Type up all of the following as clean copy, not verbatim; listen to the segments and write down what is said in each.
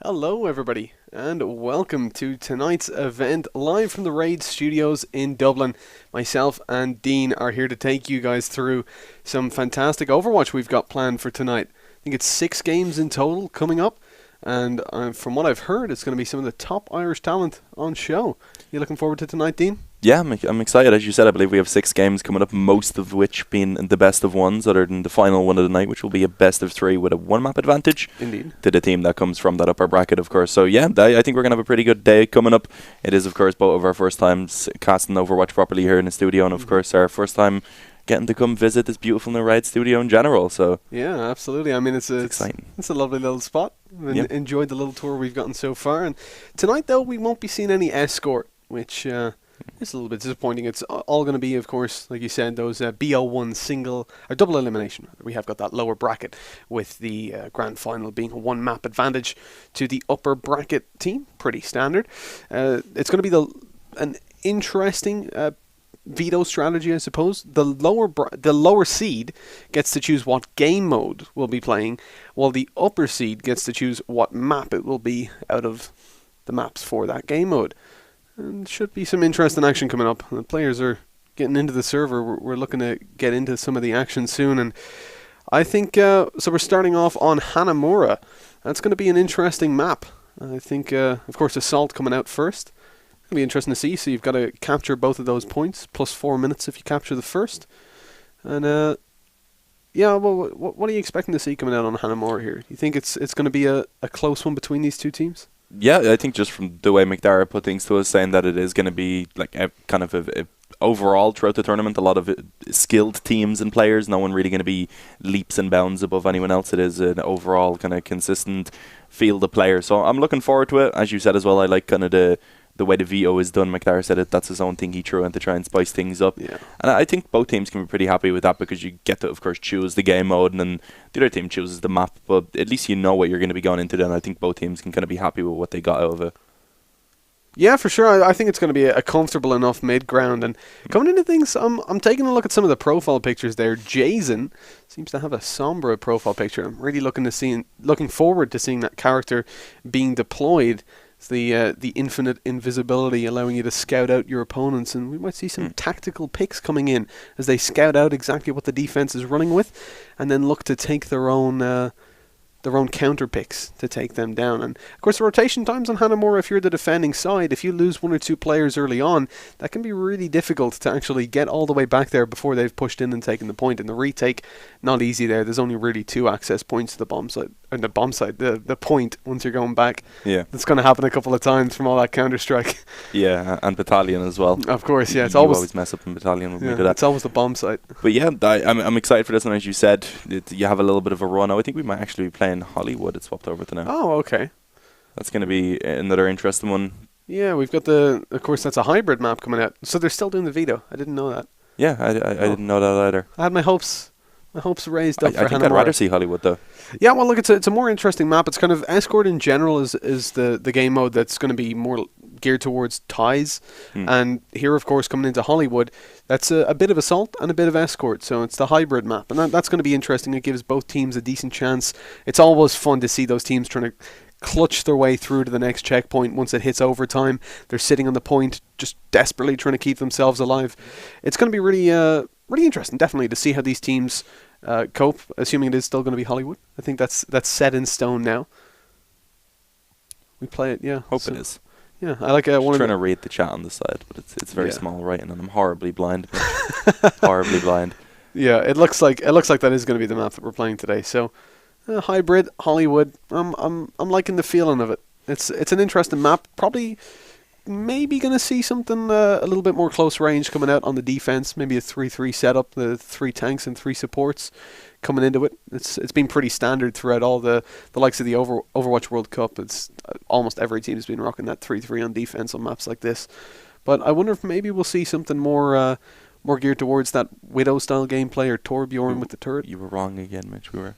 Hello, everybody, and welcome to tonight's event live from the Raid Studios in Dublin. Myself and Dean are here to take you guys through some fantastic Overwatch we've got planned for tonight. I think it's 6 games in total coming up, and from what I've heard, it's going to be some of the top Irish talent on show. You looking forward to tonight, Dean? Yeah, I'm excited. As you said, I believe we have 6 games coming up, most of which being the best of ones, other than the final one of the night, which will be a best of 3 with a 1-map advantage. Indeed. To the team that comes from that upper bracket, of course. So yeah, I think we're going to have a pretty good day coming up. It is, of course, both of our first times casting Overwatch properly here in the studio, and of course our first time getting to come visit this beautiful new Raid studio in general. So yeah, absolutely. I mean, it's exciting. It's a lovely little spot. Yep. Enjoyed the little tour we've gotten so far. And tonight, though, we won't be seeing any escort, which is a little bit disappointing. It's all going to be, of course, like you said, those BO1 single or double elimination. We have got that lower bracket with the grand final being a 1-map advantage to the upper bracket team. Pretty standard. It's going to be an interesting veto strategy, I suppose. The lower seed gets to choose what game mode we'll be playing, while the upper seed gets to choose what map it will be out of the maps for that game mode. And should be some interesting action coming up. The players are getting into the server. We're looking to get into some of the action soon, and I think so. We're starting off on Hanamura. That's going to be an interesting map. I think, of course, Assault coming out first. It'll be interesting to see. So you've got to capture both of those points, plus 4 minutes if you capture the first. And yeah, well, what are you expecting to see coming out on Hanamura here? You think it's going to be a close one between these two teams? yeah, I think just from the way McDara put things to us, saying that it is going to be like a kind of a overall throughout the tournament, a lot of skilled teams and players. No one really going to be leaps and bounds above anyone else. It is an overall kind of consistent field of players. So I'm looking forward to it. As you said as well, I like kind of the way the VO is done. McDara said that's his own thing he threw in to try and spice things up. Yeah. And I think both teams can be pretty happy with that, because you get to, of course, choose the game mode, and then the other team chooses the map, but at least you know what you're going to be going into then. I think both teams can kind of be happy with what they got out of it. Yeah, for sure. I think it's going to be a comfortable enough mid-ground. And coming into things, I'm taking a look at some of the profile pictures there. Jason seems to have a Sombra profile picture. I'm really looking forward to seeing that character being deployed. It's the infinite invisibility, allowing you to scout out your opponents, and we might see some tactical picks coming in as they scout out exactly what the defense is running with, and then look to take their own counter picks to take them down. And of course, the rotation times on Hanamura, if you're the defending side, if you lose 1 or 2 players early on, that can be really difficult to actually get all the way back there before they've pushed in and taken the point. And the retake, not easy there. There's only really 2 access points to the bomb site, and the point once you're going back. Yeah, that's going to happen a couple of times from all that counter strike. Yeah, and Battalion as well. Of course, yeah. It's you always always mess up in Battalion when we do that. It's always the bomb site. But yeah, I'm excited for this, and as you said, you have a little bit of a run. I think we might actually be playing Hollywood. It's swapped over to now. Oh, okay. That's going to be another interesting one. Yeah, we've got of course, that's a hybrid map coming out. So they're still doing the veto. I didn't know that. Yeah, I didn't know that either. I had my hopes raised up for I think I'd rather see Hollywood, though. Yeah, well, look, it's a more interesting map. It's kind of Escort in general is the game mode that's going to be more geared towards ties. And here, of course, coming into Hollywood, that's a bit of Assault and a bit of Escort. So it's the hybrid map. And that's going to be interesting. It gives both teams a decent chance. It's always fun to see those teams trying to clutch their way through to the next checkpoint once it hits overtime. They're sitting on the point, just desperately trying to keep themselves alive. It's going to be really interesting, definitely, to see how these teams cope, assuming it is still going to be Hollywood. I think that's set in stone now. We play it, yeah. Hope it is. Yeah, I like one. Trying to read the chat on the side, but it's very small writing, and I'm horribly blind. Horribly blind. Yeah, it looks like that is going to be the map that we're playing today. So, hybrid Hollywood. I'm liking the feeling of it. It's an interesting map. Probably, maybe going to see something a little bit more close range coming out on the defense. Maybe a 3-3 setup, the 3 tanks and 3 supports coming into it. It's been pretty standard throughout all the likes of the Overwatch World Cup. It's almost every team has been rocking that 3-3 on defense on maps like this. But I wonder if maybe we'll see something more geared towards that Widow style gameplay, or Torbjorn with the turret. You were wrong again, Mitch. We were.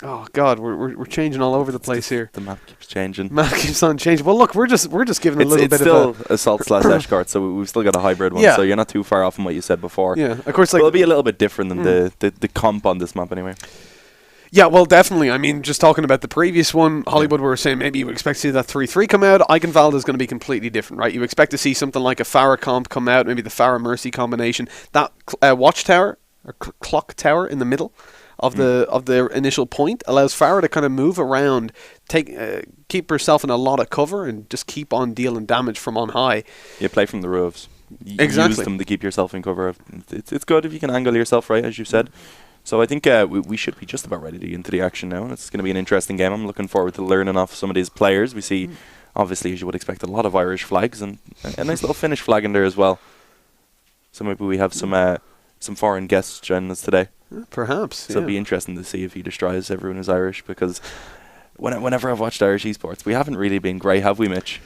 Oh God, we're changing all over the place here. The map keeps changing. Map keeps on changing. Well, look, we're just giving a little bit of a... It's still Assault / Escort, so we've still got a hybrid one. Yeah. So you're not too far off from what you said before. Yeah, of course. Like, it'll be a little bit different than the comp on this map anyway. Yeah, well, definitely. I mean, just talking about the previous one, Hollywood, we were saying maybe you would expect to see that 3-3 come out. Eichenwalde is going to be completely different, right? You expect to see something like a Farah comp come out, maybe the Farah Mercy combination. That watchtower, or clock tower in the middle of the initial point allows Farah to kind of move around, keep herself in a lot of cover, and just keep on dealing damage from on high. You play from the roofs. Exactly. Use them to keep yourself in cover. It's good if you can angle yourself right, as you said. So I think we should be just about ready to get into the action now. It's going to be an interesting game. I'm looking forward to learning off some of these players. We see, obviously, as you would expect, a lot of Irish flags and a nice little Finnish flag in there as well. So maybe we have some foreign guests joining us today. Perhaps. So it'll be interesting to see if he destroys everyone who's Irish, because whenever I've watched Irish esports, we haven't really been great, have we, Mitch?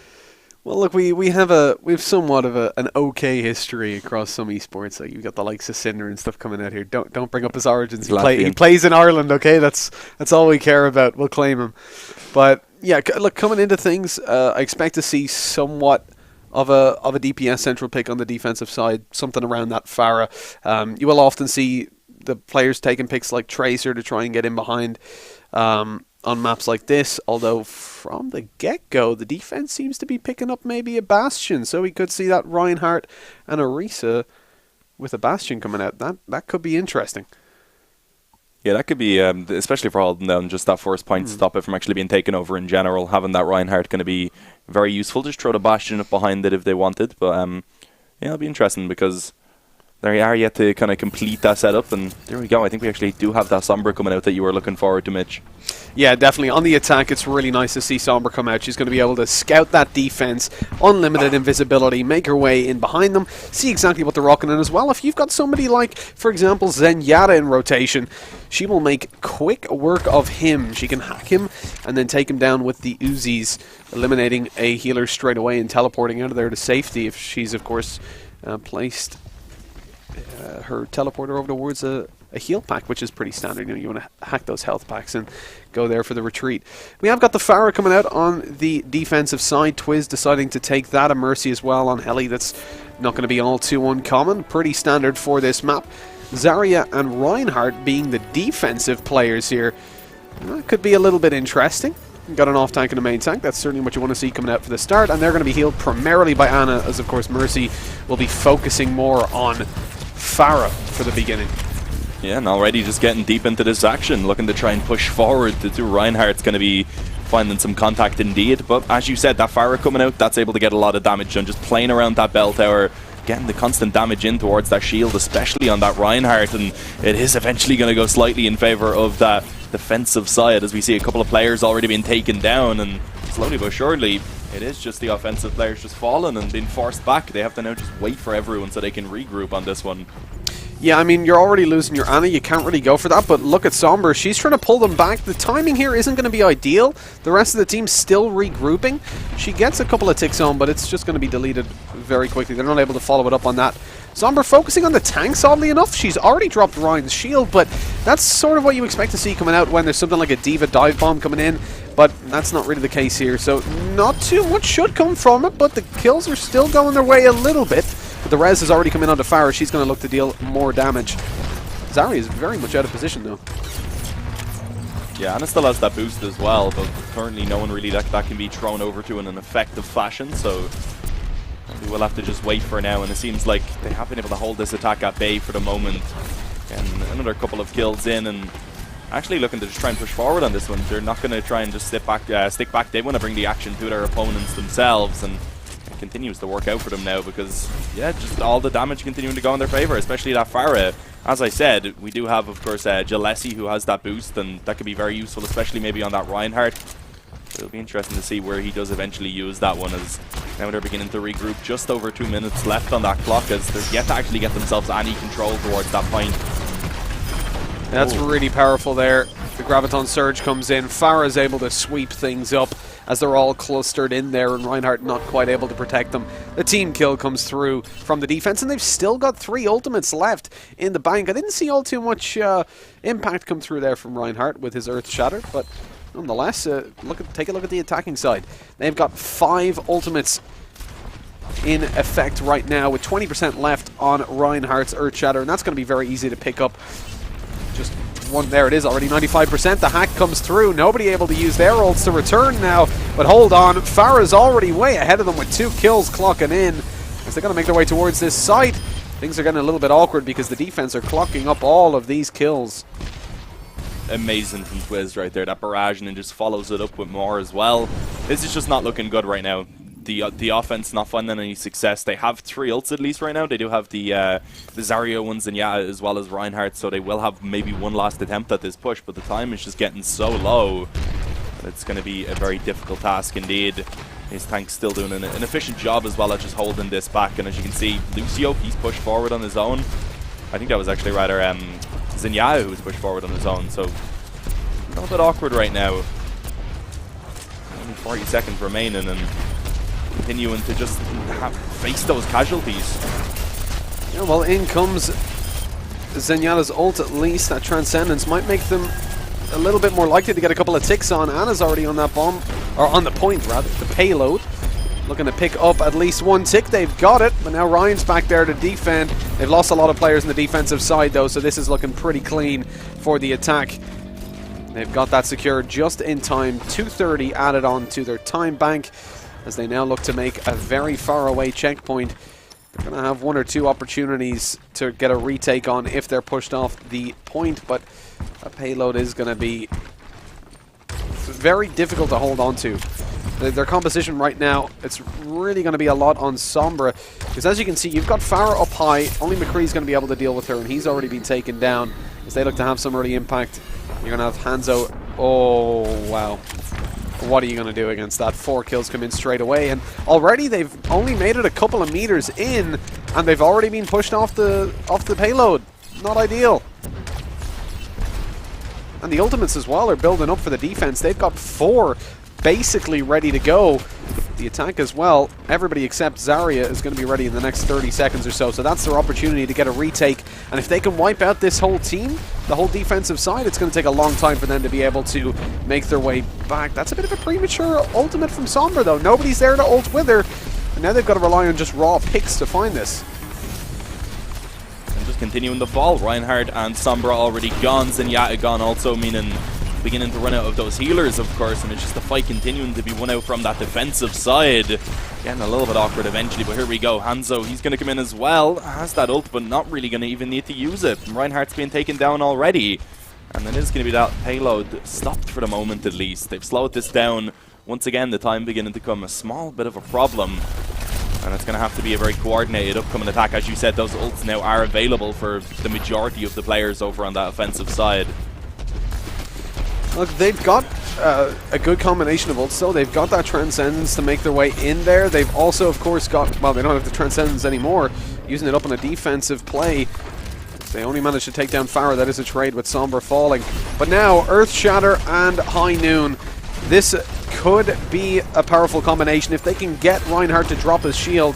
Well, look, we have somewhat of an okay history across some esports. Like you've got the likes of Cinder and stuff coming out here. Don't bring up his origins. He plays in Ireland. Okay, that's all we care about. We'll claim him. But yeah, look, coming into things, I expect to see somewhat of a DPS central pick on the defensive side, something around that Farah. You will often see the players taking picks like Tracer to try and get in behind. On maps like this, although from the get-go, the defense seems to be picking up maybe a Bastion, so we could see that Reinhardt and Orisa with a Bastion coming out. That could be interesting. Yeah, that could be, especially for holding down just that first point to stop it from actually being taken over in general. Having that Reinhardt going to be very useful. Just throw the Bastion up behind it if they wanted, but yeah, it'll be interesting because they are yet to kind of complete that setup, and there we go. I think we actually do have that Sombra coming out that you were looking forward to, Mitch. Yeah, definitely. On the attack, it's really nice to see Sombra come out. She's going to be able to scout that defense, unlimited invisibility, make her way in behind them, see exactly what they're rocking in as well. If you've got somebody like, for example, Zenyatta in rotation, she will make quick work of him. She can hack him and then take him down with the Uzis, eliminating a healer straight away and teleporting out of there to safety if she's, of course, placed her teleporter over towards a heal pack, which is pretty standard. You want to hack those health packs and go there for the retreat. We have got the Farah coming out on the defensive side. Twiz deciding to take that, a Mercy as well on Heli. That's not going to be all too uncommon. Pretty standard for this map. Zarya and Reinhardt being the defensive players here. That could be a little bit interesting. Got an off tank and a main tank. That's certainly what you want to see coming out for the start. And they're going to be healed primarily by Ana, as of course Mercy will be focusing more on Farah for the beginning. Yeah, and already just getting deep into this action, looking to try and push forward. The Reinhardt's going to be finding some contact indeed. But as you said, that Farah coming out, that's able to get a lot of damage done. Just playing around that bell tower, getting the constant damage in towards that shield, especially on that Reinhardt. And it is eventually going to go slightly in favor of that defensive side, as we see a couple of players already being taken down. And slowly but surely, it is just the offensive players just falling and being forced back. They have to now just wait for everyone so they can regroup on this one. Yeah, I mean, you're already losing your Ana. You can't really go for that, but look at Sombra. She's trying to pull them back. The timing here isn't going to be ideal. The rest of the team's still regrouping. She gets a couple of ticks on, but it's just going to be deleted very quickly. They're not able to follow it up on that. Sombra focusing on the tanks, oddly enough. She's already dropped Ryan's shield, but that's sort of what you expect to see coming out when there's something like a Diva dive bomb coming in, but that's not really the case here. So not too much should come from it, but the kills are still going their way a little bit. But the res has already come in onto Farah. She's going to look to deal more damage. Zarya is very much out of position, though. Yeah, Ana still has that boost as well, but currently no one really that can be thrown over to in an effective fashion, so we will have to just wait for now, and it seems like they have been able to hold this attack at bay for the moment. And another couple of kills in, and actually looking to just try and push forward on this one. They're not going to try and just stick back. They want to bring the action to their opponents themselves, and it continues to work out for them now because, yeah, just all the damage continuing to go in their favor, especially that Farah. As I said, we do have, of course, Jalesi, who has that boost, and that could be very useful, especially maybe on that Reinhardt. It'll be interesting to see where he does eventually use that one, as now they're beginning to regroup. Just over 2 minutes left on that clock, as they're yet to actually get themselves any control towards that point. That's really powerful there. The Graviton Surge comes in. Farah is able to sweep things up as they're all clustered in there, and Reinhardt not quite able to protect them. The team kill comes through from the defense, and they've still got 3 ultimates left in the bank. I didn't see all too much impact come through there from Reinhardt with his Earth Shatter, but nonetheless, take a look at the attacking side. They've got 5 ultimates in effect right now, with 20% left on Reinhardt's Earth Shatter, and that's going to be very easy to pick up. Just one. There it is, already 95%. The hack comes through. Nobody able to use their ults to return now. But hold on, Pharah's already way ahead of them with 2 kills clocking in. As they're going to make their way towards this site, things are getting a little bit awkward because the defense are clocking up all of these kills. Amazing from Twiz right there. That barrage and then just follows it up with more as well. This is just not looking good right now. The offense not finding any success. They have 3 ults at least right now. They do have the Zarya ones and as well as Reinhardt, so they will have maybe one last attempt at this push, but the time is just getting so low. It's going to be a very difficult task indeed. His tank's still doing an efficient job as well at just holding this back, and as you can see, Lucio, he's pushed forward on his own. I think that was actually rather Zinyahu who was pushed forward on his own, so a little bit awkward right now. Only 40 seconds remaining and continuing to just face those casualties. Yeah, well, in comes Zenyatta's ult at least. That Transcendence might make them a little bit more likely to get a couple of ticks on. Anna's already on that bomb, or on the point rather, the payload. Looking to pick up at least 1 tick. They've got it, but now Ryan's back there to defend. They've lost a lot of players on the defensive side though, so this is looking pretty clean for the attack. They've got that secured just in time. 2:30 added on to their time bank as they now look to make a very far away checkpoint. They're going to have 1 or 2 opportunities to get a retake on if they're pushed off the point, but a payload is going to be very difficult to hold on to. Their composition right now, it's really going to be a lot on Sombra, because as you can see, you've got Pharah up high. Only McCree's going to be able to deal with her, and he's already been taken down as they look to have some early impact. You're going to have Hanzo. Oh, wow. What are you going to do against that? 4 kills come in straight away, and already they've only made it a couple of meters in, and they've already been pushed off the payload. Not ideal. And the ultimates as well are building up for the defense. They've got 4 basically ready to go. The attack as well, everybody except Zarya is going to be ready in the next 30 seconds or so that's their opportunity to get a retake, and if they can wipe out this whole team, the whole defensive side, it's going to take a long time for them to be able to make their way back. That's a bit of a premature ultimate from Sombra though. Nobody's there to ult with her, and now they've got to rely on just raw picks to find this. And just continuing the fall, Reinhardt and Sombra already gone, Zenyatta gone also, meaning beginning to run out of those healers, of course, and it's just the fight continuing to be won out from that defensive side. Getting a little bit awkward eventually, but here we go. Hanzo, he's going to come in as well. Has that ult, but not really going to even need to use it. Reinhardt's being taken down already. And then is going to be that payload stopped for the moment at least. They've slowed this down. Once again, the time beginning to become a small bit of a problem. And it's going to have to be a very coordinated upcoming attack. As you said, those ults now are available for the majority of the players over on that offensive side. Look, they've got a good combination of ults, so they've got that Transcendence to make their way in there. They've also, of course, got, well, they don't have the Transcendence anymore, using it up on a defensive play. They only managed to take down Pharah. That is a trade with Sombra falling. But now, Earth Shatter and High Noon. This could be a powerful combination. If they can get Reinhardt to drop his shield,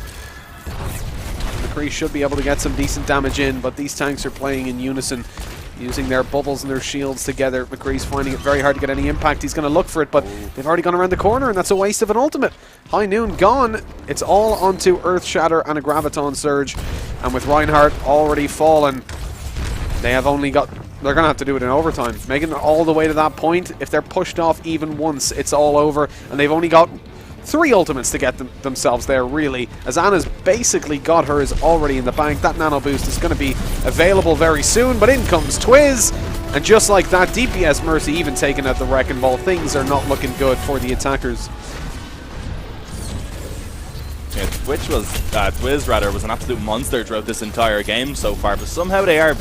McCree should be able to get some decent damage in, but these tanks are playing in unison, using their bubbles and their shields together. McCree's finding it very hard to get any impact. He's going to look for it, but they've already gone around the corner, and that's a waste of an ultimate. High Noon gone. It's all onto Earth Shatter and a Graviton Surge, and with Reinhardt already fallen, they have only got... They're going to have to do it in overtime. Making it all the way to that point, if they're pushed off even once, it's all over, and they've only got 3 ultimates to get themselves there, really, as Anna's basically got hers already in the bank. That nano boost is going to be available very soon, but in comes Twiz, and just like that, DPS Mercy even taking out the Wrecking Ball. Things are not looking good for the attackers. Yeah, Twiz rather was an absolute monster throughout this entire game so far, but somehow they are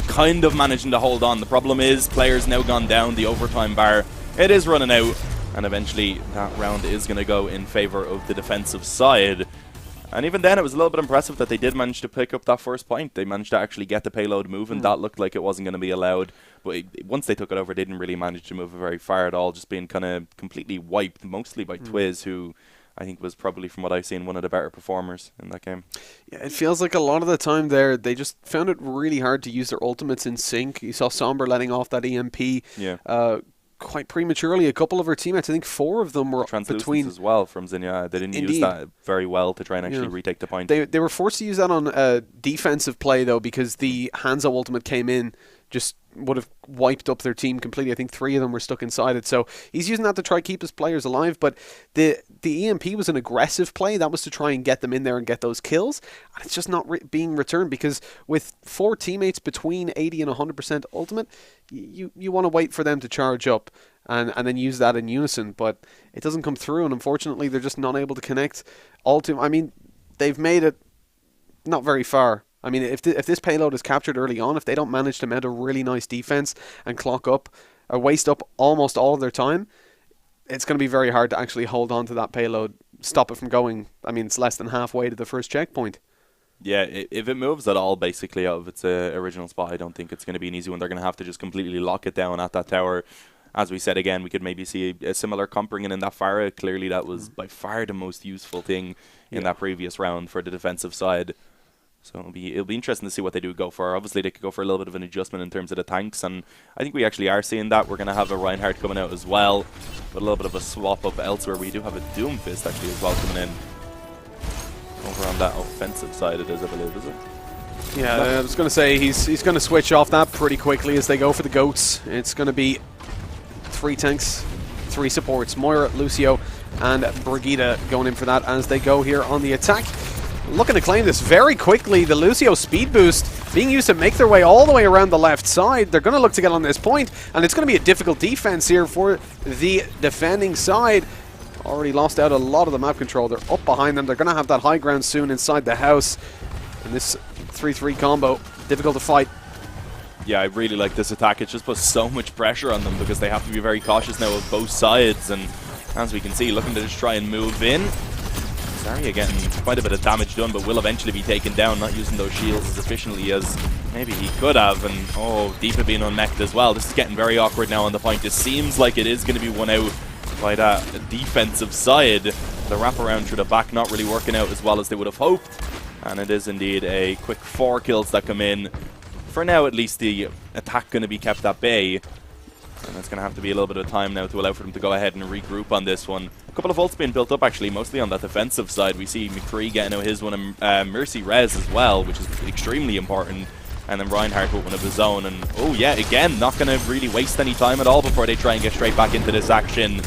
kind of managing to hold on. The problem is players now gone down, the overtime bar, it is running out, and eventually that round is going to go in favor of the defensive side. And even then, it was a little bit impressive that they did manage to pick up that first point. They managed to actually get the payload moving. That looked like it wasn't going to be allowed, but once they took it over, they didn't really manage to move it very far at all, just being kind of completely wiped, mostly by Twiz, who I think was probably, from what I've seen, one of the better performers in that game. Yeah, it feels like a lot of the time there, they just found it really hard to use their ultimates in sync. You saw Sombra letting off that EMP quite prematurely. A couple of her teammates, I think 4 of them were between as well from Zinyatta. They didn't use that very well to try and actually retake the point. They were forced to use that on a defensive play though, because the Hanzo ultimate came in just would have wiped up their team completely. I think 3 of them were stuck inside it. So he's using that to try to keep his players alive. But the EMP was an aggressive play. That was to try and get them in there and get those kills. And it's just not being returned, because with 4 teammates between 80 and 100% ultimate, you want to wait for them to charge up and then use that in unison. But it doesn't come through, and unfortunately they're just not able to connect all to... I mean, they've made it not very far. I mean, if this payload is captured early on, if they don't manage to mount a really nice defense and clock up or waste up almost all of their time, it's going to be very hard to actually hold on to that payload, stop it from going. I mean, it's less than halfway to the first checkpoint. Yeah, if it moves at all, basically, out of its original spot, I don't think it's going to be an easy one. They're going to have to just completely lock it down at that tower. As we said again, we could maybe see a similar comp bringing in that Pharah. Clearly, that was by far the most useful thing in that previous round for the defensive side. So it'll be interesting to see what they do go for. Obviously, they could go for a little bit of an adjustment in terms of the tanks, and I think we actually are seeing that. We're going to have a Reinhardt coming out as well, but a little bit of a swap up elsewhere. We do have a Doomfist actually as well coming in. Over on that offensive side it is, I believe, is it? Yeah, I was going to say he's going to switch off that pretty quickly as they go for the goats. It's going to be 3 tanks, 3 supports, Moira, Lucio, and Brigitte going in for that as they go here on the attack. Looking to claim this very quickly. The Lucio speed boost being used to make their way all the way around the left side. They're going to look to get on this point, and it's going to be a difficult defense here for the defending side. Already lost out a lot of the map control. They're up behind them. They're going to have that high ground soon inside the house. And this 3-3 combo, difficult to fight. Yeah, I really like this attack. It just puts so much pressure on them because they have to be very cautious now of both sides. And as we can see, looking to just try and move in. Zarya getting quite a bit of damage done, but will eventually be taken down, not using those shields as efficiently as maybe he could have. And oh, Deepa being unmechted as well. This is getting very awkward now on the point. It seems like it is going to be one out by that defensive side. The wraparound through the back not really working out as well as they would have hoped. And it is indeed a quick 4 kills that come in. For now, at least, the attack going to be kept at bay. And it's going to have to be a little bit of time now to allow for them to go ahead and regroup on this one. A couple of ults being built up, actually, mostly on that defensive side. We see McCree getting out his one, and Mercy res as well, which is extremely important. And then Reinhardt with one of his own. And, oh, yeah, again, not going to really waste any time at all before they try and get straight back into this action.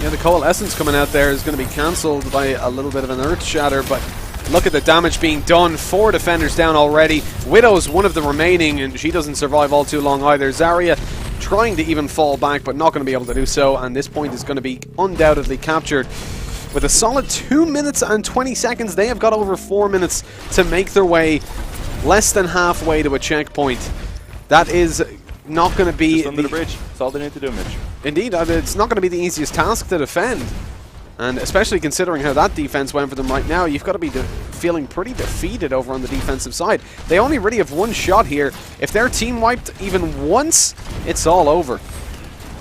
Yeah, the Coalescence coming out there is going to be cancelled by a little bit of an Earth Shatter, but look at the damage being done. 4 defenders down already. Widow's one of the remaining, and she doesn't survive all too long either. Zarya trying to even fall back, but not going to be able to do so, and this point is going to be undoubtedly captured. With a solid 2 minutes and 20 seconds, they have got over 4 minutes to make their way less than halfway to a checkpoint. That is not going to be... Just under the bridge. That's all they need to do, Mitch. Indeed, it's not going to be the easiest task to defend. And especially considering how that defense went for them right now, you've got to be feeling pretty defeated over on the defensive side. They only really have one shot here. If their team wiped even once, it's all over.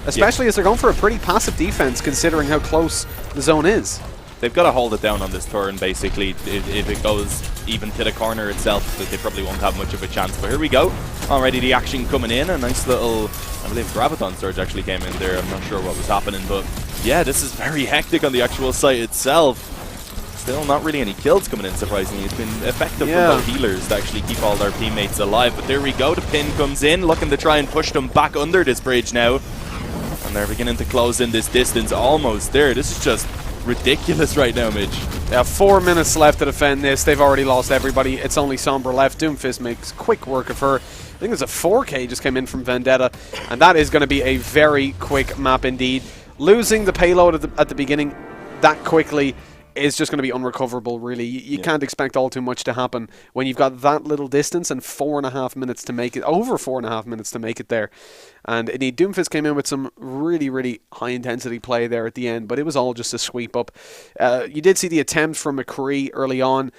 Especially as they're going for a pretty passive defense, considering how close the zone is. They've got to hold it down on this turn, basically. If it goes even to the corner itself, they probably won't have much of a chance. But here we go. Already the action coming in. A nice little, I believe, Graviton Surge actually came in there. I'm not sure what was happening, but yeah, this is very hectic on the actual site itself. Still not really any kills coming in, surprisingly. It's been effective from both healers to actually keep all their teammates alive. But there we go. The pin comes in, looking to try and push them back under this bridge now. And they're beginning to close in this distance. Almost there. This is just ridiculous right now, Mitch. Yeah, 4 minutes left to defend this. They've already lost everybody. It's only Sombra left. Doomfist makes quick work of her. I think there's a 4K just came in from Vendetta, and that is going to be a very quick map indeed. Losing the payload at the beginning that quickly is just going to be unrecoverable, really. You can't expect all too much to happen when you've got that little distance and 4.5 minutes to make it, over 4.5 minutes to make it there. And indeed, Doomfist came in with some really, really high-intensity play there at the end, but it was all just a sweep up. You did see the attempt from McCree early on.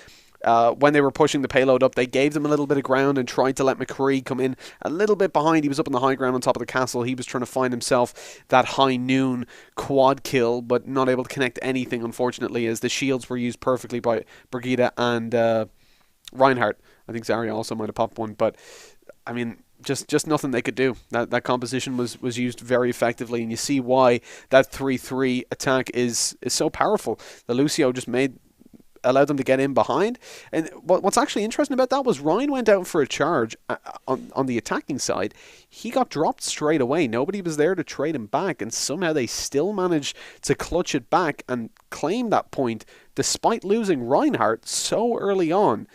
When they were pushing the payload up, they gave them a little bit of ground and tried to let McCree come in a little bit behind. He was up on the high ground on top of the castle. He was trying to find himself that high noon quad kill, but not able to connect anything, unfortunately, as the shields were used perfectly by Brigitte and Reinhardt. I think Zarya also might have popped one, but I mean, just nothing they could do. That composition was used very effectively, and you see why that 3-3 attack is so powerful. The Lucio just made allowed them to get in behind. And what's actually interesting about that was Ryan went out for a charge on the attacking side. He got dropped straight away. Nobody was there to trade him back, and somehow they still managed to clutch it back and claim that point despite losing Reinhardt so early on.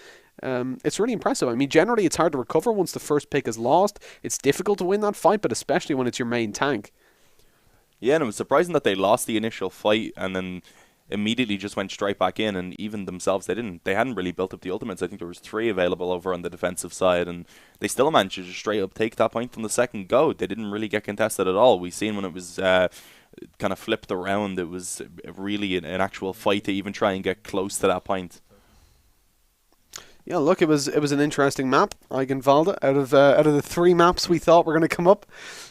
It's really impressive. I mean, generally it's hard to recover once the first pick is lost. It's difficult to win that fight, but especially when it's your main tank. Yeah, and it was surprising that they lost the initial fight and then immediately just went straight back in. And even themselves, they hadn't really built up the ultimates. I think there was 3 available over on the defensive side, and they still managed to just straight up take that point from the second go. They didn't really get contested at all. We seen when it was kind of flipped around, it was really an actual fight to even try and get close to that point. Yeah, look, it was an interesting map, Eigenvalde. Out of the 3 maps we thought were going to come up,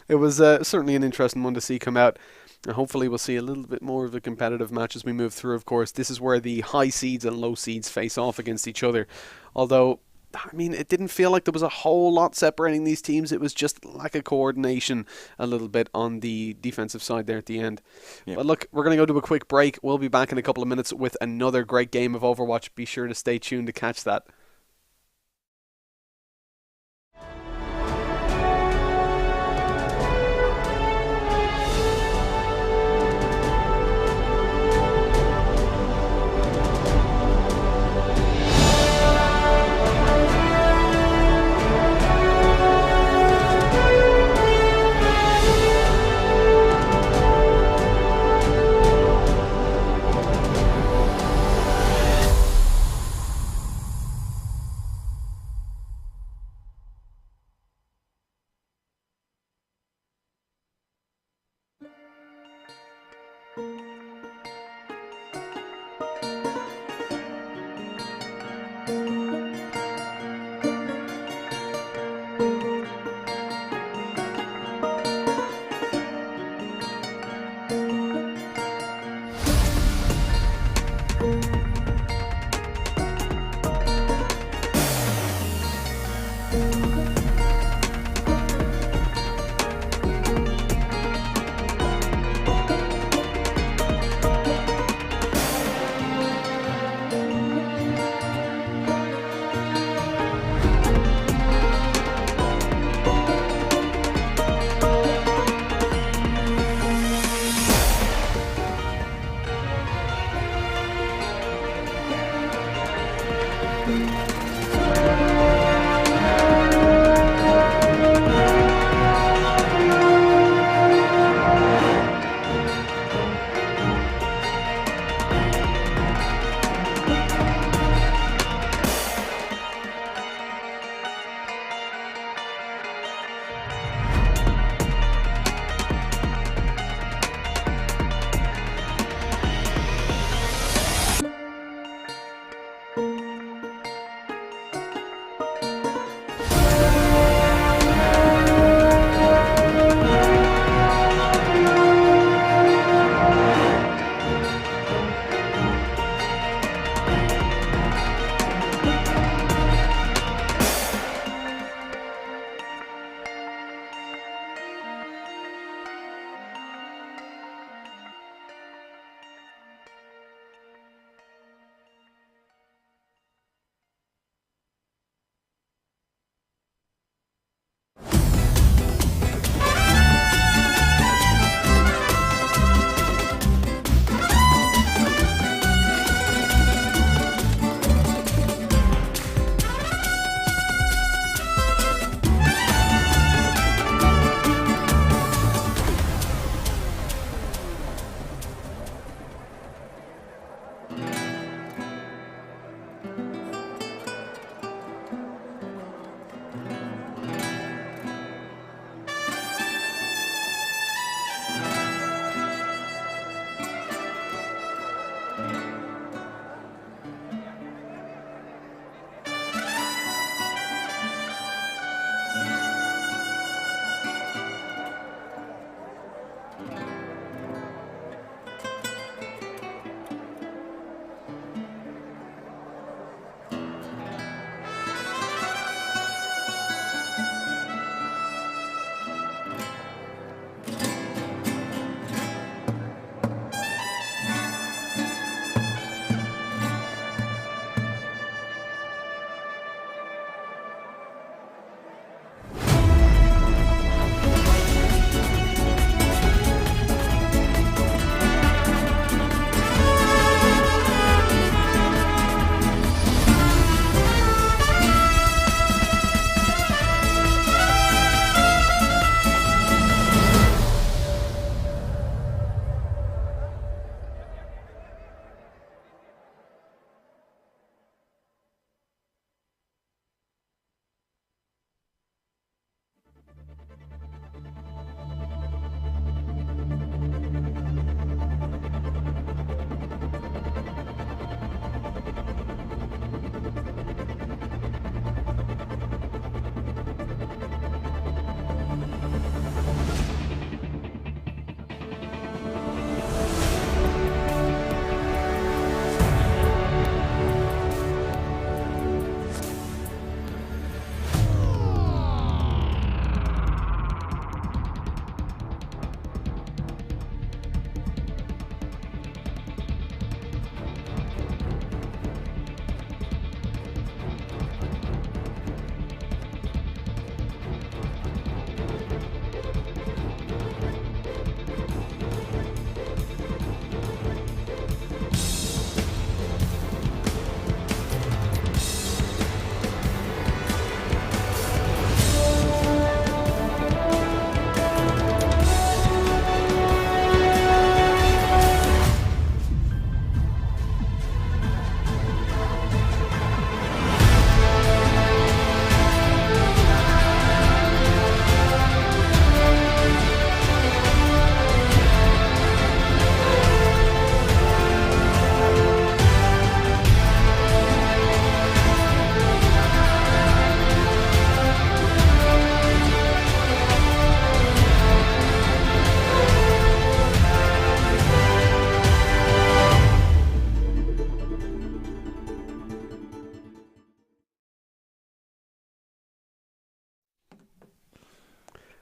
it was certainly an interesting one to see come out. And hopefully we'll see a little bit more of a competitive match as we move through. Of course, this is where the high seeds and low seeds face off against each other. Although, I mean, it didn't feel like there was a whole lot separating these teams. It was just lack of coordination a little bit on the defensive side there at the end. Yeah. But look, we're going to go to a quick break. We'll be back in a couple of minutes with another great game of Overwatch. Be sure to stay tuned to catch that.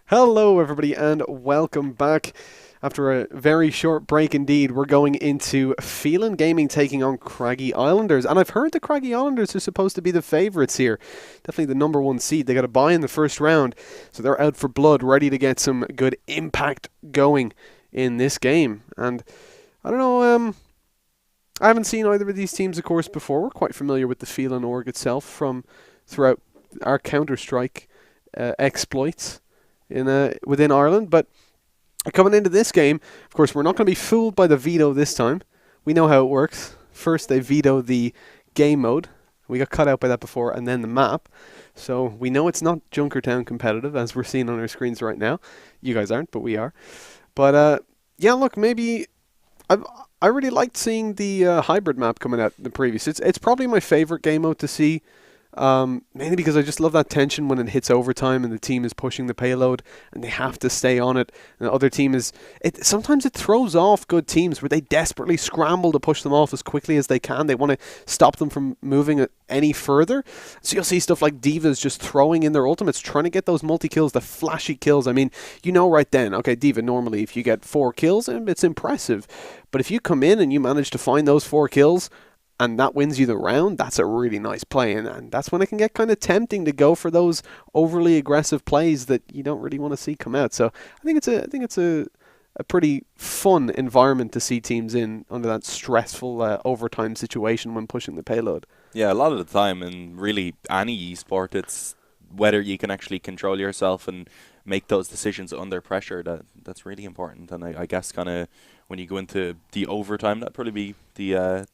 Hello, everybody, and welcome back. After a very short break indeed, we're going into Phelan Gaming taking on Craggy Islanders. And I've heard the Craggy Islanders are supposed to be the favourites here. Definitely the number one seed. They got a bye in the first round, so they're out for blood, ready to get some good impact going in this game. And I don't know, I haven't seen either of these teams, of course, before. We're quite familiar with the Phelan org itself from throughout our Counter-Strike exploits within Ireland, but coming into this game, of course, we're not going to be fooled by the veto this time. We know how it works. First, they veto the game mode. We got cut out by that before, and then the map. So we know it's not Junkertown competitive, as we're seeing on our screens right now. You guys aren't, but we are. But yeah, look, maybe I really liked seeing the hybrid map coming out in the previous. It's probably my favorite game mode to see. Mainly because I just love that tension when it hits overtime and the team is pushing the payload and they have to stay on it. And the other team is... Sometimes it throws off good teams where they desperately scramble to push them off as quickly as they can. They want to stop them from moving it any further. So you'll see stuff like Divas just throwing in their ultimates, trying to get those multi-kills, the flashy kills. I mean, you know right then, okay, Diva, normally if you get 4 kills, it's impressive. But if you come in and you manage to find those 4 kills... and that wins you the round, that's a really nice play. And that's when it can get kind of tempting to go for those overly aggressive plays that you don't really want to see come out. So I think it's a pretty fun environment to see teams in under that stressful overtime situation when pushing the payload. Yeah, a lot of the time in really any esport, it's whether you can actually control yourself and make those decisions under pressure. That's really important. And I guess kind of when you go into the overtime, that'd probably be the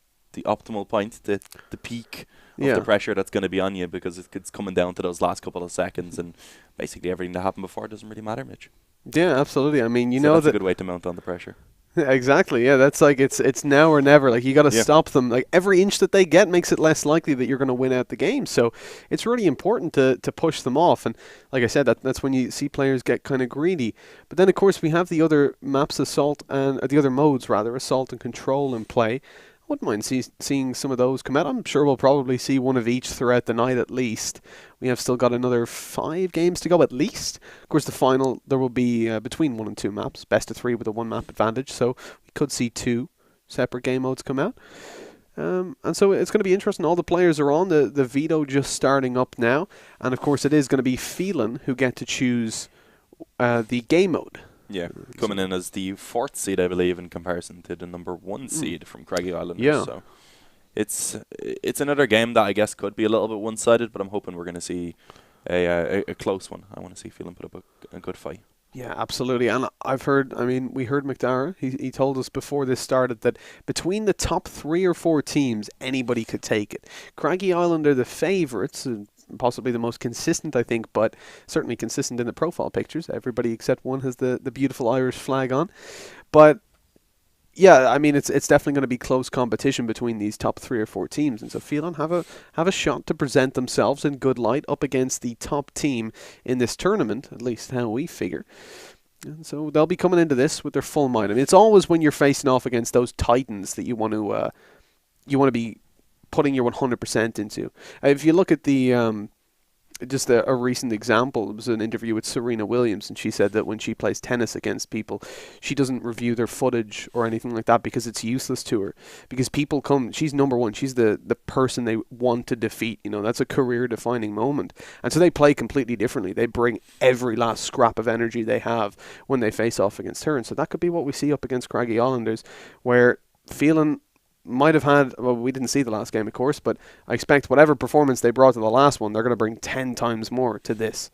optimal point, the peak of the pressure that's going to be on you, because it's coming down to those last couple of seconds, and basically everything that happened before doesn't really matter, Mitch. Yeah, absolutely. I mean, you so know that's a good way to mount on the pressure. Exactly. Yeah, that's like it's now or never. Like you got to stop them. Like every inch that they get makes it less likely that you're going to win out the game. So it's really important to push them off. And like I said, that's when you see players get kind of greedy. But then of course we have the other maps, assault and the other modes rather, assault and control in play. I wouldn't mind seeing some of those come out. I'm sure we'll probably see one of each throughout the night at least. We have still got another 5 games to go at least. Of course, the final, there will be between 1 and 2 maps, best of 3 with a 1 map advantage, so we could see 2 separate game modes come out. And so it's going to be interesting. All the players are on, the veto just starting up now. And of course, it is going to be Phelan who get to choose the game mode. Yeah, coming in as the 4th seed, I believe, in comparison to the number 1 seed from Craggy Islanders. Yeah. So it's another game that I guess could be a little bit one-sided, but I'm hoping we're going to see a close one. I want to see Phelan put up a good fight. Yeah, absolutely. And we heard McDara. He told us before this started that between the top 3 or 4 teams, anybody could take it. Craggy Island are the favourites, possibly the most consistent, I think, but certainly consistent in the profile pictures. Everybody except one has the beautiful Irish flag on. But yeah, I mean, it's definitely going to be close competition between these top 3 or 4 teams, and so Phelan have a shot to present themselves in good light up against the top team in this tournament, at least how we figure. And so they'll be coming into this with their full mind. I mean, it's always when you're facing off against those titans that you want to be putting your 100% into. If you look at the just a recent example, it was an interview with Serena Williams, and she said that when she plays tennis against people, she doesn't review their footage or anything like that because it's useless to her. Because people come, she's number one, she's the person they want to defeat. You know, that's a career-defining moment. And so they play completely differently. They bring every last scrap of energy they have when they face off against her. And so that could be what we see up against Craggy Islanders, where Phelan might have had, well, we didn't see the last game, of course, but I expect whatever performance they brought to the last one, they're going to bring 10 times more to this.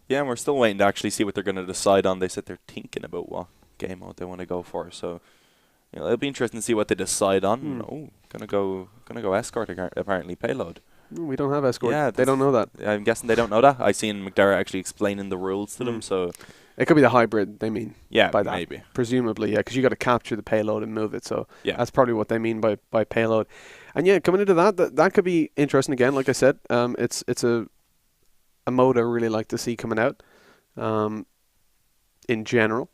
Yeah, and we're still waiting to actually see what they're going to decide on. They said they're thinking about what game mode they want to go for, so it'll be interesting to see what they decide on. Oh, gonna go escort apparently payload. We don't have escort. Yeah, they don't know that. I'm guessing they don't know that. I seen McDara actually explaining the rules to them, so it could be the hybrid they mean. Yeah, by that. Maybe. Presumably, yeah, because you got to capture the payload and move it. So yeah, that's probably what they mean by payload. And yeah, coming into that could be interesting again. Like I said, it's a mode I really like to see coming out. In general.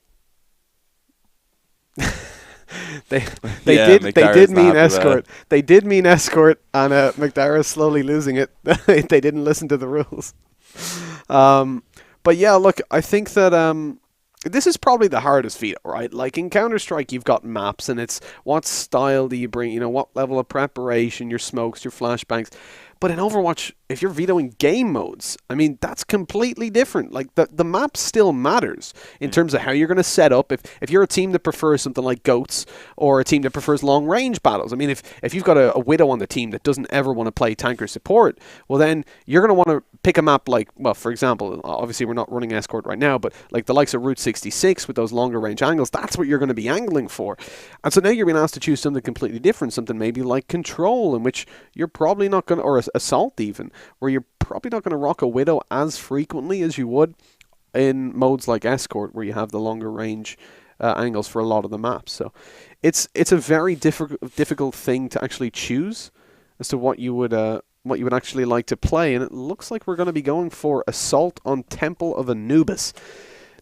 They did mean escort. They did mean escort, and McDara slowly losing it. They didn't listen to the rules. But But yeah, look, I think that this is probably the hardest veto, right? Like in Counter-Strike, you've got maps, and it's what style do you bring, you know, what level of preparation, your smokes, your flashbangs. But in Overwatch, if you're vetoing game modes, I mean, that's completely different. Like, the map still matters in terms of how you're going to set up. If you're a team that prefers something like GOATs or a team that prefers long-range battles, I mean, if you've got a Widow on the team that doesn't ever want to play tank or support, well, then you're going to want to pick a map like, well, for example, obviously we're not running Escort right now, but like the likes of Route 66 with those longer range angles, that's what you're going to be angling for. And so now you're being asked to choose something completely different, something maybe like Control, in which you're probably not going to, or Assault even, where you're probably not going to rock a Widow as frequently as you would in modes like Escort, where you have the longer range angles for a lot of the maps. So it's a very difficult thing to actually choose as to what you would actually like to play, and it looks like we're going to be going for Assault on Temple of Anubis.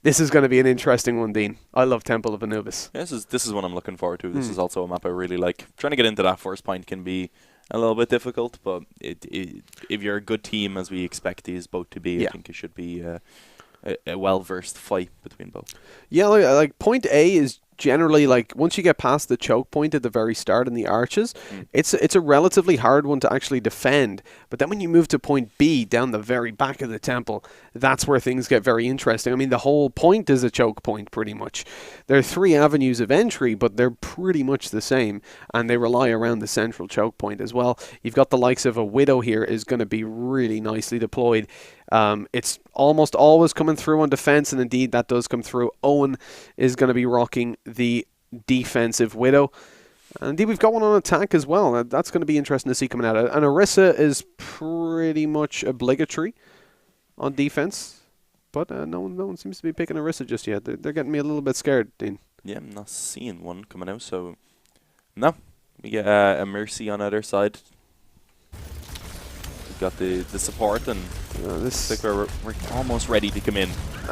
This is going to be an interesting one, Dean. I love Temple of Anubis. Yeah, this is one I'm looking forward to. This is also a map I really like. Trying to get into that first point can be a little bit difficult, but if you're a good team, as we expect these both to be, I think it should be a well-versed fight between both. Yeah, like point A is generally, like, once you get past the choke point at the very start in the arches, it's a relatively hard one to actually defend. But then when you move to point B, down the very back of the temple, that's where things get very interesting. I mean, the whole point is a choke point, pretty much. There are 3 avenues of entry, but they're pretty much the same, and they rely around the central choke point as well. You've got the likes of a Widow here is going to be really nicely deployed. It's almost always coming through on defense, and indeed that does come through. Owen is going to be rocking the defensive Widow. And indeed we've got one on attack as well. That's going to be interesting to see coming out. And Orisa is pretty much obligatory on defense. But no one seems to be picking Orisa just yet. They're getting me a little bit scared, Dean. Yeah, I'm not seeing one coming out, so no. We get a Mercy on either side. Got the support, and this like we're almost ready to come in.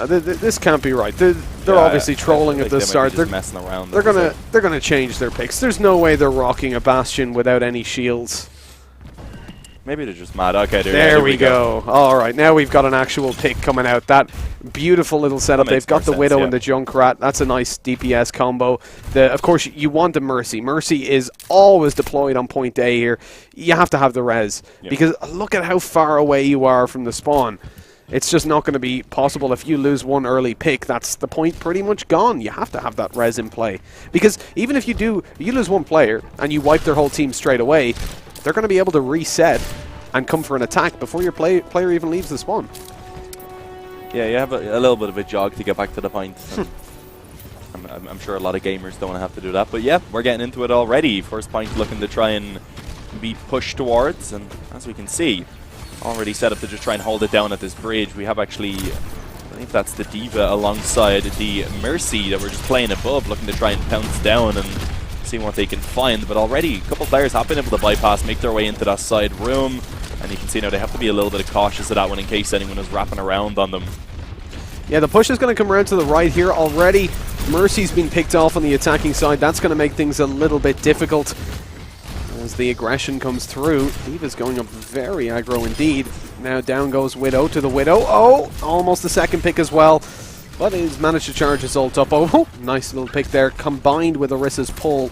This can't be right. They're obviously trolling at the start. They're messing around. They're gonna change their picks. There's no way they're rocking a Bastion without any shields. Maybe they're just mad. Okay, there we go. All right, now we've got an actual pick coming out. That beautiful little setup. They've got the Widow and the Junkrat. That's a nice DPS combo. Of course, you want the Mercy. Mercy is always deployed on point A here. You have to have the res, because look at how far away you are from the spawn. It's just not going to be possible. If you lose one early pick, that's the point pretty much gone. You have to have that res in play, because even if you lose one player and you wipe their whole team straight away, they're going to be able to reset and come for an attack before your player even leaves the spawn. Yeah, you have a little bit of a jog to get back to the point. I'm sure a lot of gamers don't want to have to do that. But yeah, we're getting into it already. First point looking to try and be pushed towards. And as we can see, already set up to just try and hold it down at this bridge. We have actually, I believe that's the Diva alongside the Mercy that we're just playing above, looking to try and pounce down and seeing what they can find. But already a couple players have been able to bypass, make their way into that side room, and you can see now they have to be a little bit cautious of that one in case anyone is wrapping around on them. Yeah, the push is going to come around to the right here already. Mercy's been picked off on the attacking side. That's going to make things a little bit difficult as the aggression comes through. Diva's going up very aggro indeed. Now down goes Widow to the Widow. Oh, almost the second pick as well. But he's managed to charge his ult up. Oh, nice little pick there, combined with Orisa's pull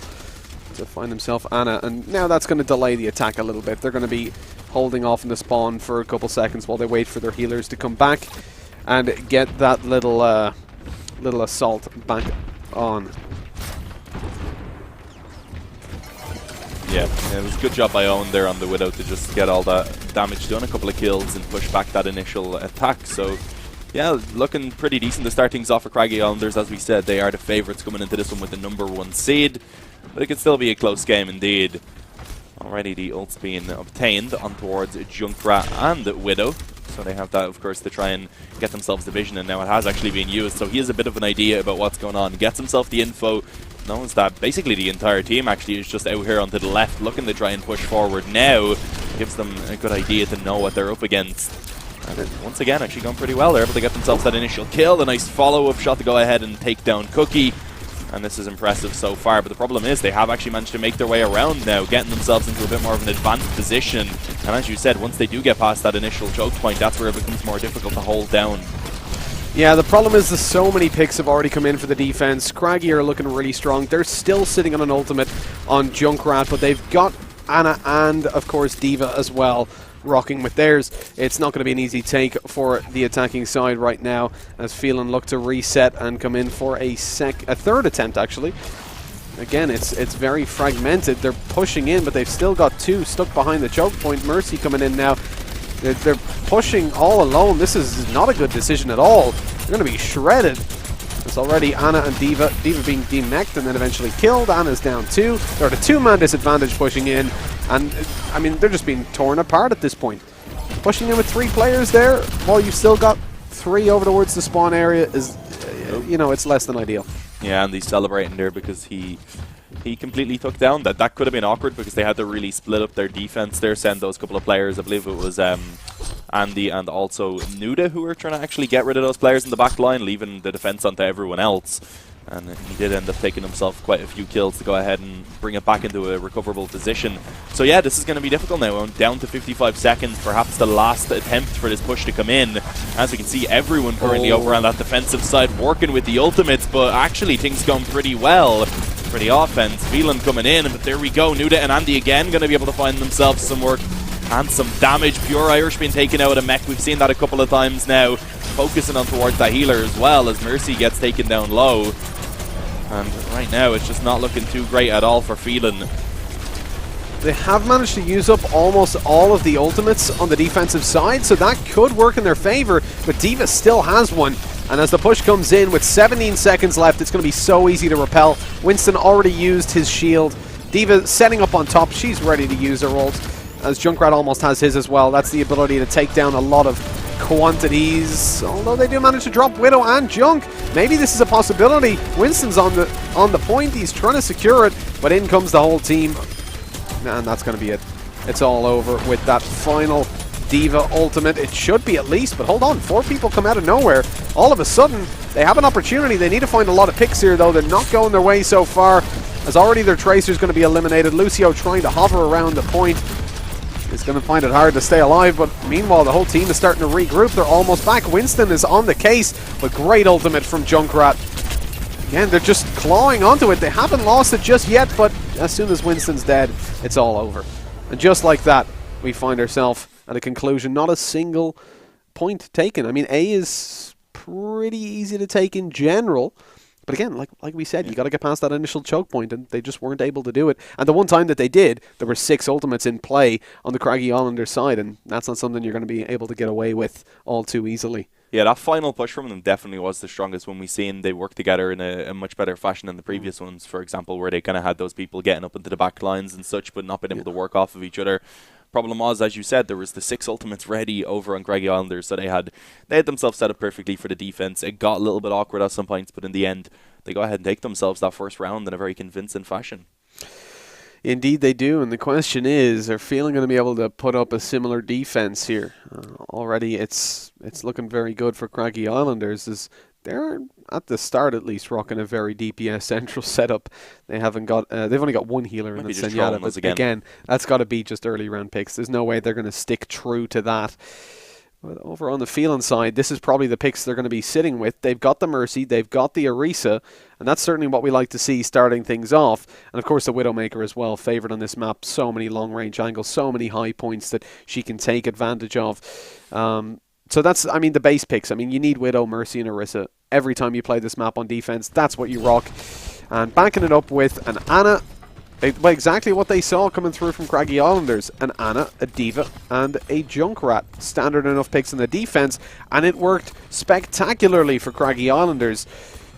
to find himself Ana. And now that's going to delay the attack a little bit. They're going to be holding off in the spawn for a couple seconds while they wait for their healers to come back and get that little assault back on. Yeah, it was a good job by Owen there on the Widow to just get all that damage done, a couple of kills, and push back that initial attack. So yeah, looking pretty decent to start things off for Craggy Islanders. As we said, they are the favourites coming into this one with the #1 seed, but it could still be a close game indeed. Already the ult's being obtained on towards Junkrat and Widow, so they have that, of course, to try and get themselves the vision, and now it has actually been used, so he has a bit of an idea about what's going on, gets himself the info, knows that basically the entire team actually is just out here onto the left looking to try and push forward now. Gives them a good idea to know what they're up against. And once again, actually going pretty well. They're able to get themselves that initial kill, a nice follow-up shot to go ahead and take down Cookie. And this is impressive so far, but the problem is they have actually managed to make their way around now, getting themselves into a bit more of an advanced position. And as you said, once they do get past that initial choke point, that's where it becomes more difficult to hold down. Yeah, the problem is there's so many picks have already come in for the defense. Craggy are looking really strong. They're still sitting on an ultimate on Junkrat, but they've got Ana and, of course, D.Va as well, rocking with theirs. It's not going to be an easy take for the attacking side right now, as Phelan look to reset and come in for a third attempt, actually. Again, it's very fragmented. They're pushing in, but they've still got two stuck behind the choke point. Mercy coming in now. They're pushing all alone. This is not a good decision at all. They're going to be shredded. It's already Ana and D.Va. D.Va being demeched and then eventually killed. Ana's down 2. They're at a 2-man disadvantage pushing in. And, I mean, they're just being torn apart at this point. Pushing in with 3 players there, while you've still got 3 over towards the spawn area is, you know, it's less than ideal. Yeah, and he's celebrating there because he completely took down. That could have been awkward because they had to really split up their defense there, send those couple of players. I believe it was Andy and also Nuda who were trying to actually get rid of those players in the back line, leaving the defense onto everyone else. And he did end up taking himself quite a few kills to go ahead and bring it back into a recoverable position. So yeah, this is going to be difficult now. Down to 55 seconds, perhaps the last attempt for this push to come in. As we can see, everyone currently over on that defensive side working with the ultimates, but actually things going pretty well for the offense. Phelan coming in, but there we go. Nuda and Andy again going to be able to find themselves some work and some damage. Pure Irish being taken out of mech. We've seen that a couple of times now. Focusing on towards that healer as well as Mercy gets taken down low. And right now it's just not looking too great at all for Phelan. They have managed to use up almost all of the ultimates on the defensive side, so that could work in their favor, but D.Va still has one. And as the push comes in with 17 seconds left, it's going to be so easy to repel. Winston already used his shield. D.Va setting up on top. She's ready to use her ult, as Junkrat almost has his as well. That's the ability to take down a lot of quantities, although they do manage to drop Widow and Junk. Maybe this is a possibility. Winston's on the point. He's trying to secure it, but in comes the whole team. And that's going to be it. It's all over with that final D.Va ultimate. It should be at least, but hold on. 4 people come out of nowhere. All of a sudden, they have an opportunity. They need to find a lot of picks here, though. They're not going their way so far, as already their Tracer's going to be eliminated. Lucio trying to hover around the point is going to find it hard to stay alive, but meanwhile, the whole team is starting to regroup. They're almost back. Winston is on the case, but great ultimate from Junkrat. Again, they're just clawing onto it. They haven't lost it just yet, but as soon as Winston's dead, it's all over. And just like that, we find ourselves at a conclusion. Not a single point taken. I mean, A is pretty easy to take in general, but again, like we said, you got to get past that initial choke point, and they just weren't able to do it. And the one time that they did, there were 6 ultimates in play on the Craggy Islanders side, and that's not something you're going to be able to get away with all too easily. Yeah, that final push from them definitely was the strongest one we've seen. They worked together in a much better fashion than the previous ones, for example, where they kind of had those people getting up into the back lines and such, but not being able to work off of each other. Problem was, as you said, there was the 6 ultimates ready over on Craggy Islanders, so they had themselves set up perfectly for the defense. It got a little bit awkward at some points, but in the end, they go ahead and take themselves that first round in a very convincing fashion. Indeed they do, and the question is, are Phelan going to be able to put up a similar defense here? Already it's looking very good for Craggy Islanders, as they're, at the start at least, rocking a very DPS central setup. They haven't got, they've only got 1 healer in the Zenyatta, but again, that's got to be just early round picks. There's no way they're going to stick true to that. But over on the Phelan side, this is probably the picks they're going to be sitting with. They've got the Mercy, they've got the Orisa, and that's certainly what we like to see starting things off. And of course the Widowmaker as well, favoured on this map. So many long-range angles, so many high points that she can take advantage of. So that's, I mean, the base picks. I mean, you need Widow, Mercy, and Orisa every time you play this map on defense. That's what you rock. And backing it up with an Ana. Exactly what they saw coming through from Craggy Islanders. An Ana, a D.Va, and a Junkrat. Standard enough picks in the defense, and it worked spectacularly for Craggy Islanders.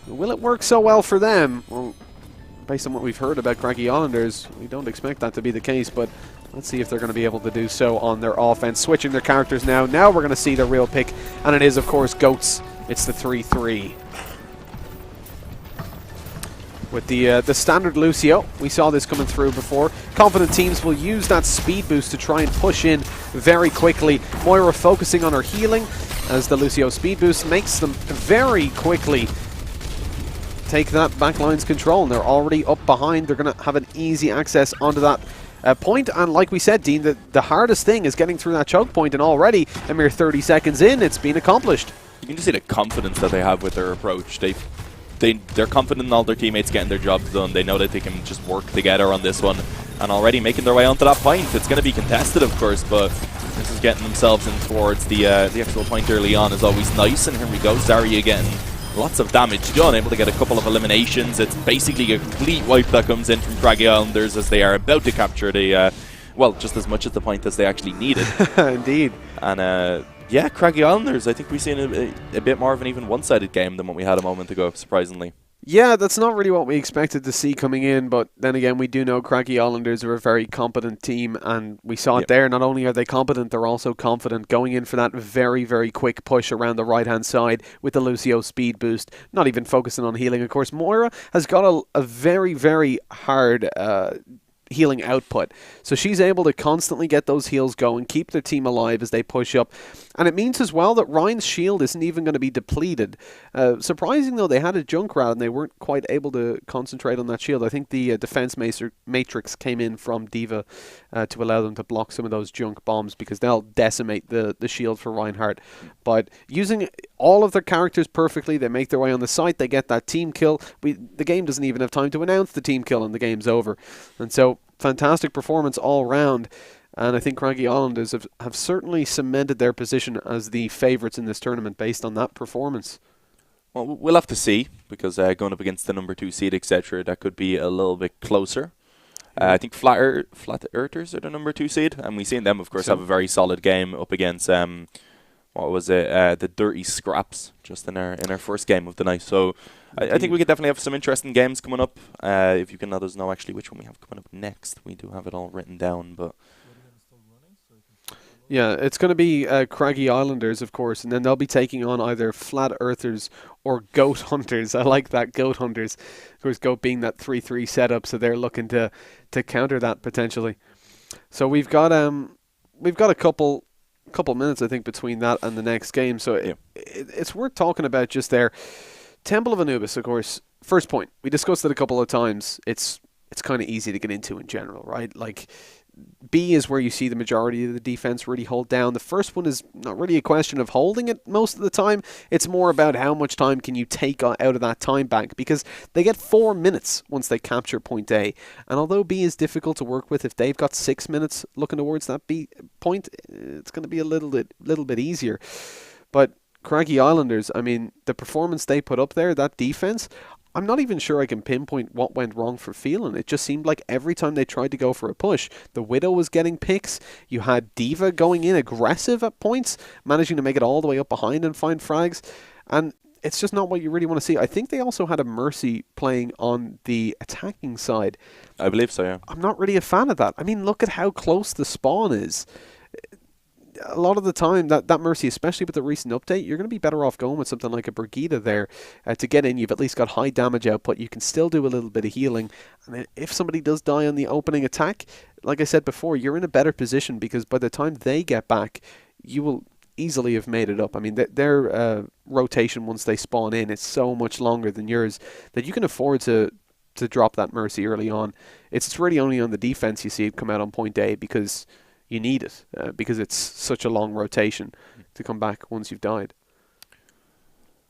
Will it work so well for them? Well, based on what we've heard about Craggy Islanders, we don't expect that to be the case, but let's see if they're going to be able to do so on their offense. Switching their characters now. Now we're going to see the real pick, and it is, of course, Goats. It's the 3-3. With the standard Lucio, we saw this coming through before. Confident teams will use that speed boost to try and push in very quickly. Moira focusing on her healing, as the Lucio speed boost makes them very quickly take that backline's control. And they're already up behind. They're going to have an easy access onto that point. And like we said, Dean, the hardest thing is getting through that choke point. And already, a mere 30 seconds in, it's been accomplished. You can just see the confidence that they have with their approach. They're confident in all their teammates getting their jobs done. They know that they can just work together on this one, and already making their way onto that point. It's going to be contested, of course, but this is getting themselves in towards the actual point early on is always nice. And here we go, Zarya getting lots of damage done, able to get a couple of eliminations. It's basically a complete wipe that comes in from Craggy Islanders as they are about to capture the, well, just as much as the point as they actually needed. Indeed. And yeah, Craggy Islanders, I think we've seen a bit more of an even one-sided game than what we had a moment ago, surprisingly. Yeah, that's not really what we expected to see coming in, but then again, we do know Craggy Islanders are a very competent team, and we saw it there. Not only are they competent, they're also confident going in for that very, very quick push around the right-hand side with the Lucio speed boost, not even focusing on healing. Of course, Moira has got a very, very hard healing output, so she's able to constantly get those heals going, keep their team alive as they push up, and it means as well that Ryan's shield isn't even going to be depleted. Surprising though, they had a Junkrat and they weren't quite able to concentrate on that shield. I think the defense matrix came in from D.Va to allow them to block some of those junk bombs, because they'll decimate the shield for Reinhardt. But using all of their characters perfectly, they make their way on the site, they get that team kill. The game doesn't even have time to announce the team kill and the game's over. And so fantastic performance all round, and I think Craggy Islanders have certainly cemented their position as the favourites in this tournament based on that performance. Well, we'll have to see, because going up against the number 2 seed, etc., that could be a little bit closer. I think Flat Earthers are the number 2 seed, and we've seen them, of course, have a very solid game up against what was it? The Dirty Scraps, just in our first game of the night. So I think we could definitely have some interesting games coming up. If you can let us know actually which one we have coming up next. We do have it all written down, but yeah, it's going to be Craggy Islanders, of course, and then they'll be taking on either Flat Earthers or Goat Hunters. I like that, Goat Hunters. Of course, Goat being that 3-3 setup, so they're looking to counter that potentially. So we've got a couple minutes, I think, between that and the next game. So it's worth talking about just there. Temple of Anubis, of course, first point. We discussed it a couple of times. It's kind of easy to get into in general, right? Like, B is where you see the majority of the defense really hold down. The first one is not really a question of holding it most of the time. It's more about how much time can you take out of that time bank, because they get 4 minutes once they capture point A. And although B is difficult to work with, if they've got 6 minutes looking towards that B point, it's going to be a little bit easier. But Craggy Islanders, I mean, the performance they put up there, that defense, I'm not even sure I can pinpoint what went wrong for Phelan. It just seemed like every time they tried to go for a push, the Widow was getting picks. You had D.Va going in aggressive at points, managing to make it all the way up behind and find frags. And it's just not what you really want to see. I think they also had a Mercy playing on the attacking side. I believe so, yeah. I'm not really a fan of that. I mean, look at how close the spawn is. A lot of the time, that Mercy, especially with the recent update, you're going to be better off going with something like a Brigida there. To get in, you've at least got high damage output. You can still do a little bit of healing. And if somebody does die on the opening attack, like I said before, you're in a better position, because by the time they get back, you will easily have made it up. I mean, their rotation once they spawn in is so much longer than yours that you can afford to drop that Mercy early on. It's really only on the defense you see it come out on point A, because you need it, because it's such a long rotation to come back once you've died.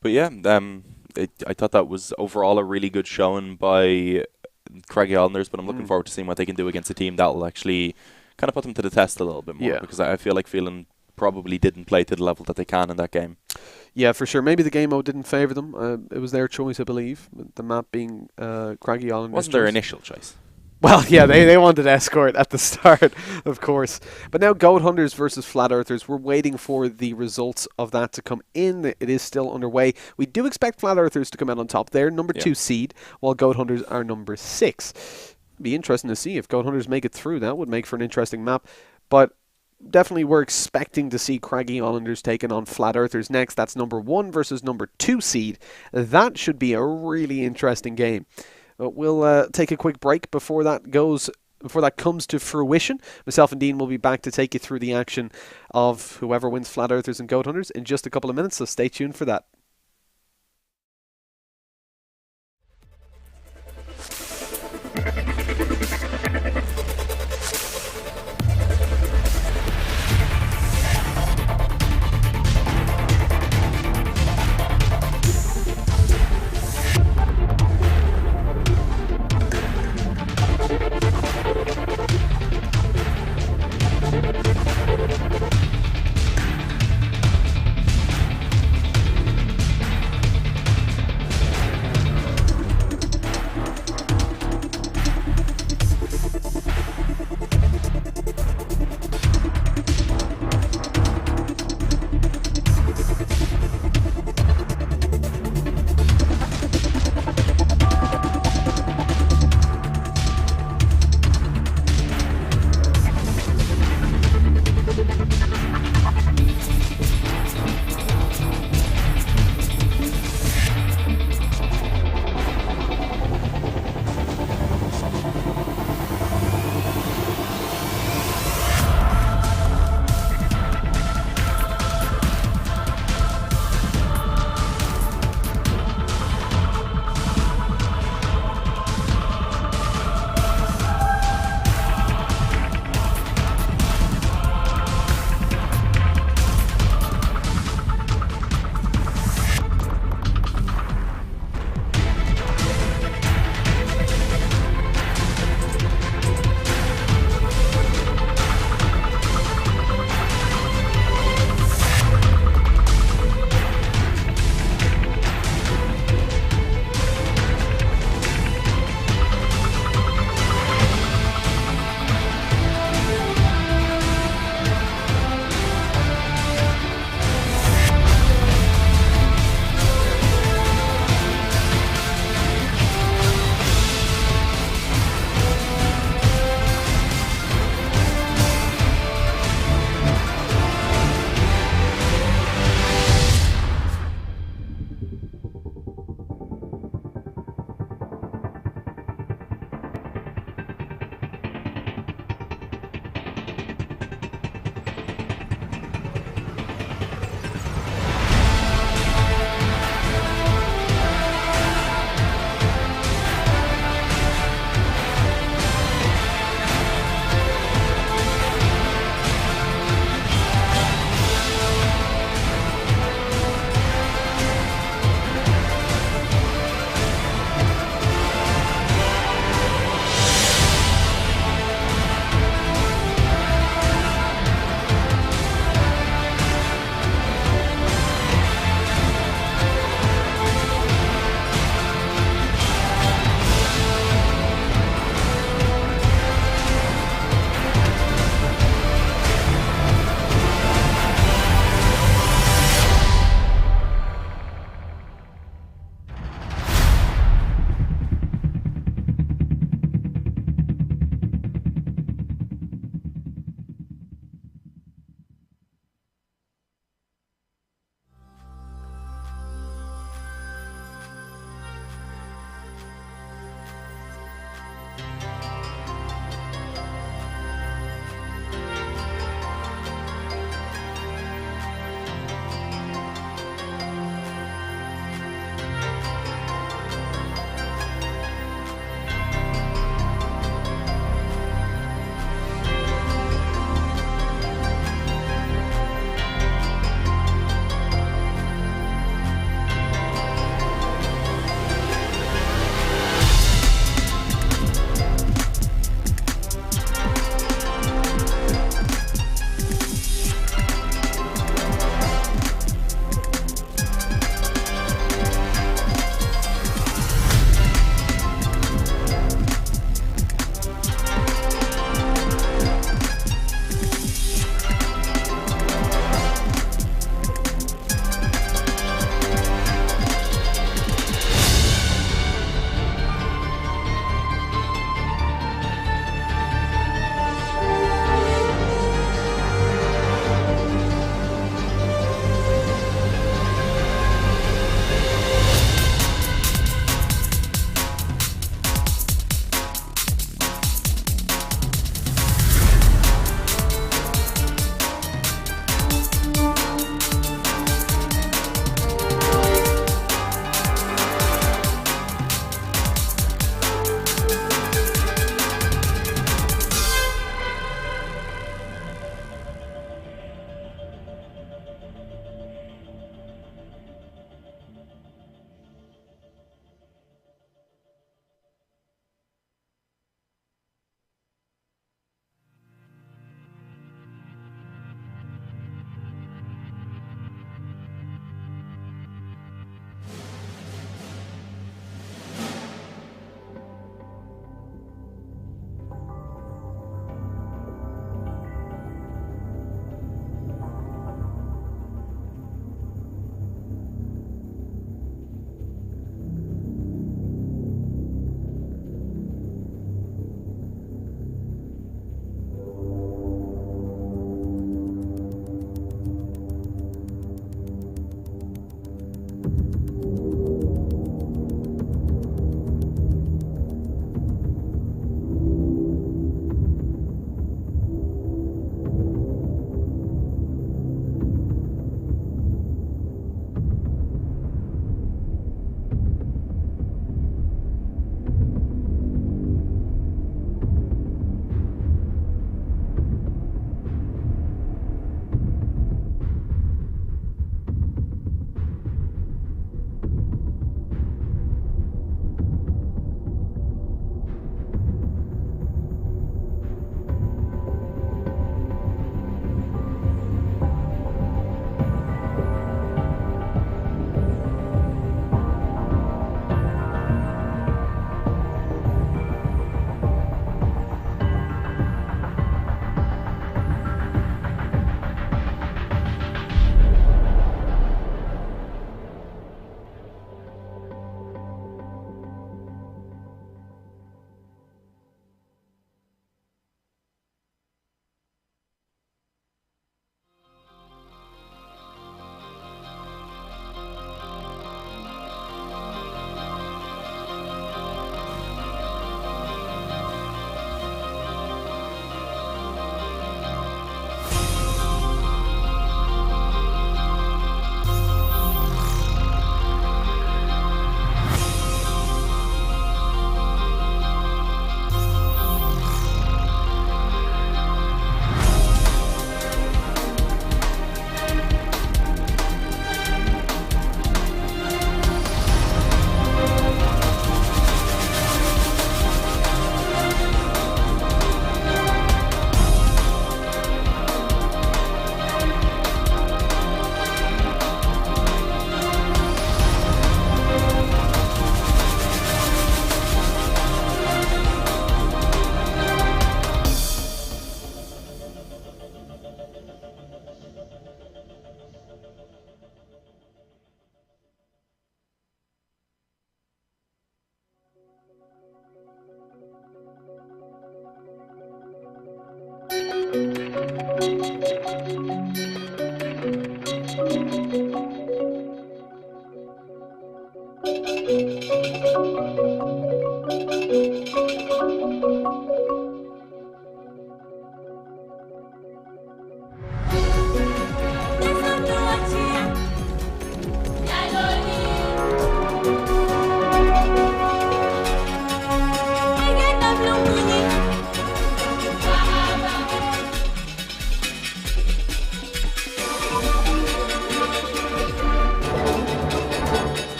But yeah, I thought that was overall a really good showing by Craggy Islanders, but I'm looking forward to seeing what they can do against a team that will actually kind of put them to the test a little bit more, because I feel like Phelan probably didn't play to the level that they can in that game. Yeah, for sure. Maybe the game mode didn't favour them. It was their choice, I believe, the map being Craggy Islanders. Wasn't their initial choice? Well, yeah, they wanted Escort at the start, of course. But now Goat Hunters versus Flat Earthers. We're waiting for the results of that to come in. It is still underway. We do expect Flat Earthers to come out on top. They're number 2 seed, while Goat Hunters are number 6. It'd be interesting to see if Goat Hunters make it through. That would make for an interesting map. But definitely we're expecting to see Craggy Islanders taking on Flat Earthers next. That's number 1 versus number 2 seed. That should be a really interesting game. But we'll take a quick break before that comes to fruition. Myself and Dean will be back to take you through the action of whoever wins Flat Earthers and Goat Hunters in just a couple of minutes, so stay tuned for that.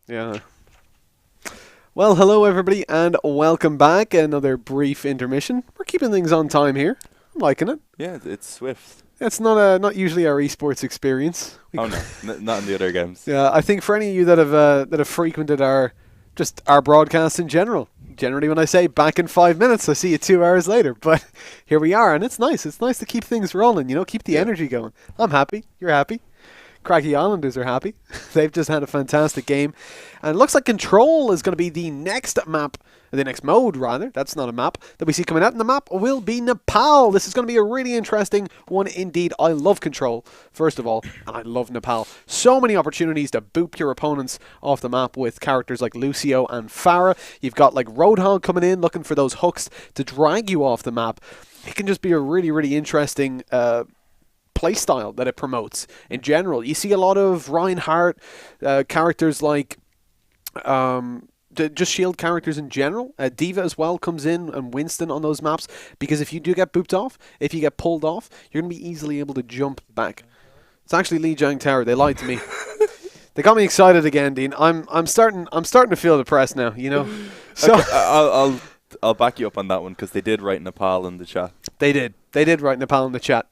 Yeah. Well, hello everybody, and welcome back. Another brief intermission. We're keeping things on time here. I'm liking it. Yeah, it's swift. It's not usually our esports experience. Oh no, not in the other games. Yeah, I think for any of you that have frequented our broadcast in general. Generally, when I say back in 5 minutes, I see you 2 hours later. But here we are, and it's nice. It's nice to keep things rolling. Keep the energy going. I'm happy. You're happy. Craggy Islanders are happy. They've just had a fantastic game. And it looks like Control is going to be the next map, the next mode rather. That's not a map that we see coming out. And the map will be Nepal. This is going to be a really interesting one indeed. I love Control, first of all, and I love Nepal. So many opportunities to boop your opponents off the map with characters like Lucio and Farah. You've got like Roadhog coming in, looking for those hooks to drag you off the map. It can just be a really, really interesting playstyle that it promotes in general. You see a lot of Reinhardt characters like just shield characters in general. D.Va as well comes in, and Winston on those maps, because if you do get booped off, if you get pulled off, you're going to be easily able to jump back. It's actually Lijiang Tower. They lied to me. They got me excited again, Dean. I'm starting to feel depressed now, So okay, I'll back you up on that one, because they did write Nepal in the chat. They did write Nepal in the chat.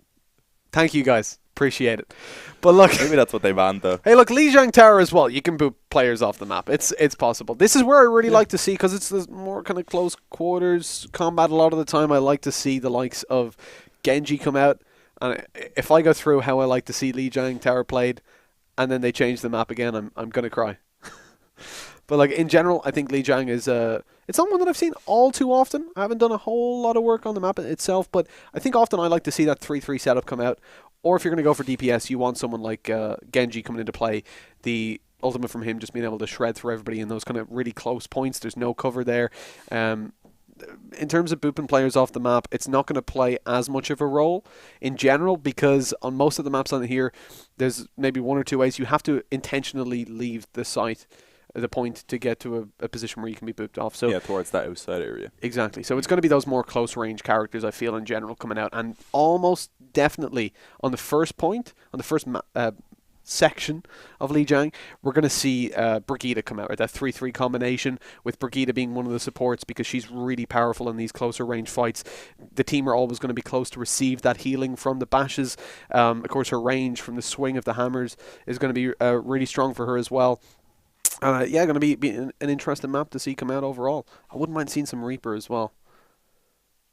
Thank you, guys. Appreciate it. But look, maybe that's what they banned, though. Hey, look, Lijiang Tower as well. You can boot players off the map. It's possible. This is where I really like to see, because it's the more kind of close quarters combat. A lot of the time, I like to see the likes of Genji come out. And if I go through how I like to see Lijiang Tower played, and then they change the map again, I'm gonna cry. But like in general, I think Lijiang is it's not one that I've seen all too often. I haven't done a whole lot of work on the map itself, but I think often I like to see that 3-3 setup come out. Or if you're going to go for DPS, you want someone like Genji coming into play. The ultimate from him just being able to shred through everybody in those kind of really close points. There's no cover there. In terms of booping players off the map, it's not going to play as much of a role in general, because on most of the maps on here, there's maybe one or two ways. You have to intentionally leave the site, the point, to get to a position where you can be booped off. So yeah, towards that outside area. Exactly. So it's going to be those more close range characters, I feel, in general coming out. And almost definitely on the first point, on the first section of Lijiang, we're going to see Brigitte come out, right? That 3-3 combination, with Brigitte being one of the supports, because she's really powerful in these closer range fights. The team are always going to be close to receive that healing from the bashes. Of course, her range from the swing of the hammers is going to be really strong for her as well. Yeah, going to be an interesting map to see come out overall. I wouldn't mind seeing some Reaper as well.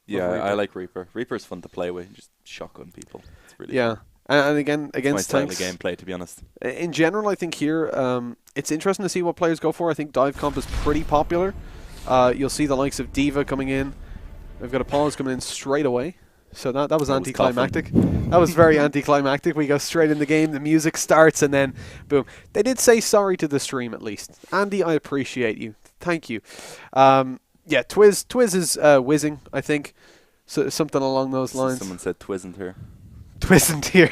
Yeah, I like Reaper. Reaper's fun to play with. Just shotgun people. It's really fun. And again, against it's my tanks, style of gameplay, to be honest. In general, I think here it's interesting to see what players go for. I think dive comp is pretty popular. You'll see the likes of D.Va coming in. We've got a pause coming in straight away. So that was anticlimactic. That was very anticlimactic. We go straight in the game, the music starts, and then boom. They did say sorry to the stream, at least. Andy, I appreciate you. Thank you. Yeah, Twiz is whizzing, I think. So, something along those lines. Someone said Twisn't here. Twisn't here.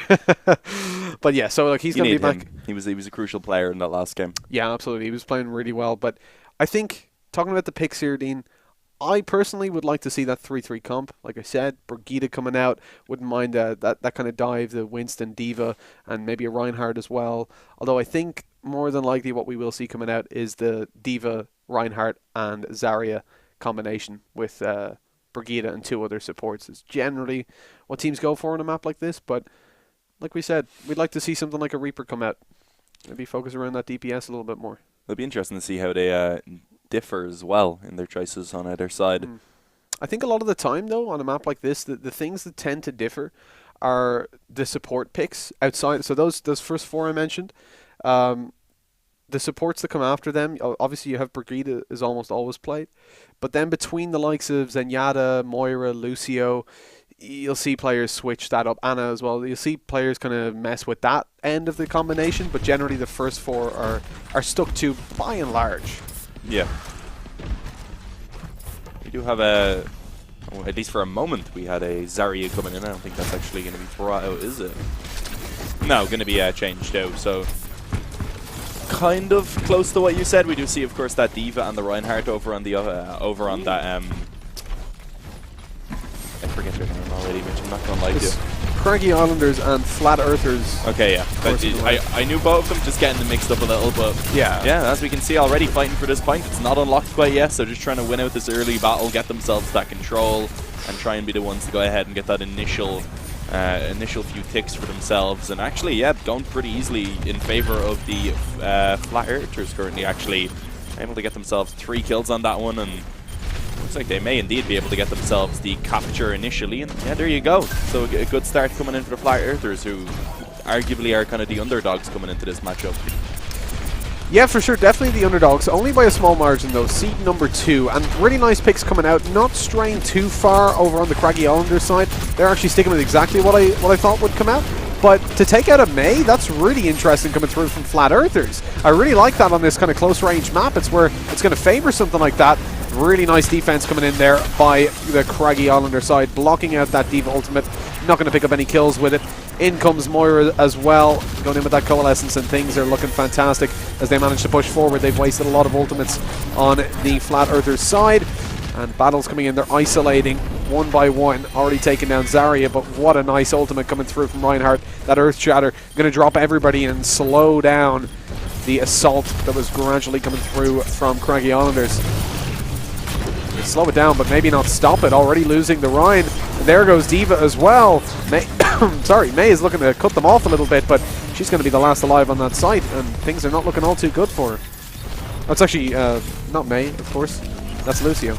But yeah, so like he's going to be back. He was a crucial player in that last game. Yeah, absolutely. He was playing really well. But I think, talking about the picks here, Dean, I personally would like to see that 3-3 comp. Like I said, Brigida coming out. Wouldn't mind that kind of dive, the Winston, D.Va, and maybe a Reinhardt as well. Although I think more than likely what we will see coming out is the D.Va, Reinhardt, and Zarya combination with Brigida and 2 other supports. Is generally what teams go for on a map like this. But like we said, we'd like to see something like a Reaper come out. Maybe focus around that DPS a little bit more. It'll be interesting to see how they differ as well in their choices on either side. I think a lot of the time, though, on a map like this, the things that tend to differ are the support picks outside. So those first 4 I mentioned, the supports that come after them, obviously you have Brigida is almost always played. But then between the likes of Zenyatta, Moira, Lucio, you'll see players switch that up. Ana as well. You'll see players kind of mess with that end of the combination. But generally the first 4 are stuck to by and large. Yeah. We do have at least for a moment, we had a Zarya coming in. I don't think that's actually going to be brought out, is it? No, going to be changed out. So, kind of close to what you said. We do see, of course, that D.Va and the Reinhardt over on that. I forget their name already, Mitch. I'm not going to lie to you. Craggy Islanders and Flat Earthers. Okay, yeah. But I knew both of them, just getting them mixed up a little, but yeah, as we can see already fighting for this point. It's not unlocked quite yet, so just trying to win out this early battle, get themselves that control, and try and be the ones to go ahead and get that initial few ticks for themselves. And actually, yeah, going pretty easily in favor of the Flat Earthers currently, actually able to get themselves 3 kills on that one, and looks like they may indeed be able to get themselves the capture initially, and yeah, there you go. So a good start coming in for the Flat Earthers, who arguably are kind of the underdogs coming into this matchup. Yeah, for sure, definitely the underdogs. Only by a small margin though, seed number 2, and really nice picks coming out, not straying too far over on the Craggy Islanders side. They're actually sticking with exactly what I thought would come out. But to take out a Mei, that's really interesting coming through from Flat Earthers. I really like that on this kind of close range map. It's where it's going to favor something like that. Really nice defense coming in there by the Craggy Islander side, blocking out that D.Va ultimate. Not going to pick up any kills with it. In comes Moira as well, going in with that Coalescence, and things are looking fantastic as they manage to push forward. They've wasted a lot of ultimates on the Flat Earthers side, and battles coming in. They're isolating one by one, already taking down Zarya, but what a nice ultimate coming through from Reinhardt. That Earth Shatter going to drop everybody and slow down the assault that was gradually coming through from Craggy Islanders. Slow it down, but maybe not stop it. Already losing the Rhine. And there goes D.Va as well. Mei, Mei is looking to cut them off a little bit, but she's going to be the last alive on that site, and things are not looking all too good for her. That's actually not Mei, of course. That's Lucio.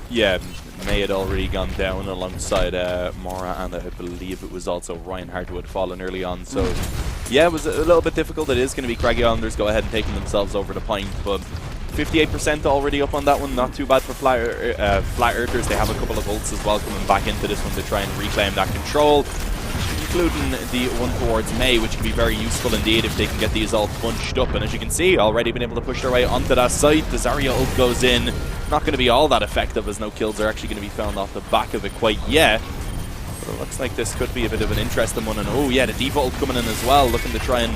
Yeah, Mei had already gone down alongside Mora, and I believe it was also Reinhardt who had fallen early on. So, yeah, it was a little bit difficult. It is going to be Craggy Islanders go ahead and taking themselves over the point, but 58% already up on that one. Not too bad for Flat Earthers. They have a couple of ults as well coming back into this one to try and reclaim that control, including the one towards Mei, which can be very useful indeed if they can get these all bunched up. And as you can see, already been able to push their way onto that site. The Zarya ult goes in. Not going to be all that effective, as no kills are actually going to be found off the back of it quite yet. But it looks like this could be a bit of an interesting one. And oh yeah, the D.Va ult coming in as well, looking to try and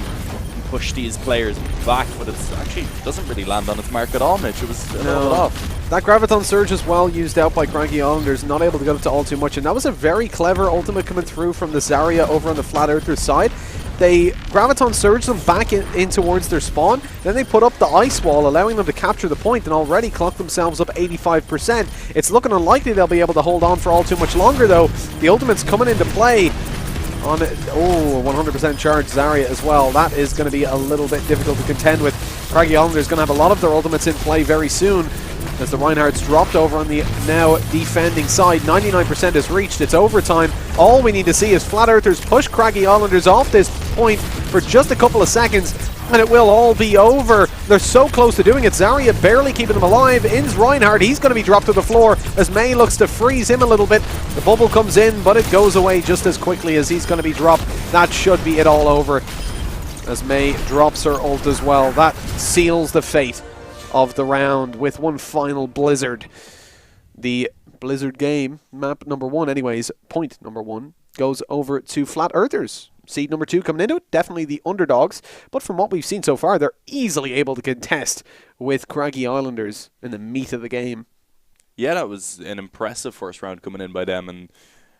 push these players back, but it actually doesn't really land on its mark at all, Mitch. It was a little bit off. That Graviton Surge as well used out by Craggy Islanders, not able to get up to all too much, and that was a very clever ultimate coming through from the Zarya over on the Flat Earthers side. They Graviton Surge them back in towards their spawn, then they put up the ice wall, allowing them to capture the point, and already clocked themselves up 85%. It's looking unlikely they'll be able to hold on for all too much longer though. The ultimate's coming into play on 100% charged Zarya as well. That is going to be a little bit difficult to contend with. Craggy Islanders going to have a lot of their ultimates in play very soon, as the Reinhardt's dropped over on the now defending side. 99% is reached. It's overtime. All we need to see is Flat Earthers push Craggy Islanders off this point for just a couple of seconds, and it will all be over. They're so close to doing it. Zarya barely keeping them alive. In's Reinhardt. He's going to be dropped to the floor as Mei looks to freeze him a little bit. The bubble comes in, but it goes away just as quickly as he's going to be dropped. That should be it all over, as Mei drops her ult as well. That seals the fate of the round with one final blizzard. The Blizzard game, map number 1 anyways, point number 1, goes over to Flat Earthers. Seed number 2 coming into it, definitely the underdogs, but from what we've seen so far, they're easily able to contest with Craggy Islanders in the meat of the game. Yeah, that was an impressive first round coming in by them, and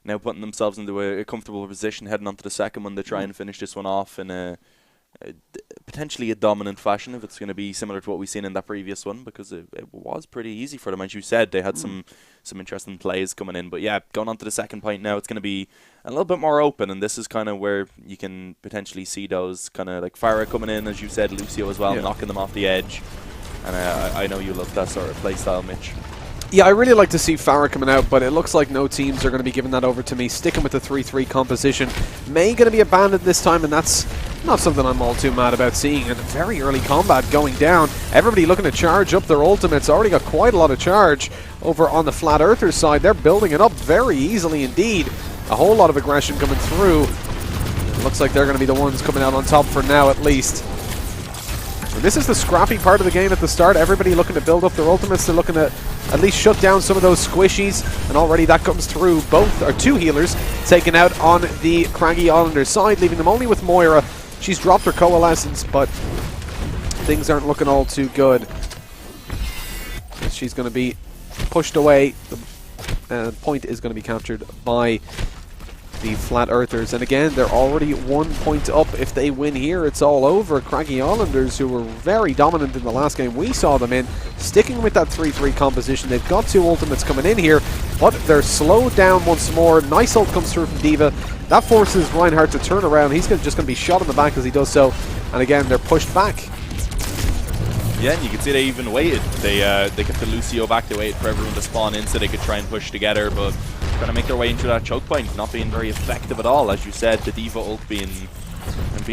now putting themselves into a comfortable position heading on to the second one to try and finish this one off in a potentially a dominant fashion, if it's going to be similar to what we've seen in that previous one, because it was pretty easy for them. As you said, they had some interesting plays coming in. But yeah, going on to the second point now, it's going to be a little bit more open, and this is kind of where you can potentially see those kind of like Farah coming in, as you said, Lucio as well, knocking them off the edge. And I know you love that sort of play style, Mitch. Yeah, I really like to see Farah coming out, but it looks like no teams are going to be giving that over to me. Sticking with the 3-3 composition. May going to be abandoned this time, and that's not something I'm all too mad about seeing. And very early combat going down. Everybody looking to charge up their ultimates. Already got quite a lot of charge over on the Flat Earthers side. They're building it up very easily indeed. A whole lot of aggression coming through. It looks like they're going to be the ones coming out on top for now, at least. And this is the scrappy part of the game at the start. Everybody looking to build up their ultimates. They're looking to at least shut down some of those squishies. And already that comes through. Both are 2 healers taken out on the Craggy Islanders side, leaving them only with Moira. She's dropped her coalescence, but things aren't looking all too good. She's going to be pushed away. The point is going to be captured by the Flat Earthers, and again, they're already 1 point up. If they win here, it's all over. Craggy Islanders, who were very dominant in the last game we saw them in, sticking with that 3-3 composition. They've got 2 ultimates coming in here, but they're slowed down once more. Nice ult comes through from D.Va. That forces Reinhardt to turn around. He's just going to be shot in the back as he does so, and again, they're pushed back. Yeah, and you can see they even waited. They kept the Lucio back. They waited for everyone to spawn in so they could try and push together, but trying to make their way into that choke point, not being very effective at all. As you said, the D.Va ult being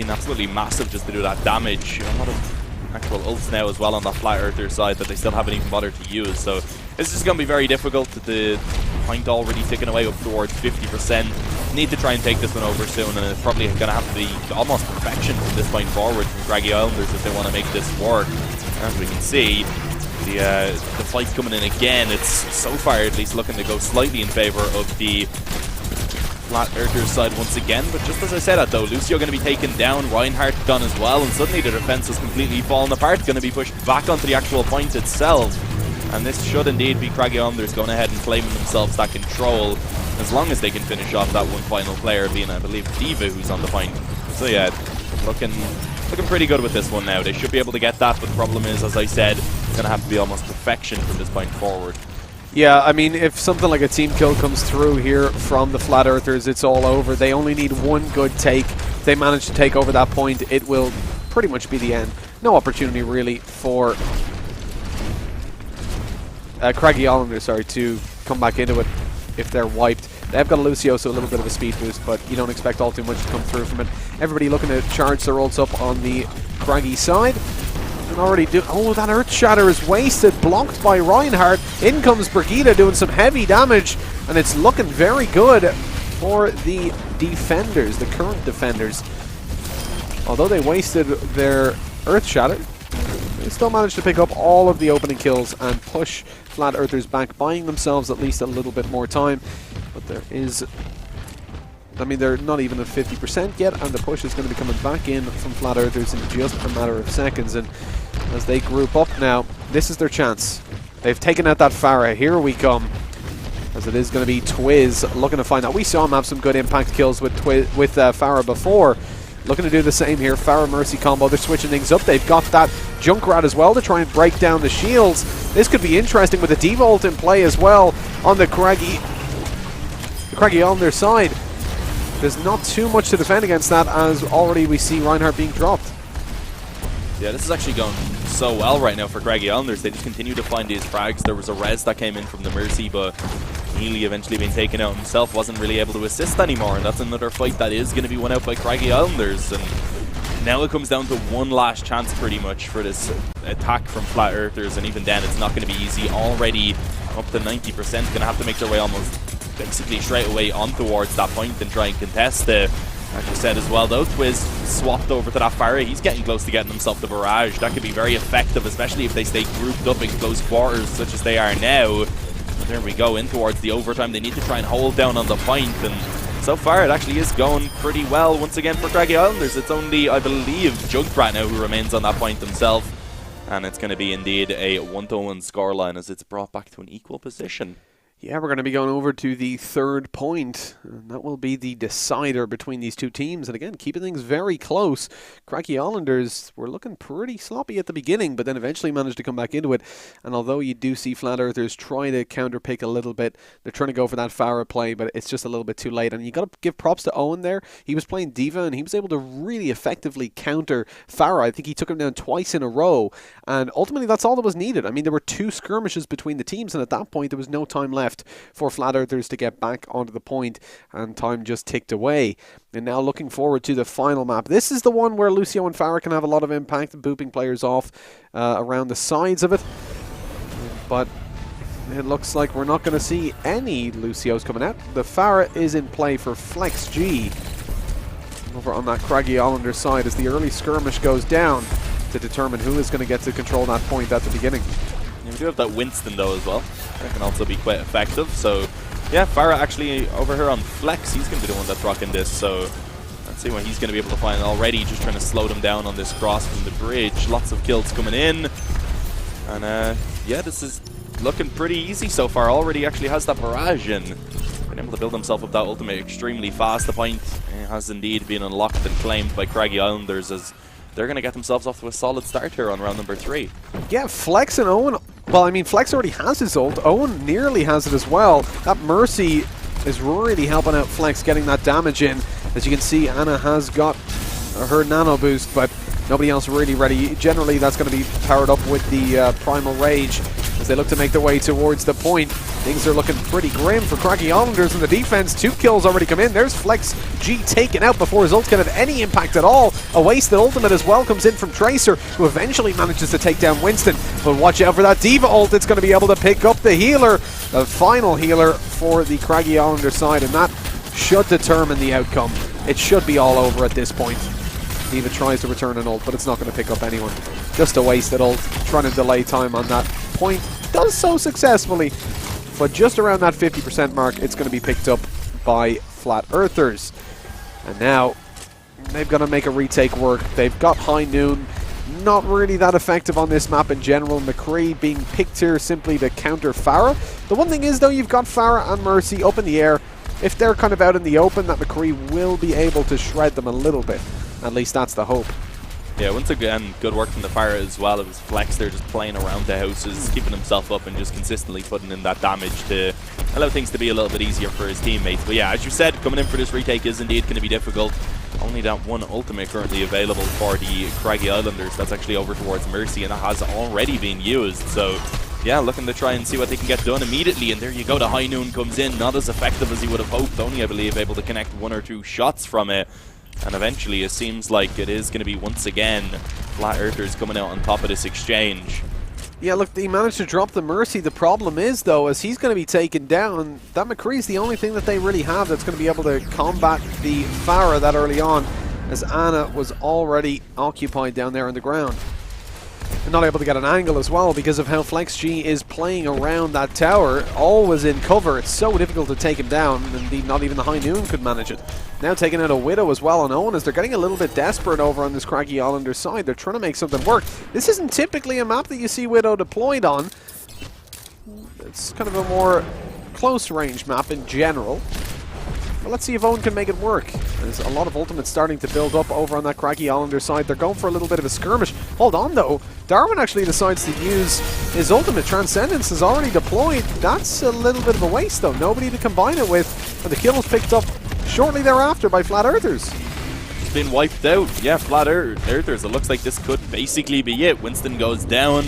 absolutely massive just to do that damage. A lot of actual ults now as well on that Flat Earther side that they still haven't even bothered to use. So this is going to be very difficult. The point already ticking away up towards 50%. Need to try and take this one over soon, and it's probably going to have to be almost perfection from this point forward from Craggy Islanders if they want to make this work. As we can see, the fight's coming in again. It's so far at least looking to go slightly in favor of the Flat Earthers side once again. But just as I said that though, Lucio going to be taken down, Reinhardt gone as well, and suddenly the defense is completely fallen apart. Going to be pushed back onto the actual point itself. And this should indeed be Craggy Islanders going ahead and claiming themselves that control, as long as they can finish off that one final player, being I believe D.Va who's on the point. So yeah, looking pretty good with this one now. They should be able to get that, but the problem is, as I said, it's going to have to be almost perfection from this point forward. Yeah, I mean, if something like a team kill comes through here from the Flat Earthers, it's all over. They only need one good take. If they manage to take over that point, it will pretty much be the end. No opportunity, really, for Craggy Islanders, to come back into it if they're wiped. They've got a Lucio, so a little bit of a speed boost, but you don't expect all too much to come through from it. Everybody looking to charge their ults up on the Craggy side. And already oh, that Earth Shatter is wasted, blocked by Reinhardt. In comes Brigitte doing some heavy damage, and it's looking very good for the defenders, the current defenders. Although they wasted their Earth Shatter, they still managed to pick up all of the opening kills and push Flat Earthers back, buying themselves at least a little bit more time. But there is, I mean, they're not even at 50% yet, and the push is going to be coming back in from Flat Earthers in just a matter of seconds. And as they group up now, this is their chance. They've taken out that Farah. Here we come. As it is going to be Twiz looking to find out. We saw him have some good impact kills with Farah before. Looking to do the same here. Farah Mercy combo. They're switching things up. They've got that Junkrat as well to try and break down the shields. This could be interesting with the D.Va ult in play as well on the Craggy on their side. There's not too much to defend against that, as already we see Reinhardt being dropped. Yeah, this is actually going so well right now for Craggy Islanders. They just continue to find these frags. There was a res that came in from the Mercy, but Healy eventually being taken out himself, wasn't really able to assist anymore, and that's another fight that is going to be won out by Craggy Islanders. And now it comes down to one last chance pretty much for this attack from Flat Earthers, and even then it's not going to be easy. Already up to 90%, going to have to make their way almost basically straight away on towards that point and try and contest it. As you said as well though, Twiz swapped over to that Farah. He's getting close to getting himself the barrage. That could be very effective, especially if they stay grouped up in close quarters such as they are now. There we go, in towards the overtime. They need to try and hold down on the point, and so far it actually is going pretty well once again for Craggy Islanders. It's only, I believe, Junkrat now who remains on that point himself, and it's going to be indeed a 1-1 scoreline as it's brought back to an equal position. Yeah, we're going to be going over to the third point, and that will be the decider between these two teams. And again, keeping things very close. Craggy Islanders were looking pretty sloppy at the beginning, but then eventually managed to come back into it. And although you do see Flat Earthers try to counterpick a little bit, they're trying to go for that Pharah play, but it's just a little bit too late. And you got to give props to Owen there. He was playing D.Va, and he was able to really effectively counter Pharah. I think he took him down twice in a row, and ultimately that's all that was needed. I mean, there were 2 skirmishes between the teams, and at that point there was no time left for Flat Earthers to get back onto the point, and time just ticked away. And now looking forward to the final map. This is the one where Lucio and Pharah can have a lot of impact, booping players off around the sides of it. But it looks like we're not going to see any Lucios coming out. The Pharah is in play for Flex G over on that Craggy Islander side as the early skirmish goes down to determine who is going to get to control that point at the beginning. Yeah, we do have that Winston though as well. That can also be quite effective. So yeah, Pharah actually over here on Flex, he's going to be the one that's rocking this. So let's see what he's going to be able to find already. Just trying to slow them down on this cross from the bridge. Lots of kills coming in. And yeah, this is looking pretty easy so far. Already actually has that barrage and been able to build himself up that ultimate extremely fast. The point has indeed been unlocked and claimed by Craggy Islanders as they're going to get themselves off to a solid start here on round number 3. Yeah, Flex and Owen, well, I mean, Flex already has his ult. Owen nearly has it as well. That Mercy is really helping out Flex getting that damage in. As you can see, Anna has got her nano boost, but nobody else really ready. Generally, that's going to be powered up with the Primal Rage as they look to make their way towards the point. Things are looking pretty grim for Craggy Islanders in the defense. 2 kills already come in. There's Flex G taken out before his ult can have any impact at all. A wasted ultimate as well comes in from Tracer, who eventually manages to take down Winston. But watch out for that D.Va ult. It's going to be able to pick up the healer, the final healer for the Craggy Islander side, and that should determine the outcome. It should be all over at this point. D.Va tries to return an ult, but it's not going to pick up anyone. Just a wasted ult, trying to delay time on that point. Does so successfully, but just around that 50% mark, it's going to be picked up by Flat Earthers. And now, they've got to make a retake work. They've got High Noon, not really that effective on this map in general. McCree being picked here simply to counter Pharah. The one thing is, though, you've got Pharah and Mercy up in the air. If they're kind of out in the open, that McCree will be able to shred them a little bit. At least that's the hope. Yeah, once again, good work from the Pharah as well. It was Flex there just playing around the houses, keeping himself up and just consistently putting in that damage to allow things to be a little bit easier for his teammates. But yeah, as you said, coming in for this retake is indeed going to be difficult. Only that one ultimate currently available for the Craggy Islanders. That's actually over towards Mercy, and that has already been used. So yeah, looking to try and see what they can get done immediately. And there you go, the High Noon comes in. Not as effective as he would have hoped. Only, I believe, able to connect 1 or 2 shots from it. And eventually it seems like it is going to be once again Flat Earthers coming out on top of this exchange. Yeah, look, he managed to drop the Mercy. The problem is, though, as he's going to be taken down, that McCree's the only thing that they really have that's going to be able to combat the Pharah that early on, as Anna was already occupied down there on the ground. And not able to get an angle as well because of how Flex G is playing around that tower, always in cover. It's so difficult to take him down, and indeed not even the High Noon could manage it. Now taking out a Widow as well on Owen as they're getting a little bit desperate over on this Craggy Islanders side. They're trying to make something work. This isn't typically a map that you see Widow deployed on. It's kind of a more close range map in general. But let's see if Owen can make it work. There's a lot of ultimates starting to build up over on that Craggy Islander side. They're going for a little bit of a skirmish. Hold on, though. Darwin actually decides to use his ultimate. Transcendence is already deployed. That's a little bit of a waste, though. Nobody to combine it with. And the kill was picked up shortly thereafter by Flat Earthers. It's been wiped out. Yeah, Flat Earthers. It looks like this could basically be it. Winston goes down.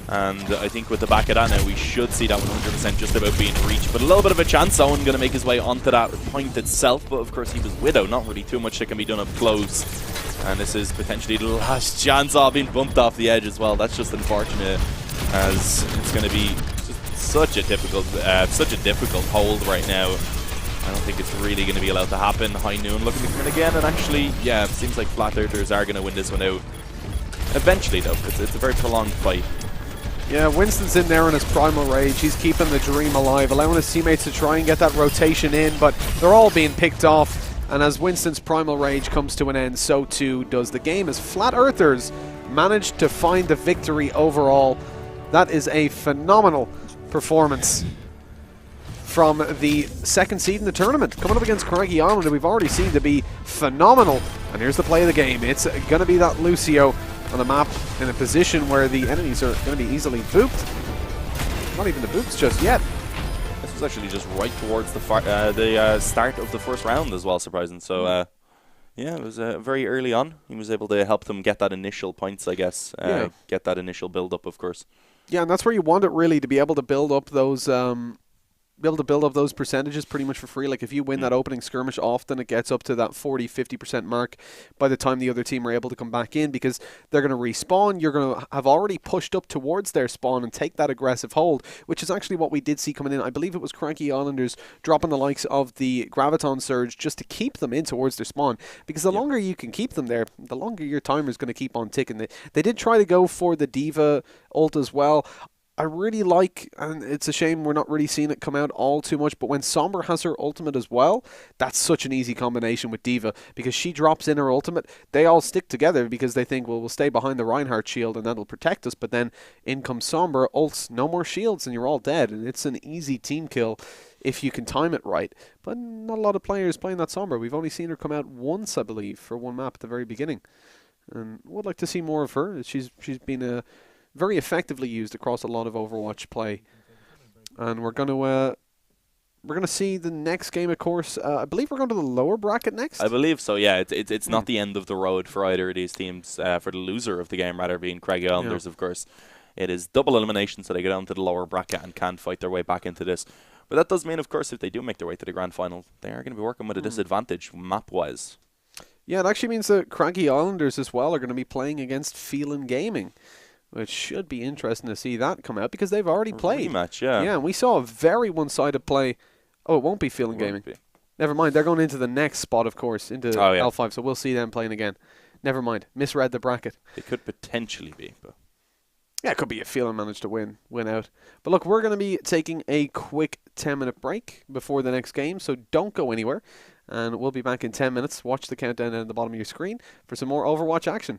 And I think with the back of that now, we should see that 100% just about being reached. But a little bit of a chance. Owen going to make his way onto that point itself. But of course, he was Widow. Not really too much that can be done up close. And this is potentially the last chance. Oh, being bumped off the edge as well. That's just unfortunate, as it's going to be just such a difficult hold right now. I don't think it's really going to be allowed to happen. High Noon looking to come in again. And actually, yeah, it seems like Flat Earthers are going to win this one out. Eventually, though. It's a very prolonged fight. Yeah, Winston's in there in his primal rage. He's keeping the dream alive, allowing his teammates to try and get that rotation in, but they're all being picked off. And as Winston's primal rage comes to an end, so too does the game, as Flat Earthers managed to find the victory overall. That is a phenomenal performance from the second seed in the tournament, coming up against Craggy Island, who we've already seen to be phenomenal. And here's the play of the game. It's going to be that Lucio on the map in a position where the enemies are going to be easily booped. Not even the boops just yet. This was actually just right towards the start of the first round as well, surprising. So, yeah, it was very early on. He was able to help them get that initial points, I guess. Get that initial build-up, of course. Yeah, and that's where you want it, really, to be able to build up those... those percentages pretty much for free. Like, if you win that opening skirmish, often it gets up to that 40-50% mark by the time the other team are able to come back in, because they're going to respawn. You're going to have already pushed up towards their spawn and take that aggressive hold, which is actually what we did see coming in. I believe it was Cranky Islanders dropping the likes of the Graviton Surge just to keep them in towards their spawn, because the longer you can keep them there, the longer your timer is going to keep on ticking. They did try to go for the Diva ult as well. I really like, and it's a shame we're not really seeing it come out all too much, but when Somber has her ultimate as well, that's such an easy combination with Diva, because she drops in her ultimate, they all stick together because they think, well, we'll stay behind the Reinhardt shield and that'll protect us, but then in comes Somber, ults, no more shields, and you're all dead, and it's an easy team kill if you can time it right. But not a lot of players playing that Somber. We've only seen her come out once, I believe, for one map at the very beginning, and would like to see more of her. She's been very effectively used across a lot of Overwatch play, and we're going to see the next game, of course. I believe we're going to the lower bracket next. I believe so. Yeah, it's not the end of the road for either of these teams. For the loser of the game, rather, being Craggy Islanders, of course, it is double elimination, so they go down to the lower bracket and can fight their way back into this. But that does mean, of course, if they do make their way to the grand final, they are going to be working with a disadvantage map-wise. Yeah, it actually means that Craggy Islanders as well are going to be playing against Phelan Gaming, which should be interesting to see that come out, because they've already played. Rematch, yeah. Yeah, and we saw a very one-sided play. Oh, it won't be Phelan Gaming. Never mind, they're going into the next spot, of course, into L5, so we'll see them playing again. Never mind, misread the bracket. They could potentially be, but... Yeah, it could be if Phelan managed to win out. But look, we're going to be taking a quick 10-minute break before the next game, so don't go anywhere. And we'll be back in 10 minutes. Watch the countdown at the bottom of your screen for some more Overwatch action.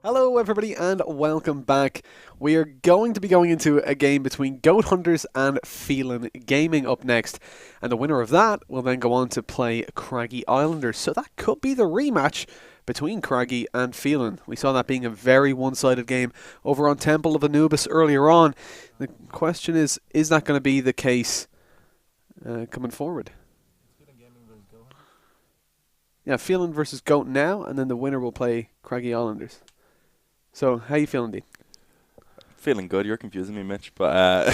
Hello, everybody, and welcome back. We are going to be going into a game between Goat Hunters and Phelan Gaming up next, and the winner of that will then go on to play Craggy Islanders. So that could be the rematch between Craggy and Phelan. We saw that being a very one-sided game over on Temple of Anubis earlier on. The question is that going to be the case coming forward? Yeah, Phelan versus Goat now, and then the winner will play Craggy Islanders. So, how you feeling, Dean? Feeling good. You're confusing me, Mitch. But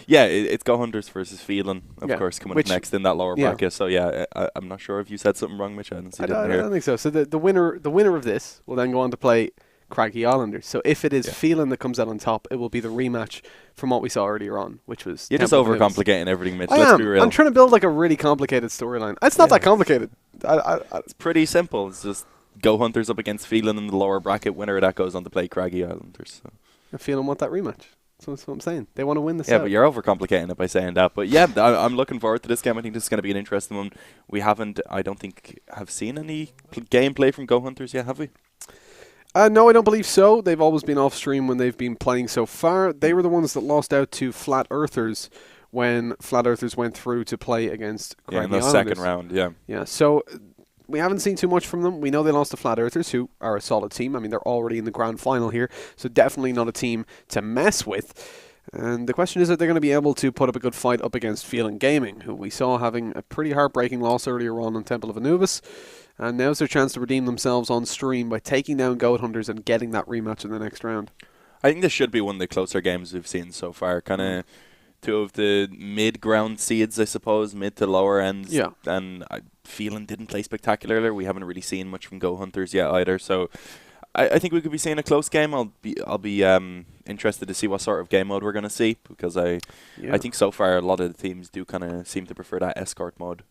yeah, it's Go Hunters versus Phelan, of course, coming up next in that lower bracket. So yeah, I'm not sure if you said something wrong, Mitch. I don't think so. So the winner of this will then go on to play Craggy Islanders. So if it is Phelan that comes out on top, it will be the rematch from what we saw earlier on, which was you're just overcomplicating everything, Mitch. Let's be real. I'm trying to build like a really complicated storyline. It's not that complicated. It's pretty simple. It's just Go Hunters up against Phelan in the lower bracket. Winner of that goes on to play Craggy Islanders. So. Phelan want that rematch. That's what I'm saying. They want to win this. Yeah, but you're overcomplicating it by saying that. But yeah, I'm looking forward to this game. I think this is going to be an interesting one. I don't think, have seen any gameplay from Go Hunters yet, have we? No, I don't believe so. They've always been off stream when they've been playing so far. They were the ones that lost out to Flat Earthers when Flat Earthers went through to play against Craggy in the Islanders. second round. Yeah, so we haven't seen too much from them. We know they lost to Flat Earthers, who are a solid team. I mean, they're already in the grand final here, so definitely not a team to mess with. And the question is that they're going to be able to put up a good fight up against Phelan Gaming, who we saw having a pretty heartbreaking loss earlier on Temple of Anubis. And now's their chance to redeem themselves on stream by taking down Goat Hunters and getting that rematch in the next round. I think this should be one of the closer games we've seen so far. Kind of two of the mid-ground seeds, I suppose, mid to lower ends. Yeah. And Phelan didn't play spectacularly. We haven't really seen much from Go Hunters yet either. So I think we could be seeing a close game. I'll be interested to see what sort of game mode we're going to see, because I think so far a lot of the teams do kind of seem to prefer that escort mode.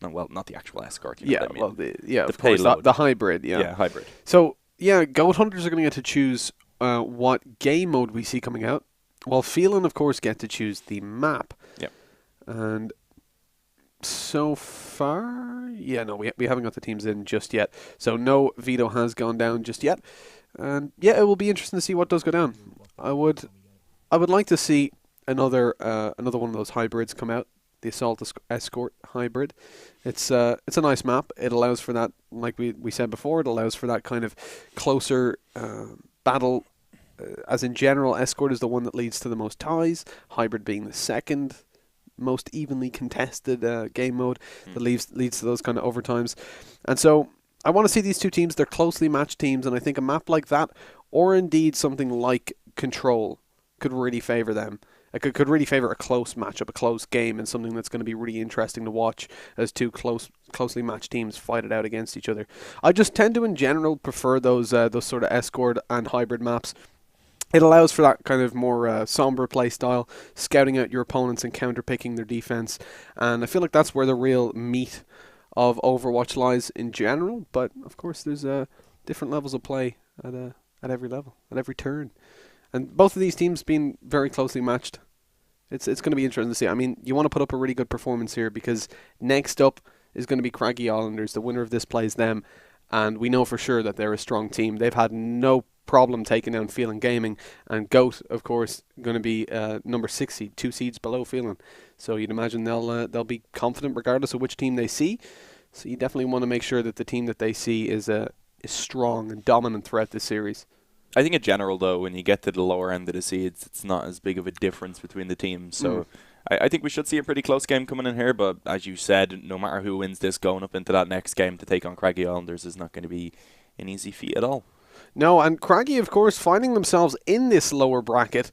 Not the actual escort. You know what I mean? Of course, the hybrid. Yeah, hybrid. So Goat Hunters are going to get to choose what game mode we see coming out, while Phelan, of course, get to choose the map. Yeah. And so far, we haven't got the teams in just yet. So no veto has gone down just yet. And yeah, it will be interesting to see what does go down. I would like to see another one of those hybrids come out. The Assault Escort hybrid. It's a nice map. It allows for that, like we said before, it allows for that kind of closer battle. As in general, Escort is the one that leads to the most ties, hybrid being the second most evenly contested game mode that leads to those kind of overtimes. And so I want to see these two teams. They're closely matched teams, and I think a map like that, or indeed something like Control, could really favour them. It could really favour a close matchup, a close game, and something that's going to be really interesting to watch as two closely matched teams fight it out against each other. I just tend to, in general, prefer those sort of escort and hybrid maps. It allows for that kind of more somber play style, scouting out your opponents and counter-picking their defense, and I feel like that's where the real meat of Overwatch lies in general. But of course, there's different levels of play at every level, at every turn. And both of these teams being very closely matched. It's going to be interesting to see. I mean, you want to put up a really good performance here, because next up is going to be Craggy Islanders. The winner of this plays them, and we know for sure that they're a strong team. They've had no problem taking down Phelan Gaming, and Goat, of course, going to be number 6 seed, 2 seeds below Phelan. So you'd imagine they'll be confident regardless of which team they see. So you definitely want to make sure that the team that they see is strong and dominant throughout this series. I think in general, though, when you get to the lower end of the seeds, it's not as big of a difference between the teams. So I think we should see a pretty close game coming in here. But as you said, no matter who wins this, going up into that next game to take on Craggy Islanders is not going to be an easy feat at all. No, and Craggy, of course, finding themselves in this lower bracket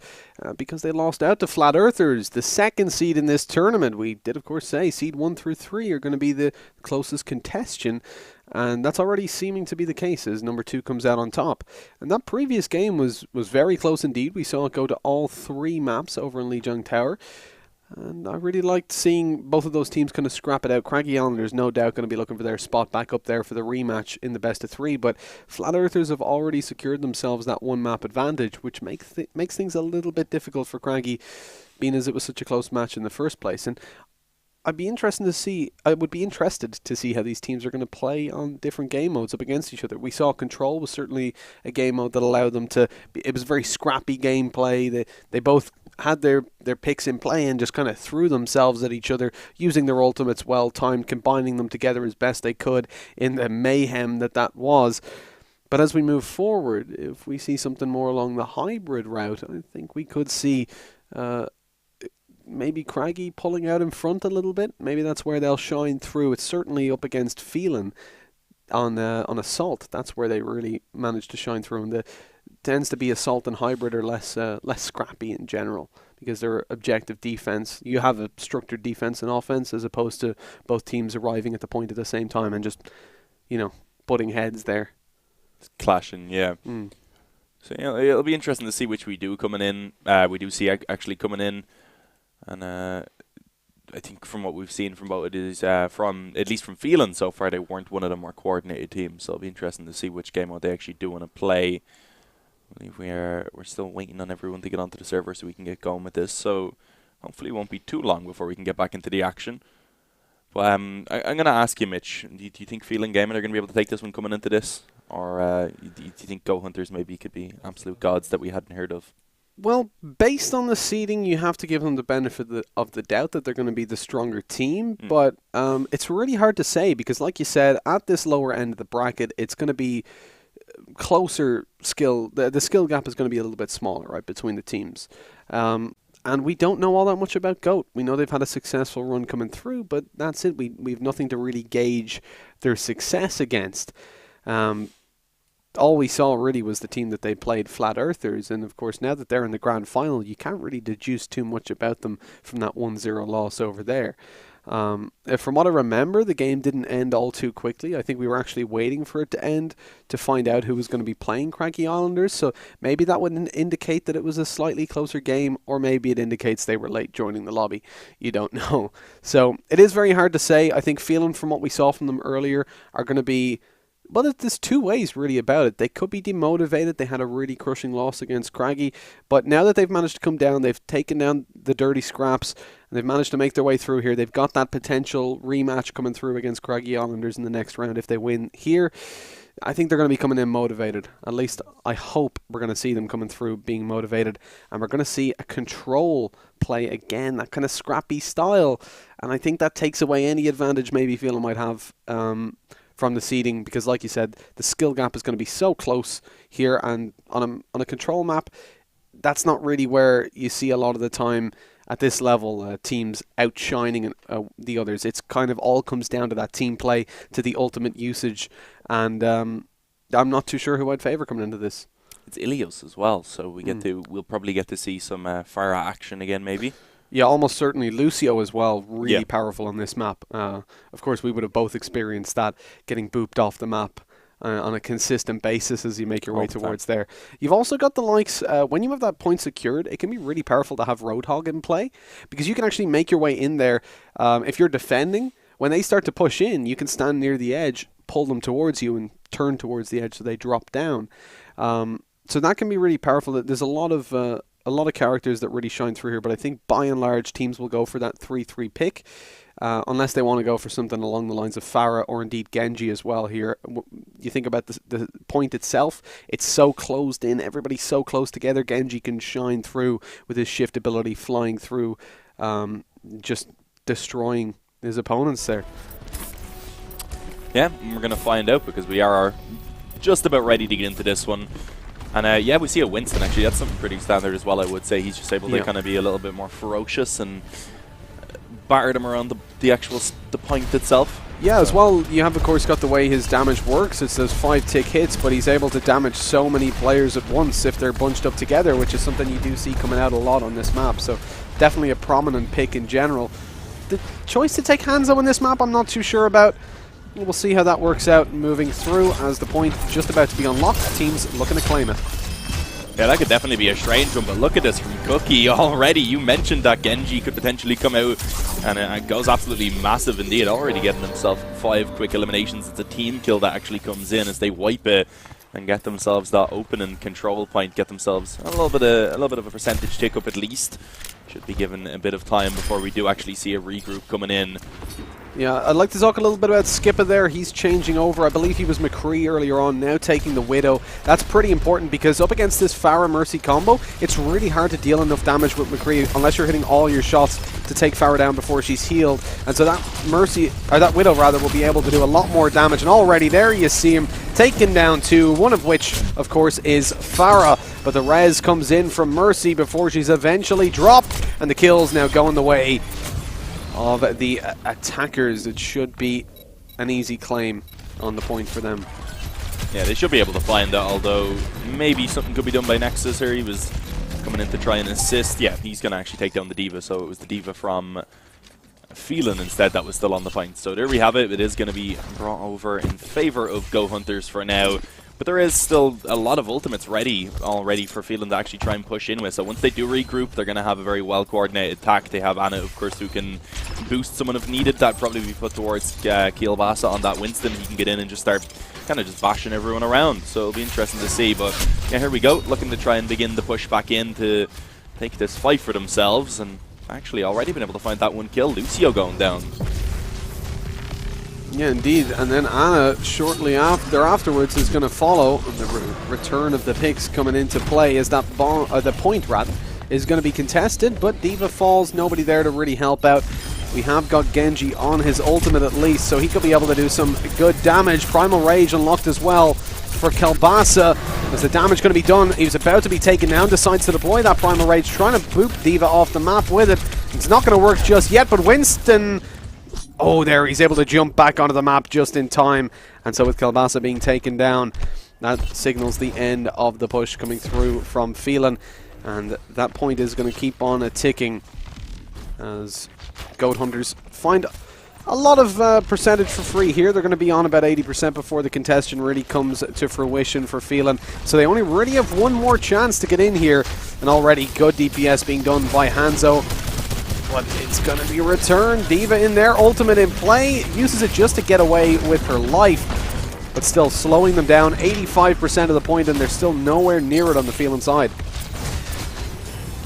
because they lost out to Flat Earthers, the second seed in this tournament. We did, of course, say seed 1 through 3 are going to be the closest contestant, and that's already seeming to be the case as number 2 comes out on top. And that previous game was very close indeed. We saw it go to all 3 maps over in Lijiang Tower. And I really liked seeing both of those teams kind of scrap it out. Craggy Islanders no doubt going to be looking for their spot back up there for the rematch in the best of 3, but Flat Earthers have already secured themselves that 1 map advantage, which makes things a little bit difficult for Craggy, being as it was such a close match in the first place. And I'd be interested to see. I would be interested to see how these teams are going to play on different game modes up against each other. We saw Control was certainly a game mode that allowed them to. It was very scrappy gameplay. They both had their picks in play and just kind of threw themselves at each other, using their ultimates well timed, combining them together as best they could in the mayhem that was. But as we move forward, if we see something more along the hybrid route, I think we could see. Maybe Craggy pulling out in front a little bit. Maybe that's where they'll shine through. It's certainly up against Phelan on Assault. That's where they really managed to shine through. And tends to be Assault and Hybrid are less scrappy in general because they're objective defense. You have a structured defense and offense as opposed to both teams arriving at the point at the same time and just, butting heads there. Clashing, yeah. So it'll be interesting to see which we do coming in. We do see actually coming in. And I think from what we've seen from both, it is from at least from Phelan so far, they weren't one of the more coordinated teams. So it'll be interesting to see which game mode they actually do want to play. I believe we're still waiting on everyone to get onto the server so we can get going with this. So hopefully it won't be too long before we can get back into the action. But I'm going to ask you, Mitch, do you think Phelan Gaming are going to be able to take this one coming into this? Or do you think Go Hunters maybe could be absolute gods that we hadn't heard of? Well, based on the seeding, you have to give them the benefit of the doubt that they're going to be the stronger team. But it's really hard to say because, like you said, at this lower end of the bracket, it's going to be closer skill. The skill gap is going to be a little bit smaller, right, between the teams. And we don't know all that much about GOAT. We know they've had a successful run coming through, but that's it. We've nothing to really gauge their success against. All we saw really was the team that they played, Flat Earthers, and of course now that they're in the grand final, you can't really deduce too much about them from that 1-0 loss over there. From what I remember, the game didn't end all too quickly. I think we were actually waiting for it to end to find out who was going to be playing Craggy Islanders, so maybe that would indicate that it was a slightly closer game, or maybe it indicates they were late joining the lobby. You don't know. So it is very hard to say. I think feeling from what we saw from them earlier are going to be... Well, there's two ways really about it. They could be demotivated. They had a really crushing loss against Craggy. But now that they've managed to come down, they've taken down the dirty scraps, and they've managed to make their way through here. They've got that potential rematch coming through against Craggy Islanders in the next round if they win here. I think they're going to be coming in motivated. At least I hope we're going to see them coming through being motivated. And we're going to see a control play again, that kind of scrappy style. And I think that takes away any advantage maybe Phelan might have from the seeding, because like you said, the skill gap is going to be so close here, and on a control map, that's not really where you see a lot of the time at this level teams outshining the others. It's kind of all comes down to that team play, to the ultimate usage, and I'm not too sure who I'd favour coming into this. It's Ilios as well, so we'll probably get to see some Farah action again, maybe. Yeah, almost certainly. Lucio as well, really powerful on this map. Of course, we would have both experienced that, getting booped off the map on a consistent basis as you make your way towards there. You've also got the likes, when you have that point secured, it can be really powerful to have Roadhog in play, because you can actually make your way in there. If you're defending, when they start to push in, you can stand near the edge, pull them towards you, and turn towards the edge so they drop down. So that can be really powerful. There's a lot of characters that really shine through here, but I think by and large teams will go for that 3-3 pick, unless they want to go for something along the lines of Farah or indeed Genji as well here. You think about the point itself, it's so closed in, everybody's so close together. Genji can shine through with his shift ability, flying through, just destroying his opponents there. Yeah, we're going to find out, because we are just about ready to get into this one. And we see a Winston actually. That's something pretty standard as well, I would say. He's just able to kind of be a little bit more ferocious and batter them around the point itself. Yeah, as well, you have of course got the way his damage works. It's those 5-tick hits, but he's able to damage so many players at once if they're bunched up together, which is something you do see coming out a lot on this map. So definitely a prominent pick in general. The choice to take Hanzo on this map, I'm not too sure about. We'll see how that works out moving through, as the point just about to be unlocked. Teams looking to claim it. Yeah, that could definitely be a strange one, but look at this from Cookie already. You mentioned that Genji could potentially come out, and it goes absolutely massive indeed, already getting himself 5 quick eliminations. It's a team kill that actually comes in as they wipe it and get themselves that open and control point, get themselves a little bit of a percentage tick up at least. should be given a bit of time before we do actually see a regroup coming in. Yeah, I'd like to talk a little bit about Skipper there. He's changing over. I believe he was McCree earlier on, now taking the Widow. That's pretty important because up against this Pharah Mercy combo, it's really hard to deal enough damage with McCree unless you're hitting all your shots to take Pharah down before she's healed. And so that that Widow rather, will be able to do a lot more damage. And already there you see him taken down two, one of which, of course, is Pharah. But the res comes in from Mercy before she's eventually dropped, and the kill's now going the way of the attackers. It should be an easy claim on the point for them. Yeah, they should be able to find that, although maybe something could be done by Nexus here. He was coming in to try and assist. Yeah, he's going to actually take down the D.Va, so it was the D.Va from Phelan instead that was still on the point. So there we have it. It is going to be brought over in favor of Go Hunters for now. But there is still a lot of ultimates ready already for Phelan to actually try and push in with. So once they do regroup, they're going to have a very well-coordinated attack. They have Ana, of course, who can boost someone if needed. That probably be put towards Kielbasa on that Winston. He can get in and just start kind of just bashing everyone around. So it'll be interesting to see. But yeah, here we go. Looking to try and begin the push back in to take this fight for themselves. And actually already been able to find that one kill. Lucio going down. Yeah, indeed. And then Ana, shortly afterwards, is going to follow. The return of the picks coming into play as that the point, rather, is going to be contested. But D.Va falls. Nobody there to really help out. We have got Genji on his ultimate at least, so he could be able to do some good damage. Primal Rage unlocked as well for Kielbasa. Is the damage going to be done? He was about to be taken down, decides to deploy that Primal Rage, trying to boop D.Va off the map with it. It's not going to work just yet, but Winston... Oh, there, he's able to jump back onto the map just in time. And so with Kielbasa being taken down, that signals the end of the push coming through from Phelan. And that point is going to keep on ticking as Goat Hunters find a lot of percentage for free here. They're going to be on about 80% before the contestation really comes to fruition for Phelan. So they only really have one more chance to get in here. And already good DPS being done by Hanzo. But it's going to be returned. D.Va in there, ultimate in play, uses it just to get away with her life, but still slowing them down 85% of the point, and they're still nowhere near it on the Phelan side.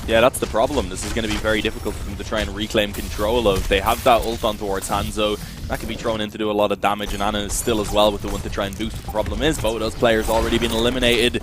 Yeah, that's the problem. This is going to be very difficult for them to try and reclaim control of. They have that ult on towards Hanzo. That can be thrown in to do a lot of damage, and Ana is still as well with the one to try and boost. The problem is both of those players already been eliminated.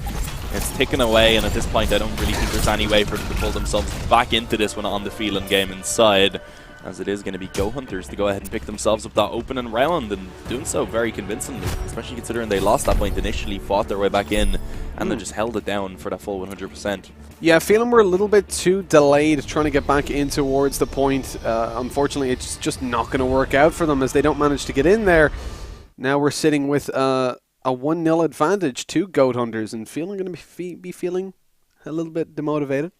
It's ticking away, and at this point I don't really think there's any way for them to pull themselves back into this one on the Phelan game inside, as it is going to be Go Hunters to go ahead and pick themselves up that opening round, and doing so very convincingly, especially considering they lost that point initially, fought their way back in, and they just held it down for that full 100%. Yeah, Phelan were a little bit too delayed trying to get back in towards the point. Unfortunately, it's just not going to work out for them as they don't manage to get in there. Now we're sitting with a 1-0 advantage to Goat Hunters, and Phelan going to be feeling a little bit demotivated,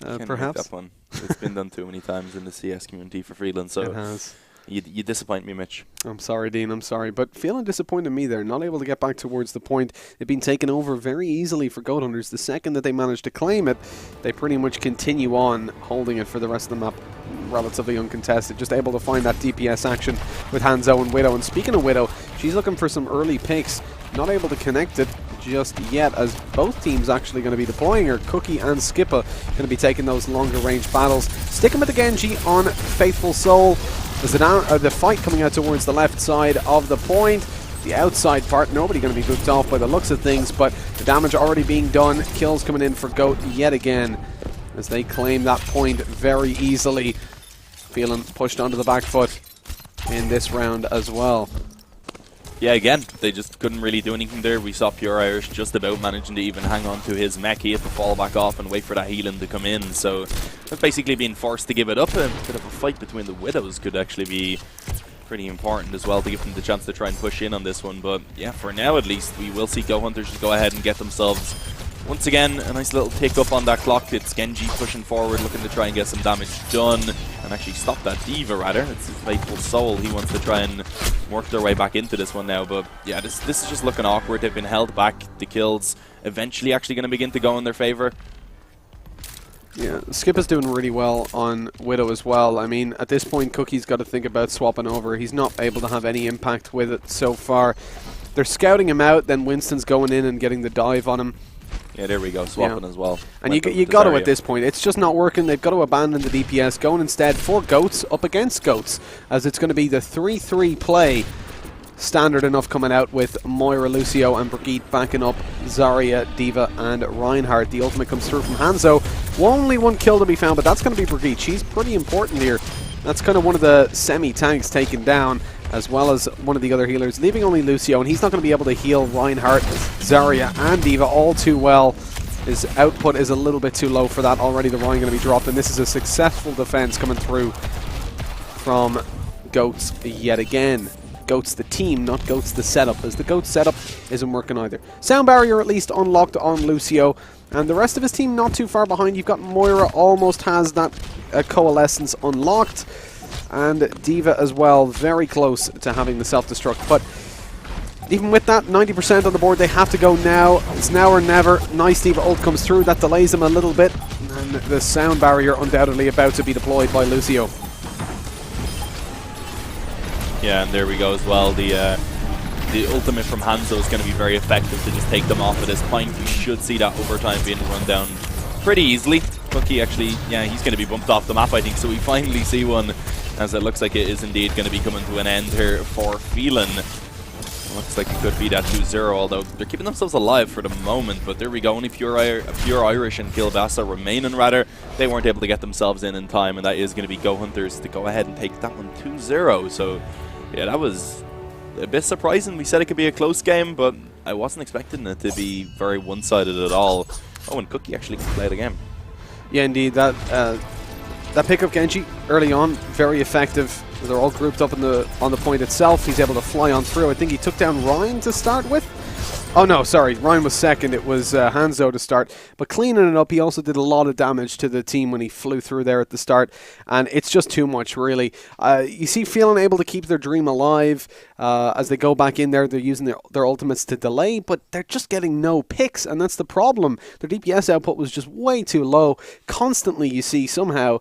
perhaps. That one. It's been done too many times in the CS community for Phelan, so it has. You disappoint me, Mitch. I'm sorry, Dean, I'm sorry. But Phelan disappointed me there. Not able to get back towards the point. They've been taken over very easily for Goat Hunters. The second that they manage to claim it, they pretty much continue on holding it for the rest of the map relatively uncontested. Just able to find that DPS action with Hanzo and Widow. And speaking of Widow, she's looking for some early picks. Not able to connect it just yet, as both teams actually going to be deploying her. Cookie and Skipper going to be taking those longer range battles. Sticking with the Genji on Faithful Soul. There's the fight coming out towards the left side of the point. The outside part, nobody going to be booked off by the looks of things, but the damage already being done. Kills coming in for Goat yet again as they claim that point very easily. Phelan pushed onto the back foot in this round as well. Yeah, again, they just couldn't really do anything there. We saw Pure Irish just about managing to even hang on to his mech. He had to fall back off and wait for that healing to come in. So that's basically being forced to give it up. A bit of a fight between the Widows could actually be pretty important as well to give them the chance to try and push in on this one. But yeah, for now at least, we will see Go Hunters just go ahead and get themselves, once again, a nice little tick up on that clock. It's Genji pushing forward, looking to try and get some damage done, and actually stop that D.Va, rather. It's his Faithful Soul. He wants to try and work their way back into this one now. But yeah, this is just looking awkward. They've been held back. The kills eventually actually going to begin to go in their favor. Yeah, Skip is doing really well on Widow as well. I mean, at this point, Cookie's got to think about swapping over. He's not able to have any impact with it so far. They're scouting him out, then Winston's going in and getting the dive on him. Yeah, there we go, swapping as well. And you got to at this point. It's just not working. They've got to abandon the DPS, going instead for Goats up against Goats, as it's going to be the 3-3 play. Standard enough coming out with Moira, Lucio and Brigitte backing up Zarya, D.Va and Reinhardt. The ultimate comes through from Hanzo. Only one kill to be found, but that's going to be Brigitte. She's pretty important here. That's kind of one of the semi-tanks taken down, as well as one of the other healers, leaving only Lucio, and he's not going to be able to heal Reinhardt, Zarya and D.Va all too well. His output is a little bit too low for that. Already the Rein going to be dropped, and this is a successful defense coming through from Goats yet again. Goats the team, not Goats the setup, as the Goats setup isn't working either. Sound barrier at least unlocked on Lucio, and the rest of his team not too far behind. You've got Moira almost has that coalescence unlocked, and D.Va as well, very close to having the self-destruct. But even with that, 90% on the board, they have to go now. It's now or never. Nice D.Va ult comes through, that delays him a little bit, and the sound barrier undoubtedly about to be deployed by Lucio. Yeah, and there we go as well. The ultimate from Hanzo is going to be very effective to just take them off at this point. We should see that overtime being run down pretty easily. Cookie actually, yeah, he's going to be bumped off the map, I think, so we finally see one, as it looks like it is indeed going to be coming to an end here for Phelan. Looks like it could be that 2-0, although they're keeping themselves alive for the moment. But there we go, only Pure Irish and Kilbasa remaining, rather. They weren't able to get themselves in time, and that is going to be Go Hunters to go ahead and take that one 2-0. So, yeah, that was a bit surprising. We said it could be a close game, but I wasn't expecting it to be very one-sided at all. Oh, and Cookie actually can play the game. Yeah, indeed. That pickup Genji early on, very effective. They're all grouped up on the point itself. He's able to fly on through. I think he took down Ryan to start with. Oh no, sorry, Ryan was second. It was Hanzo to start. But cleaning it up, he also did a lot of damage to the team when he flew through there at the start. And it's just too much, really. You see Phelan able to keep their dream alive. As they go back in there, they're using their ultimates to delay, but they're just getting no picks, and that's the problem. Their DPS output was just way too low. Constantly, you see, somehow,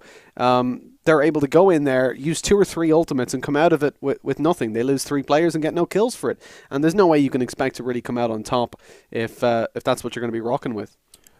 they're able to go in there, use 2 or 3 ultimates, and come out of it with nothing. They lose 3 players and get no kills for it. And there's no way you can expect to really come out on top if that's what you're going to be rocking with.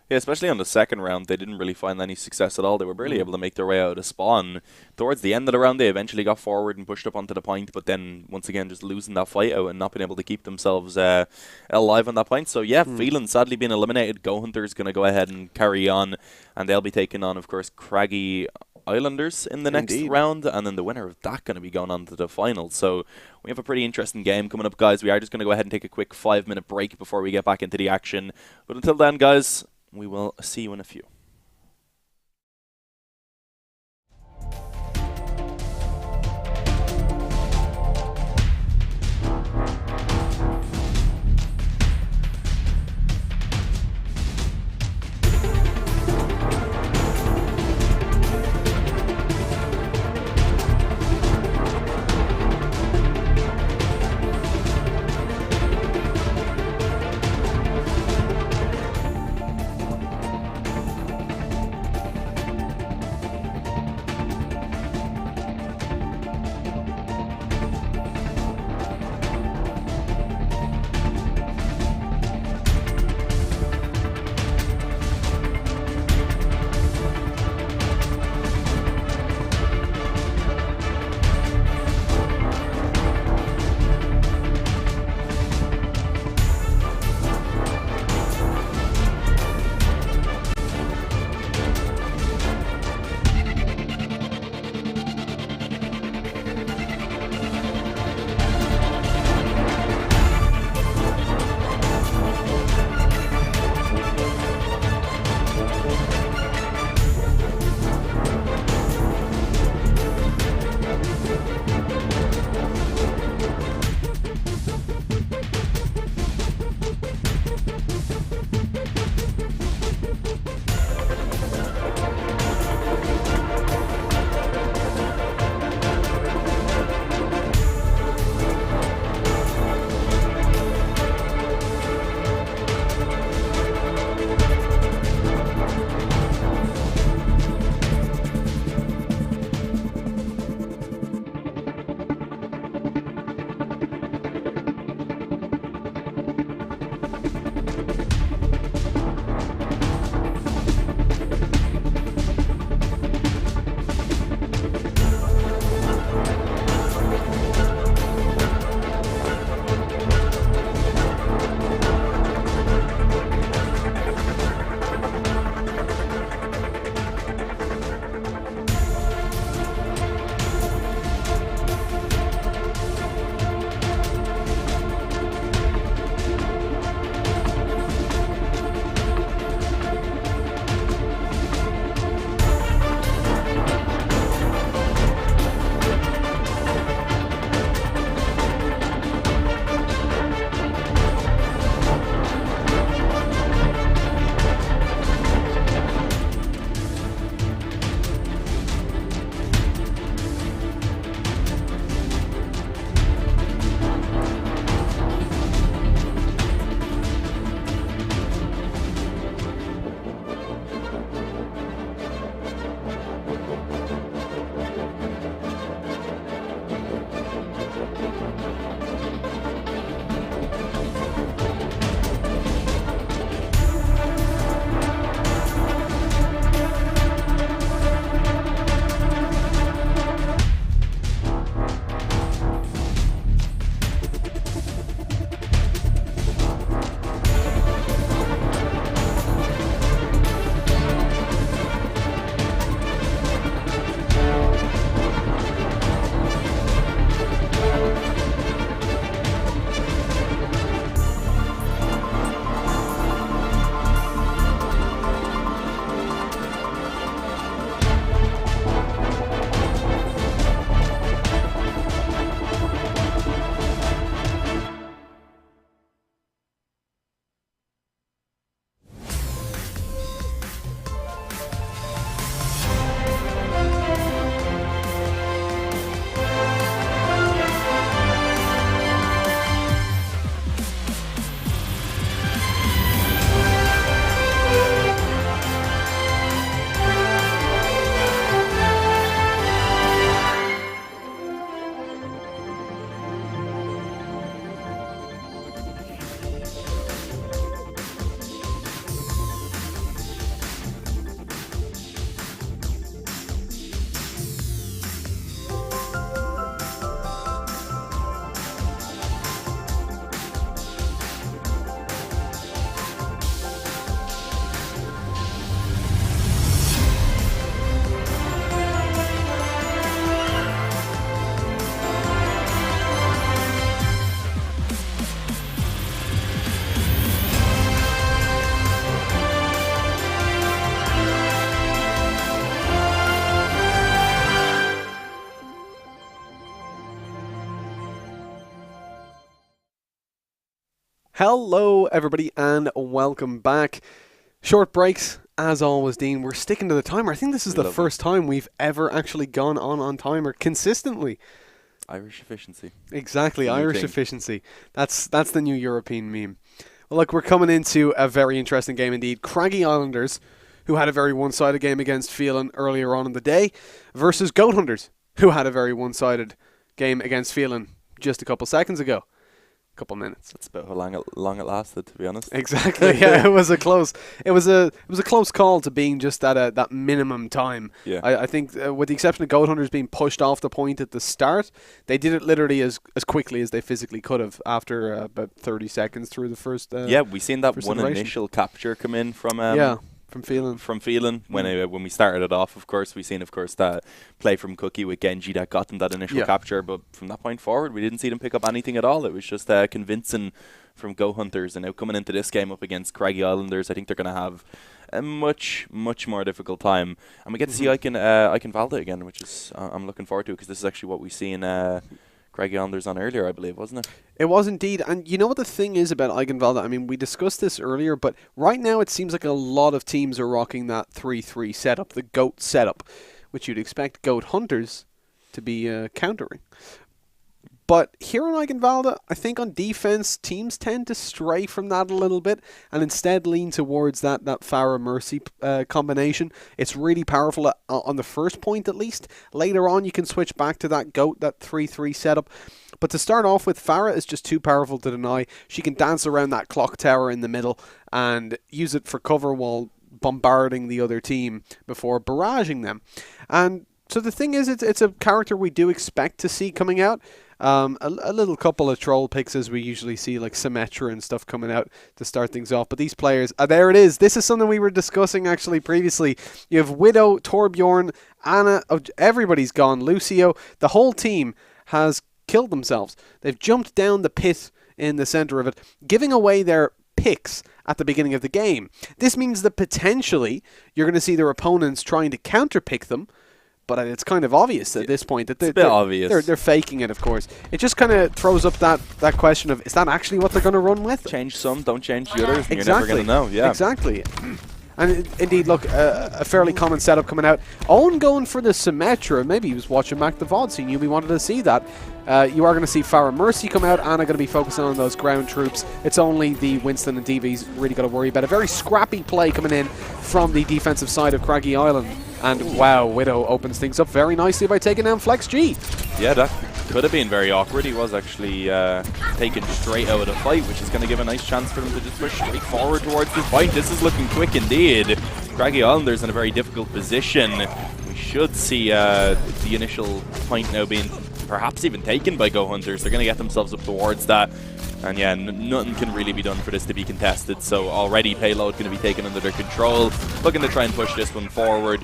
Yeah, especially on the second round, they didn't really find any success at all. They were barely able to make their way out of spawn. Towards the end of the round, they eventually got forward and pushed up onto the point, but then, once again, just losing that fight out and not being able to keep themselves alive on that point. So, yeah, Phelan sadly being eliminated. Go Hunter's going to go ahead and carry on, and they'll be taking on, of course, Craggy Islanders in the next round, and then the winner of that going to be going on to the finals. So we have a pretty interesting game coming up, guys. We are just going to go ahead and take a quick 5-minute break before we get back into the action. But until then, guys, we will see you in a few. Hello, everybody, and welcome back. Short breaks, as always, Dean. We're sticking to the timer. I think this is the first time we've ever actually gone on timer consistently. Irish efficiency. Exactly, Irish efficiency. That's the new European meme. Well, look, we're coming into a very interesting game indeed. Craggy Islanders, who had a very one-sided game against Phelan earlier on in the day, versus Goat Hunters, who had a very one-sided game against Phelan just a couple seconds ago. Couple minutes. That's about how long it lasted, to be honest. Exactly. Yeah, it was a close call to being just at that minimum time. Yeah. I think with the exception of Goat Hunters being pushed off the point at the start, they did it literally as quickly as they physically could have after about 30 seconds through the first. We seen that one initial capture come in from. From Phelan when we started it off, of course, we seen that play from Cookie with Genji that got them that initial capture, but from that point forward we didn't see them pick up anything at all. It was just convincing from Go Hunters, and now coming into this game up against Craggy Islanders, I think they're going to have a much more difficult time, and we get to see Icon Valda again, which is I'm looking forward to, because this is actually what we seen Craggy Islanders on earlier, I believe, wasn't it? It was indeed. And you know what the thing is about Eigenvalda? I mean, we discussed this earlier, but right now it seems like a lot of teams are rocking that 3-3 setup, the GOAT setup, which you'd expect Goat Hunters to be countering. But here on Eigenvalda, I think on defense, teams tend to stray from that a little bit and instead lean towards that Pharah Mercy combination. It's really powerful on the first point, at least. Later on, you can switch back to that GOAT, that 3-3 setup. But to start off with, Pharah is just too powerful to deny. She can dance around that clock tower in the middle and use it for cover while bombarding the other team before barraging them. And so the thing is, it's a character we do expect to see coming out. A little couple of troll picks as we usually see, like Symmetra and stuff coming out to start things off. But these players, there it is. This is something we were discussing actually previously. You have Widow, Torbjorn, Anna, everybody's gone. Lucio, the whole team has killed themselves. They've jumped down the pit in the center of it, giving away their picks at the beginning of the game. This means that potentially you're going to see their opponents trying to counterpick them. But it's kind of obvious at this point that they're faking it, of course. It just kind of throws up that question of, is that actually what they're going to run with? Change some, don't change the others, and you're never going to know. Yeah, exactly. And indeed, look, a fairly common setup coming out. Owen going for the Symmetra. Maybe he was watching back the VOD, so he knew we wanted to see that. You are going to see Pharah Mercy come out. Anna going to be focusing on those ground troops. It's only the Winston and DV's really got to worry about. A very scrappy play coming in from the defensive side of Craggy Island. And wow, Widow opens things up very nicely by taking down Flex G. Yeah, that could have been very awkward. He was actually taken straight out of the fight, which is going to give a nice chance for them to just push straight forward towards this point. This is looking quick indeed. Craggy Islanders in a very difficult position. We should see the initial point now being perhaps even taken by Go Hunters. They're going to get themselves up towards that. And yeah, nothing can really be done for this to be contested. So already payload going to be taken under their control. Looking to try and push this one forward.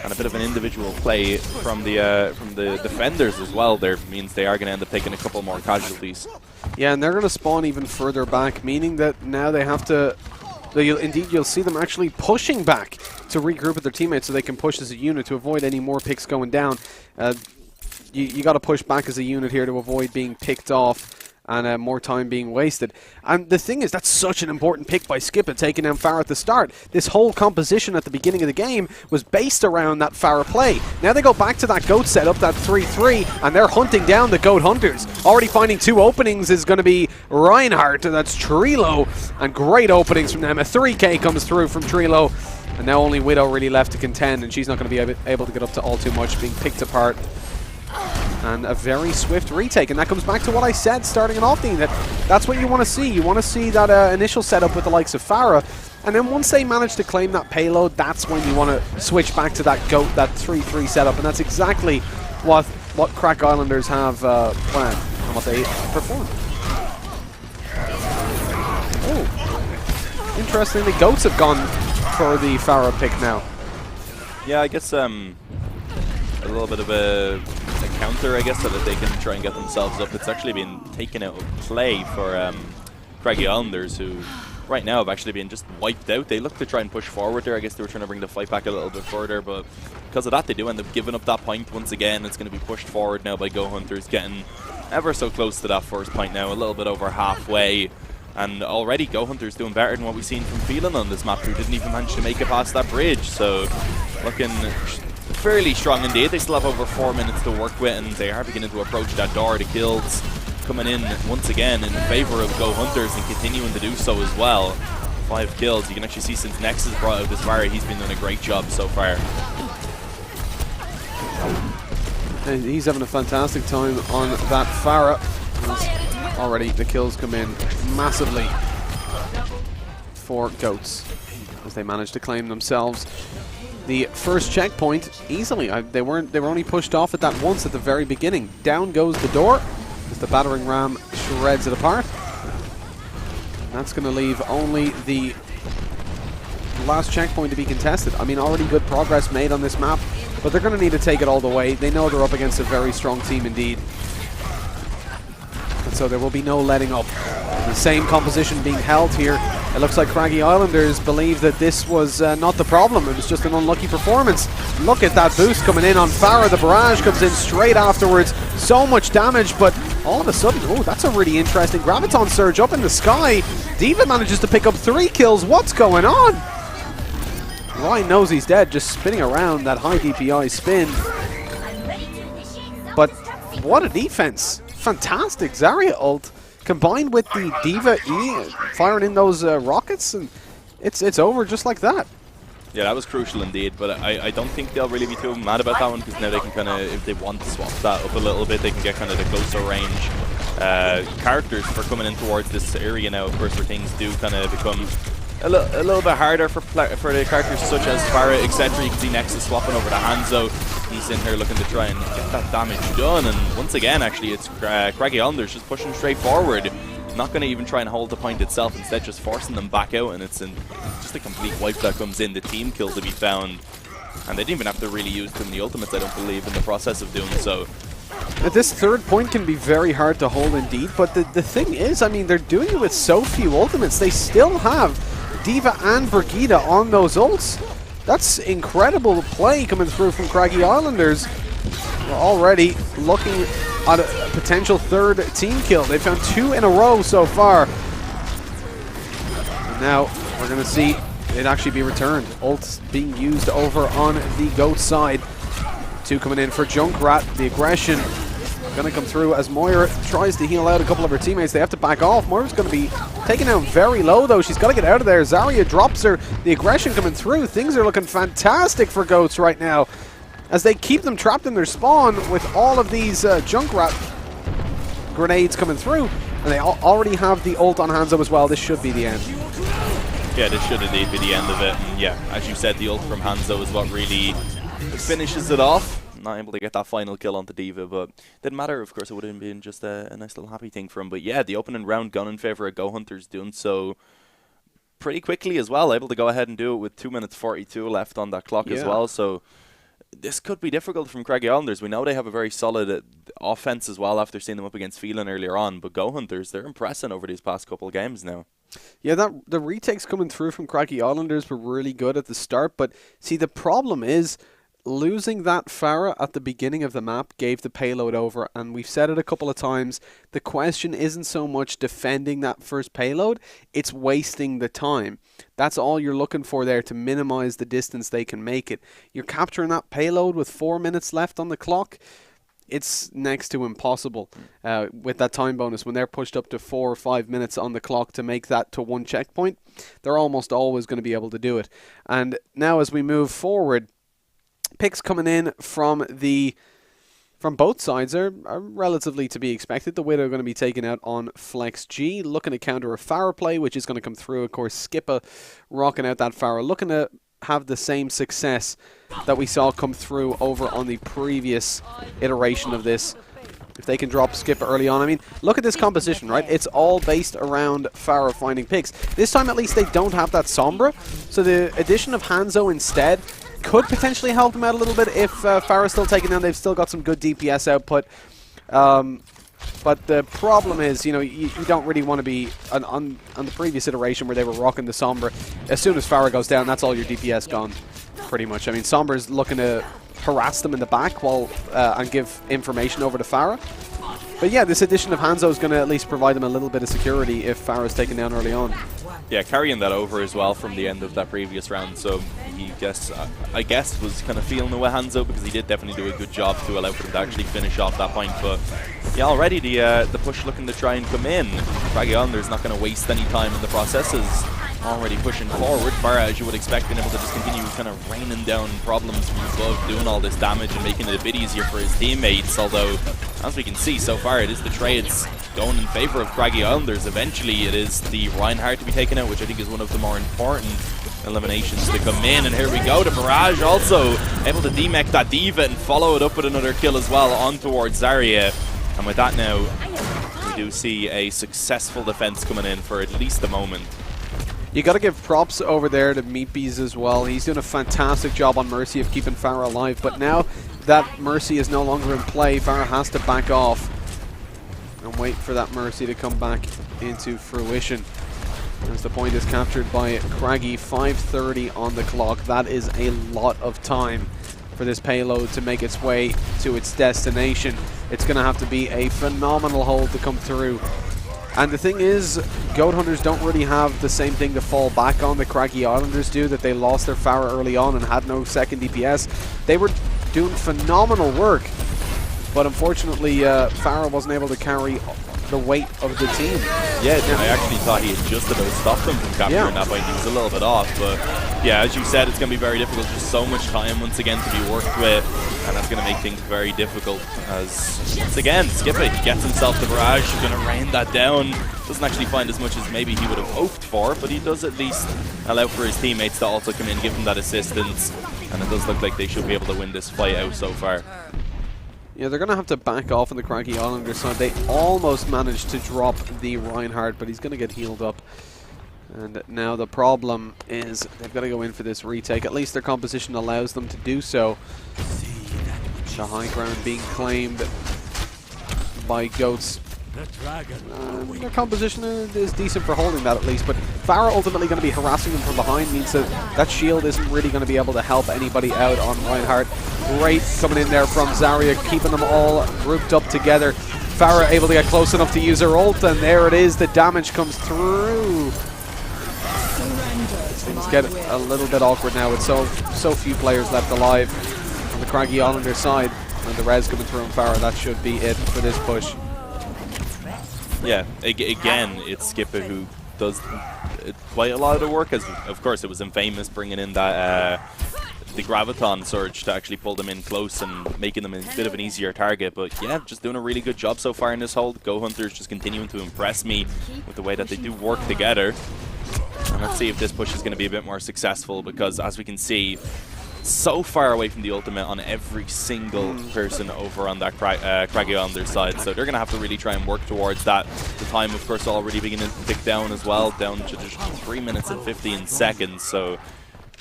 And a bit of an individual play from the defenders as well there means they are going to end up taking a couple more casualties. Yeah, and they're going to spawn even further back, meaning that now they have to... You'll see them actually pushing back to regroup with their teammates so they can push as a unit to avoid any more picks going down. You got to push back as a unit here to avoid being picked off and more time being wasted. And the thing is, that's such an important pick by Skipper, taking down Pharah at the start. This whole composition at the beginning of the game was based around that Pharah play. Now they go back to that GOAT setup, that 3-3, and they're hunting down the GOAT Hunters. Already finding two openings is going to be Reinhardt, and that's Trilo, and great openings from them. A 3K comes through from Trilo, and now only Widow really left to contend, and she's not going to be able to get up to all too much, being picked apart. And a very swift retake, and that comes back to what I said starting it off, Dean, that's what you want to see. You want to see that initial setup with the likes of Pharah, and then once they manage to claim that payload, that's when you want to switch back to that GOAT, that 3-3 setup, and that's exactly what Craggy Islanders have planned and what they perform. Oh, interesting. The GOATs have gone for the Pharah pick now. Yeah, I guess a little bit of a counter, I guess, so that they can try and get themselves up. It's actually been taken out of play for Craggy Islanders, who right now have actually been just wiped out. They look to try and push forward there. I guess they were trying to bring the fight back a little bit further, but because of that, they do end up giving up that point once again. It's going to be pushed forward now by Go Hunters, getting ever so close to that first point now, a little bit over halfway. And already Go Hunter's doing better than what we've seen from Phelan on this map, who didn't even manage to make it past that bridge. So looking fairly strong indeed. They still have over 4 minutes to work with, and they are beginning to approach that door. The kills coming in once again in favor of Go Hunters and continuing to do so as well. 5 kills. You can actually see since Nexus brought out this Pharah, he's been doing a great job so far. And he's having a fantastic time on that Pharah. Already the kills come in massively for Goats as they manage to claim themselves the first checkpoint easily. They were only pushed off at that once at the very beginning. Down goes the door as the battering ram shreds it apart. And that's going to leave only the last checkpoint to be contested. I mean, already good progress made on this map, but they're going to need to take it all the way. They know they're up against a very strong team indeed. And so there will be no letting up. The same composition being held here. It looks like Craggy Islanders believe that this was not the problem. It was just an unlucky performance. Look at that boost coming in on Pharah. The barrage comes in straight afterwards. So much damage, but all of a sudden, oh, that's a really interesting Graviton Surge up in the sky. D.Va manages to pick up 3 kills. What's going on? Ryan knows he's dead, just spinning around that high DPI spin. But what a defense. Fantastic Zarya ult combined with the D.Va E firing in those rockets, and it's over just like that. Yeah, that was crucial indeed, but I don't think they'll really be too mad about that one, because now they can kind of, if they want to swap that up a little bit, they can get kind of the closer range characters for coming in towards this area now, of course, where things do kind of become a little bit harder for the characters such as Pharah, etc. You can see Nexus swapping over to Hanzo. He's in here looking to try and get that damage done, and once again, actually, it's Craggy Islanders just pushing straight forward. Not going to even try and hold the point itself, instead just forcing them back out, and it's just a complete wipe that comes in. The team kill to be found, and they didn't even have to really use too many ultimates, I don't believe, in the process of doing so. This third point can be very hard to hold indeed, but the thing is, I mean, they're doing it with so few ultimates. They still have D.Va and Brigitte on those ults. That's incredible play coming through from Craggy Islanders. We're already looking at a potential third team kill. They've found 2 in a row so far. And now we're going to see it actually be returned. Ults being used over on the Goat side. 2 coming in for Junkrat. The aggression going to come through as Moira tries to heal out a couple of her teammates. They have to back off. Moira's going to be taken down very low, though. She's got to get out of there. Zarya drops her. The aggression coming through. Things are looking fantastic for Goats right now, as they keep them trapped in their spawn with all of these Junkrat grenades coming through. And they already have the ult on Hanzo as well. This should be the end. Yeah, this should indeed be the end of it. And yeah, as you said, the ult from Hanzo is what really finishes it off. Not able to get that final kill onto D.Va, but didn't matter. Of course, it would have been just a nice little happy thing for him. But yeah, the opening round gone in favor of Go Hunters, doing so pretty quickly as well. Able to go ahead and do it with 2 minutes 42 left on that clock as well. So this could be difficult from Craggy Islanders. We know they have a very solid offense as well after seeing them up against Phelan earlier on. But Go Hunters, they're impressing over these past couple of games now. Yeah, the retakes coming through from Craggy Islanders were really good at the start. But see, the problem is, losing that Pharah at the beginning of the map gave the payload over, and we've said it a couple of times, the question isn't so much defending that first payload, it's wasting the time. That's all you're looking for there to minimize the distance they can make it. You're capturing that payload with 4 minutes left on the clock. It's next to impossible with that time bonus. When they're pushed up to 4 or 5 minutes on the clock to make that to 1 checkpoint, they're almost always going to be able to do it. And now as we move forward, picks coming in from both sides are relatively to be expected. The Widow going to be taken out on Flex G, looking to counter a Pharah play, which is going to come through. Of course, Skipper rocking out that Pharah, looking to have the same success that we saw come through over on the previous iteration of this. If they can drop Skipper early on. I mean, look at this composition, right? It's all based around Pharah finding picks. This time, at least, they don't have that Sombra. So the addition of Hanzo instead could potentially help them out a little bit if Pharah's still taken down. They've still got some good DPS output. But the problem is, you know, you don't really want to be on the previous iteration where they were rocking the Sombra. As soon as Pharah goes down, that's all your DPS gone, pretty much. I mean, Sombra's looking to harass them in the back while and give information over to Pharah. But yeah, this addition of Hanzo is going to at least provide them a little bit of security if Farah's taken down early on. Yeah, carrying that over as well from the end of that previous round. So he I guess was kind of feeling the way Hanzo, because he did definitely do a good job to allow for him to actually finish off that point. But yeah, already the push looking to try and come in. Craggy Islander's not going to waste any time in the processes. Already pushing forward. Farah, as you would expect, being able to just continue kind of raining down problems from above, doing all this damage and making it a bit easier for his teammates. Although, as we can see so far, it is the trades going in favor of Craggy Islanders. Eventually, it is the Reinhardt to be taken out, which I think is one of the more important eliminations to come in. And here we go, the Barrage also able to demech that Diva and follow it up with another kill as well on towards Zarya. And with that now, we do see a successful defense coming in for at least a moment. You got to give props over there to Meatbees as well. He's doing a fantastic job on Mercy of keeping Farah alive. But now that Mercy is no longer in play, Farah has to back off and wait for that Mercy to come back into fruition. As the point is captured by Craggy, 5:30 on the clock. That is a lot of time for this payload to make its way to its destination. It's going to have to be a phenomenal hold to come through. And the thing is, Goat Hunters don't really have the same thing to fall back on that Craggy Islanders do, that they lost their Farah early on and had no second DPS. They were doing phenomenal work, but unfortunately Farah wasn't able to carry the weight of the team. Yeah, I actually thought he had just about stopped them from capturing that point. He was a little bit off, but yeah, as you said, it's going to be very difficult. Just so much time once again to be worked with, and that's going to make things very difficult. As once again, Skippy gets himself the Barrage, he's going to rain that down. Doesn't actually find as much as maybe he would have hoped for, but he does at least allow for his teammates to also come in and give him that assistance, and it does look like they should be able to win this fight out so far. Yeah, they're going to have to back off on the Craggy Islanders side. They almost managed to drop the Reinhardt, but he's going to get healed up. And now the problem is they've got to go in for this retake. At least their composition allows them to do so. The high ground being claimed by Goats. Their composition is decent for holding that at least, but Farah ultimately going to be harassing them from behind, means that that shield isn't really going to be able to help anybody out on Reinhardt. Great coming in there from Zarya, keeping them all grouped up together. Farah able to get close enough to use her ult, and there it is, the damage comes through. Things get a little bit awkward now with so few players left alive on the Craggy Islander side, and the res coming through on Farah. That should be it for this push. Yeah, again, it's Skipper who does quite a lot of the work, as of course it was infamous bringing in that the Graviton Surge to actually pull them in close and making them a bit of an easier target. But yeah, just doing a really good job so far in this hold. Go Hunters just continuing to impress me with the way that they do work together. And let's see if this push is going to be a bit more successful, because as we can see, so far away from the ultimate on every single person over on that Craggy on their side. So they're going to have to really try and work towards that. The time, of course, already beginning to tick down as well, down to just 3 minutes and 15 seconds. So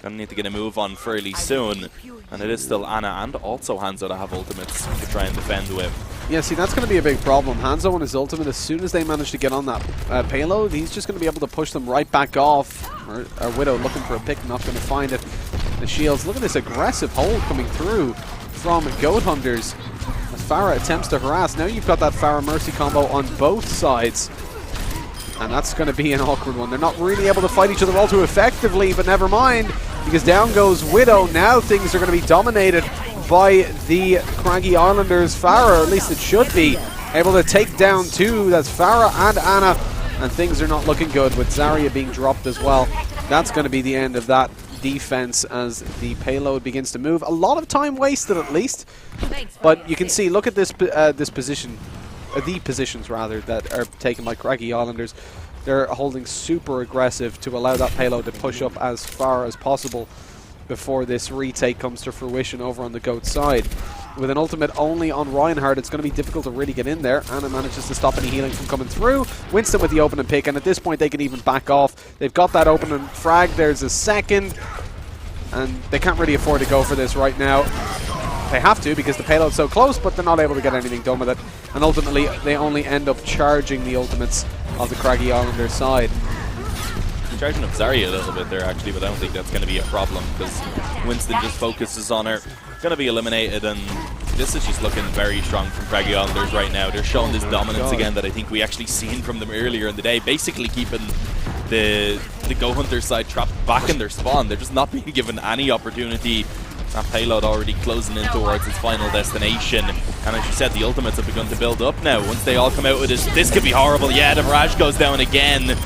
going to need to get a move on fairly soon. And it is still Ana and also Hanzo to have ultimates to try and defend with. Yeah, see, that's going to be a big problem. Hanzo and his ultimate, as soon as they manage to get on that payload, he's just going to be able to push them right back off. Or Widow looking for a pick, not going to find it. The shields, look at this aggressive hold coming through from Goat Hunters as Farah attempts to harass. Now you've got that Farah Mercy combo on both sides, and that's going to be an awkward one. They're not really able to fight each other all too effectively, but never mind, because down goes Widow. Now things are going to be dominated by the Craggy Islanders. Farah, or at least it should be, able to take down two. That's Farah and Ana, and things are not looking good with Zarya being dropped as well. That's going to be the end of that defense as the payload begins to move. A lot of time wasted at least, but you can see, look at this this position, the positions rather, that are taken by Craggy Islanders. They're holding super aggressive to allow that payload to push up as far as possible before this retake comes to fruition over on the Goat side. With an ultimate only on Reinhardt, it's going to be difficult to really get in there. Anna manages to stop any healing from coming through. Winston with the opening pick, and at this point they can even back off. They've got that opening frag. There's a second, and they can't really afford to go for this right now. They have to, because the payload's so close, but they're not able to get anything done with it. And ultimately, they only end up charging the ultimates of the Craggy Islanders side. Charging up Zarya a little bit there actually, but I don't think that's going to be a problem, because Winston just focuses on her. Going to be eliminated, and this is just looking very strong from Craggy Islanders right now. They're showing this dominance again that I think we actually seen from them earlier in the day, basically keeping the Go Hunter side trapped back in their spawn. They're just not being given any opportunity. That payload already closing in towards its final destination. And as you said, the ultimates have begun to build up now. Once they all come out with this could be horrible. Yeah, the barrage goes down again.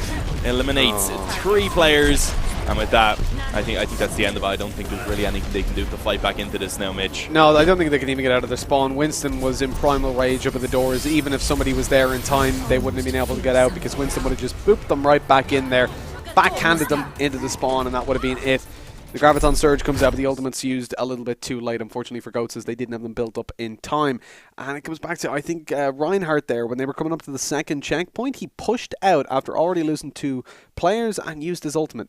Eliminates 3 players. And with that, I think that's the end of it. I don't think there's really anything they can do to fight back into this now, Mitch. No, I don't think they can even get out of their spawn. Winston was in primal rage up at the doors. Even if somebody was there in time, they wouldn't have been able to get out because Winston would have just booped them right back in there, backhanded them into the spawn, and that would have been it. The Graviton Surge comes out, but the ultimate's used a little bit too late, unfortunately, for Goats, as they didn't have them built up in time. And it comes back to, I think, Reinhardt there, when they were coming up to the second checkpoint, he pushed out after already losing 2 players and used his ultimate.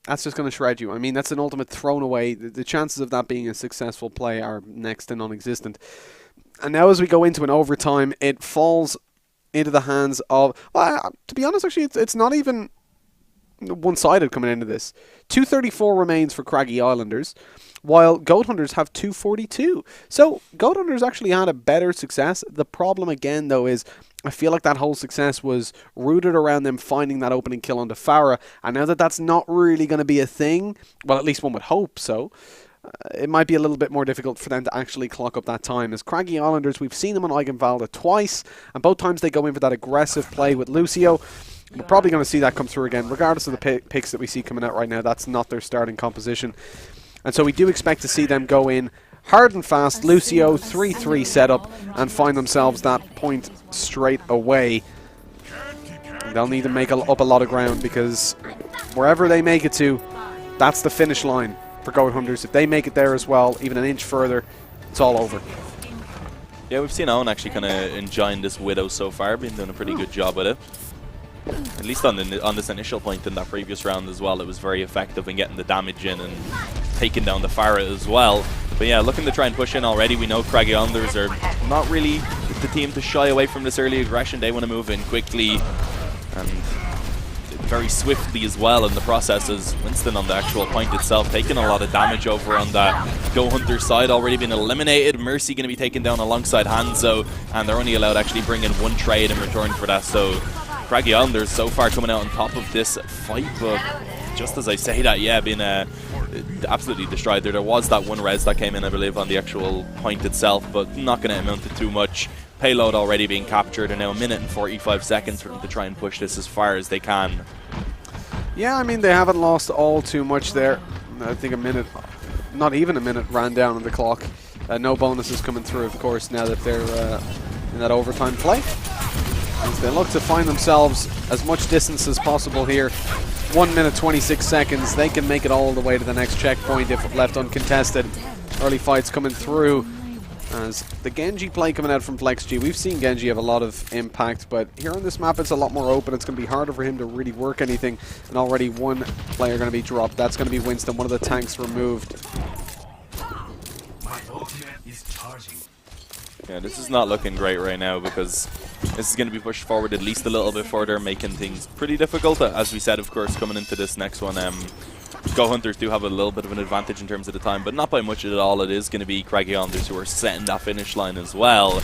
That's just going to shred you. I mean, that's an ultimate thrown away. The chances of that being a successful play are next to non-existent. And now as we go into an overtime, it falls into the hands of... Well, to be honest, actually, it's not even one-sided coming into this. 234 remains for Craggy Islanders, while Goat Hunters have 242. So Goat Hunters actually had a better success. The problem again, though, is I feel like that whole success was rooted around them finding that opening kill onto Farah, and now that that's not really going to be a thing, well, at least one would hope so, it might be a little bit more difficult for them to actually clock up that time. As Craggy Islanders, we've seen them on Eigenvalda twice, and both times they go in for that aggressive play with Lucio. We're probably going to see that come through again, regardless of the picks that we see coming out right now. That's not their starting composition. And so we do expect to see them go in hard and fast. Lucio, 3-3 setup, and find themselves that point straight away. They'll need to make up a lot of ground, because wherever they make it to, that's the finish line for Goat Hunters. If they make it there as well, even an inch further, it's all over. Yeah, we've seen Owen actually kind of enjoying this Widow so far, been doing a pretty good job with it. At least on this initial point in that previous round as well, it was very effective in getting the damage in and taking down the Farah as well. But yeah, looking to try and push in already. We know Craggy Islanders are not really the team to shy away from this early aggression. They want to move in quickly and very swiftly as well in the process, as Winston on the actual point itself taking a lot of damage over on that Go Hunter side, already been eliminated. Mercy going to be taken down alongside Hanzo, and they're only allowed to actually bring in 1 trade in return for that. So Craggy Islanders so far coming out on top of this fight, but just as I say that, yeah, being absolutely destroyed there. There was that 1 res that came in, I believe, on the actual point itself, but not going to amount to too much. Payload already being captured, and now 1 minute and 45 seconds for them to try and push this as far as they can. Yeah, I mean, they haven't lost all too much there. I think a minute, not even a minute, ran down on the clock. No bonuses coming through, of course, now that they're in that overtime play. As they look to find themselves as much distance as possible here. 1 minute 26 seconds. They can make it all the way to the next checkpoint if left uncontested. Early fights coming through. As the Genji play coming out from FlexG. We've seen Genji have a lot of impact, but here on this map it's a lot more open. It's going to be harder for him to really work anything. And already 1 player going to be dropped. That's going to be Winston, one of the tanks removed. Yeah, this is not looking great right now, because this is going to be pushed forward at least a little bit further, making things pretty difficult. As we said, of course, coming into this next one, Go Hunters do have a little bit of an advantage in terms of the time, but not by much at all. It is going to be Craggy Islanders who are setting that finish line as well.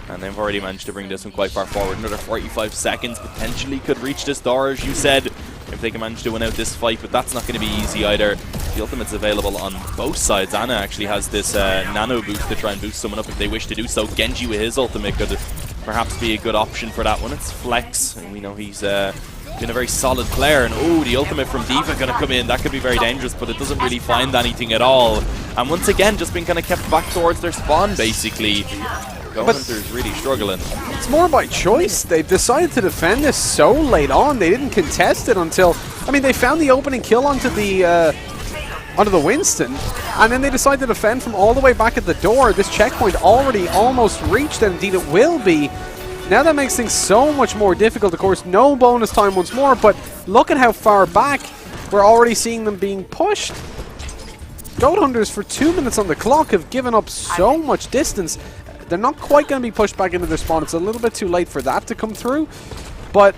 And they've already managed to bring this one quite far forward. Another 45 seconds potentially could reach this door, as you said, if they can manage to win out this fight, but that's not going to be easy either. The ultimate's available on both sides. Ana actually has this nano boost to try and boost someone up if they wish to do so. Genji with his ultimate could perhaps be a good option for that one. It's Flex, and we know he's been a very solid player, and oh, the ultimate from D.Va going to come in. That could be very dangerous, but it doesn't really find anything at all. And once again, just being kind of kept back towards their spawn, basically. Go Hunters really struggling. It's more by choice. They've decided to defend this so late on. They didn't contest it until, I mean, they found the opening kill onto the Winston, and then they decided to defend from all the way back at the door. This checkpoint already almost reached, and indeed it will be. Now that makes things so much more difficult. Of course, no bonus time once more, but look at how far back we're already seeing them being pushed. Goat Hunters, for 2 minutes on the clock, have given up so much distance. They're not quite going to be pushed back into their spawn. It's a little bit too late for that to come through, but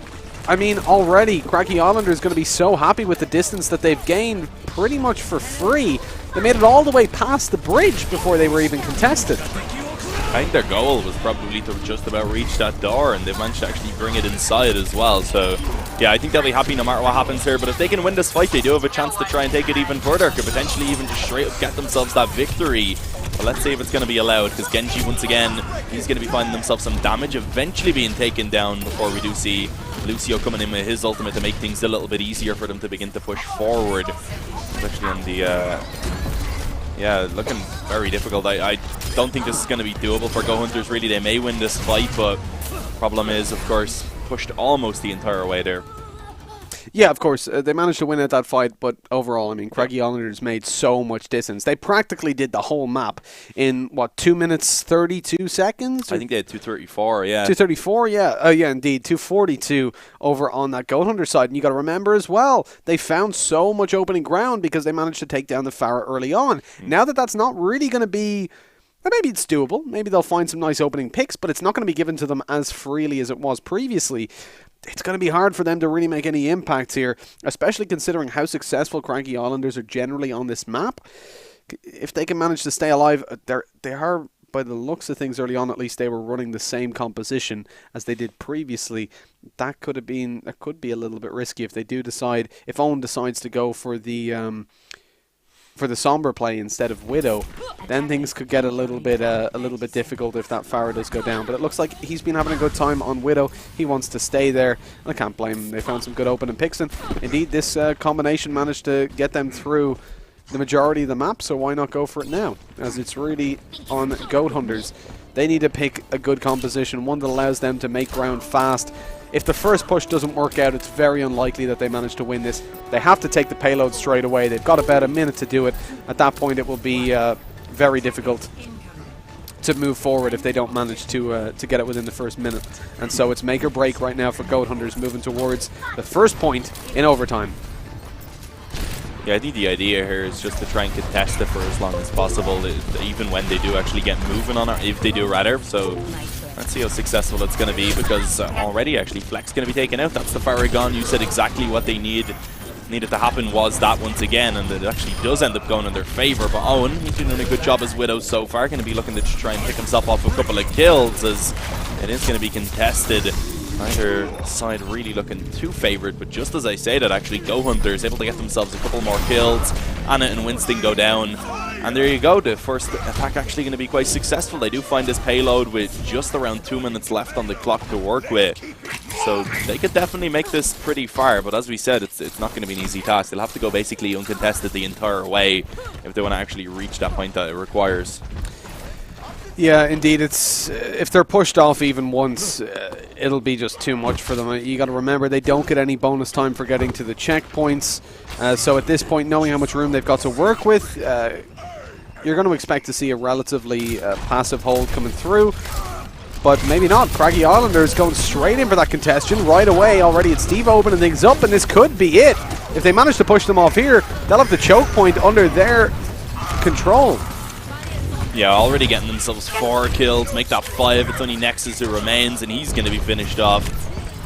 I mean, already, Craggy Islander is going to be so happy with the distance that they've gained pretty much for free. They made it all the way past the bridge before they were even contested. I think their goal was probably to just about reach that door, and they've managed to actually bring it inside as well. So, yeah, I think they'll be happy no matter what happens here. But if they can win this fight, they do have a chance to try and take it even further. Could potentially even just straight up get themselves that victory. But let's see if it's going to be allowed, because Genji, once again, he's going to be finding himself some damage, eventually being taken down before we do see Lucio coming in with his ultimate to make things a little bit easier for them to begin to push forward. Especially on the... yeah, looking very difficult. I don't think this is going to be doable for Go Hunters, really. They may win this fight, but problem is, of course, pushed almost the entire way there. Yeah, of course, they managed to win at that fight, but overall, I mean, Craggy Islanders made so much distance. They practically did the whole map in, what, 2 minutes 32 seconds? I think they had 2:34, yeah. 2:34, yeah. Yeah, indeed, 2:42 over on that Goat Hunter side. And you got to remember as well, they found so much opening ground because they managed to take down the Pharah early on. Now that that's not really going to be... Maybe it's doable. Maybe they'll find some nice opening picks, but it's not going to be given to them as freely as it was previously. It's going to be hard for them to really make any impact here, especially considering how successful Craggy Islanders are generally on this map. If they can manage to stay alive, they are, by the looks of things early on at least, they were running the same composition as they did previously. That could be a little bit risky if they do decide, if Owen decides to go for the Sombra play instead of Widow, then things could get a little bit difficult if that Pharah does go down. But it looks like he's been having a good time on Widow. He wants to stay there. I can't blame him. They found some good opening picks, and indeed this combination managed to get them through the majority of the map, so why not go for it now, as it's really on Goat Hunters. They need to pick a good composition, one that allows them to make ground fast. If the first push doesn't work out, it's very unlikely that they manage to win this. They have to take the payload straight away. They've got about a minute to do it. At that point, it will be very difficult to move forward if they don't manage to get it within the first minute. And so it's make or break right now for Goat Hunters, moving towards the first point in overtime. Yeah, I think the idea here is just to try and contest it for as long as possible, even when they do actually get moving on it, if they do rather. So let's see how successful it's going to be, because already actually Flex going to be taken out. That's the Pharah gone. You said exactly what they needed to happen was that once again, and it actually does end up going in their favor. But Owen, he's been doing a good job as Widow so far. Going to be looking to try and pick himself off a couple of kills, as it is going to be contested. Neither side really looking too favored, but just as I say that, actually Go Hunters able to get themselves a couple more kills. Anna and Winston go down, and there you go. The first attack actually going to be quite successful. They do find this payload with just around 2 minutes left on the clock to work with, so they could definitely make this pretty far. But as we said, it's not going to be an easy task. They'll have to go basically uncontested the entire way if they want to actually reach that point that it requires. Yeah, indeed. It's if they're pushed off even once, it'll be just too much for them. You got to remember, they don't get any bonus time for getting to the checkpoints. So at this point, knowing how much room they've got to work with, you're going to expect to see a relatively passive hold coming through. But maybe not. Craggy Islanders going straight in for that congestion right away. Already it's Steve opening things up, and this could be it. If they manage to push them off here, they'll have the choke point under their control. Yeah, already getting themselves 4 kills, make that 5. It's only Nexus who remains, and he's going to be finished off.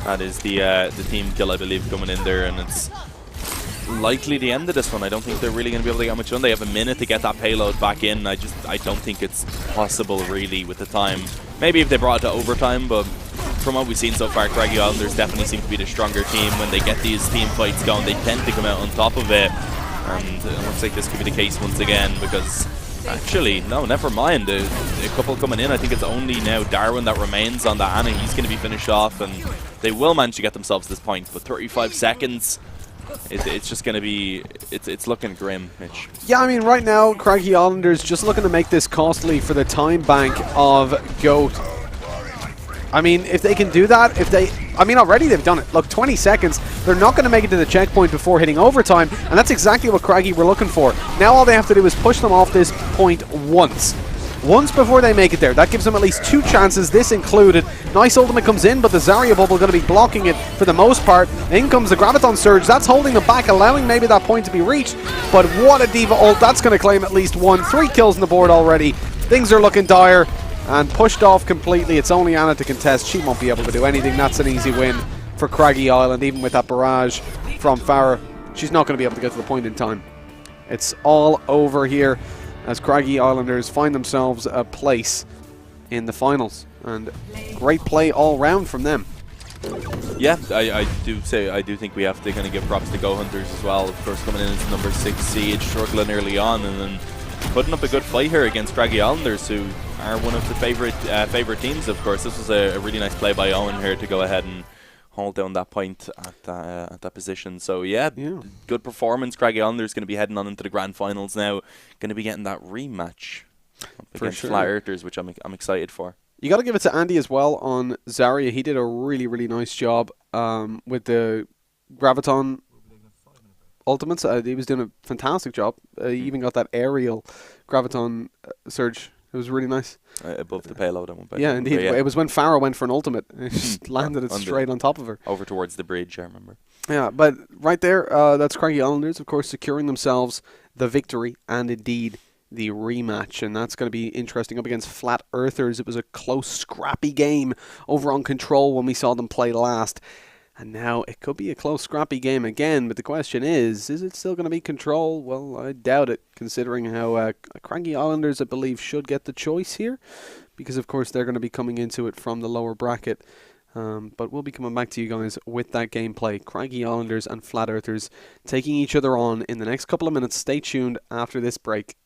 That is the team kill, I believe, coming in there, and it's likely the end of this one. I don't think they're really going to be able to get much done. They have a minute to get that payload back in. I don't think it's possible, really, with the time. Maybe if they brought it to overtime, but from what we've seen so far, Craggy Islanders definitely seem to be the stronger team. When they get these team fights going, they tend to come out on top of it, and it looks like this could be the case once again, because actually, no, never mind. A couple coming in. I think it's only now Darwin that remains on that Anna. He's going to be finished off, and they will manage to get themselves this point. But 35 seconds, it's just going to be... It's looking grim, Mitch. Yeah, I mean, right now, Craggy Islanders just looking to make this costly for the time bank of Goat. I mean, if they can do that, already they've done it. Look, 20 seconds. They're not going to make it to the checkpoint before hitting overtime, and that's exactly what Craggy were looking for. Now all they have to do is push them off this point once. Once before they make it there. That gives them at least 2 chances, this included. Nice ultimate comes in, but the Zarya bubble going to be blocking it for the most part. In comes the Graviton Surge. That's holding them back, allowing maybe that point to be reached. But what a Diva ult. That's going to claim at least 1. 3 kills on the board already. Things are looking dire. And pushed off completely. It's only Anna to contest. She won't be able to do anything. That's an easy win for for Craggy Island, even with that barrage from Farah. She's not going to be able to get to the point in time. It's all over here as Craggy Islanders find themselves a place in the finals. And great play all round from them. Yeah, I do think we have to kind of give props to Go Hunters as well. Of course, coming in as number 6 seed, struggling early on, and then putting up a good fight here against Craggy Islanders, who are one of the favorite teams. Of course, this was a really nice play by Owen here to go ahead and hold down that point at that position. So yeah, good performance. Craggy Islanders going to be heading on into the grand finals now. Going to be getting that rematch against Flat Earthers, which I'm excited for. You got to give it to Andy as well on Zarya. He did a really, really nice job with the Graviton ultimates. He was doing a fantastic job. He even got that aerial Graviton surge. It was really nice. Above the payload. Yeah, indeed. Yeah. It was when Farah went for an ultimate. It just landed it straight on top of her. Over towards the bridge, I remember. Yeah, but right there, that's Craggy Islanders, of course, securing themselves the victory and indeed the rematch, and that's going to be interesting up against Flat Earthers. It was a close, scrappy game over on Control when we saw them play last, and now it could be a close, scrappy game again, but the question is it still going to be Control? Well, I doubt it, considering how Craggy Islanders, I believe, should get the choice here, because of course they're going to be coming into it from the lower bracket. But we'll be coming back to you guys with that gameplay. Craggy Islanders and Flat Earthers taking each other on in the next couple of minutes. Stay tuned after this break.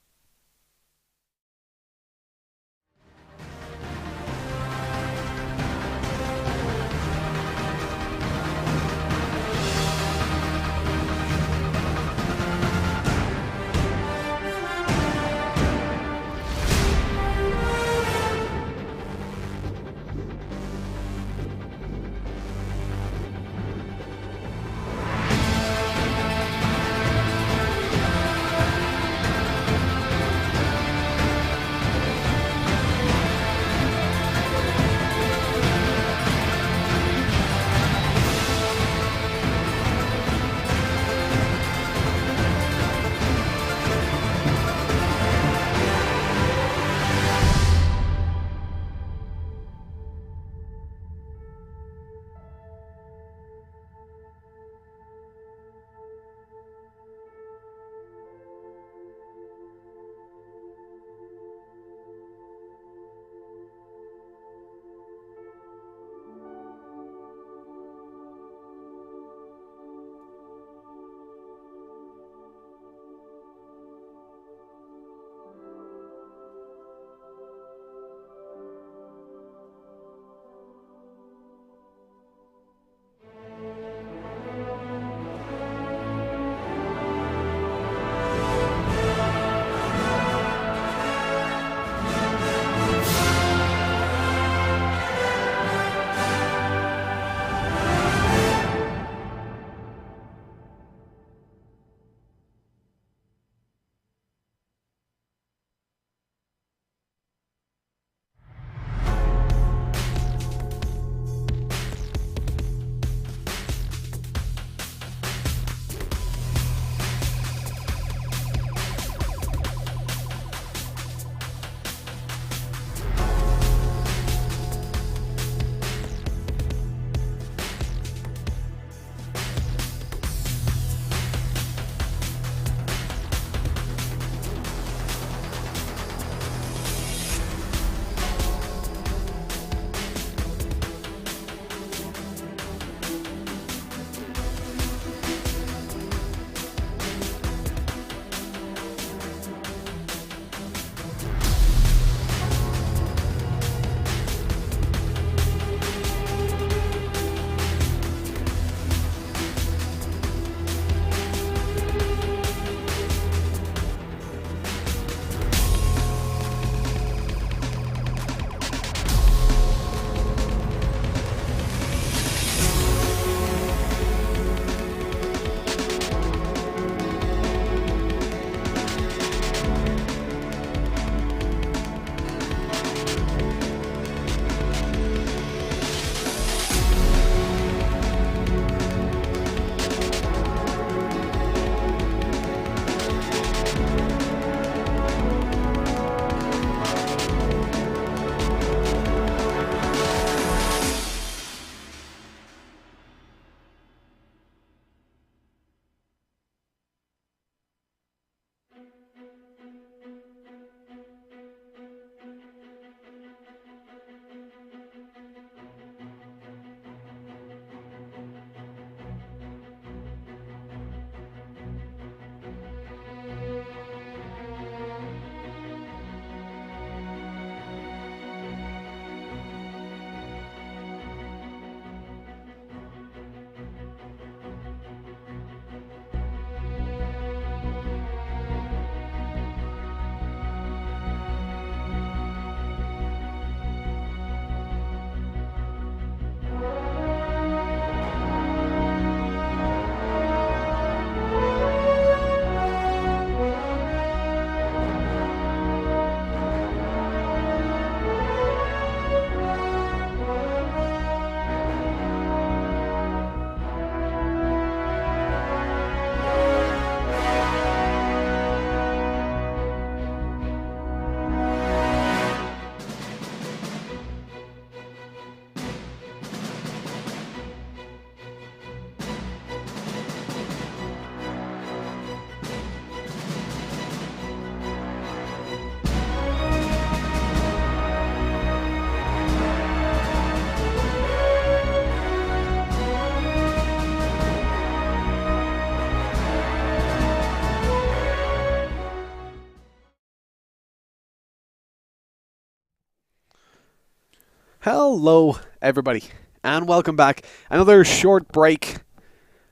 Hello, everybody, and welcome back. Another short break,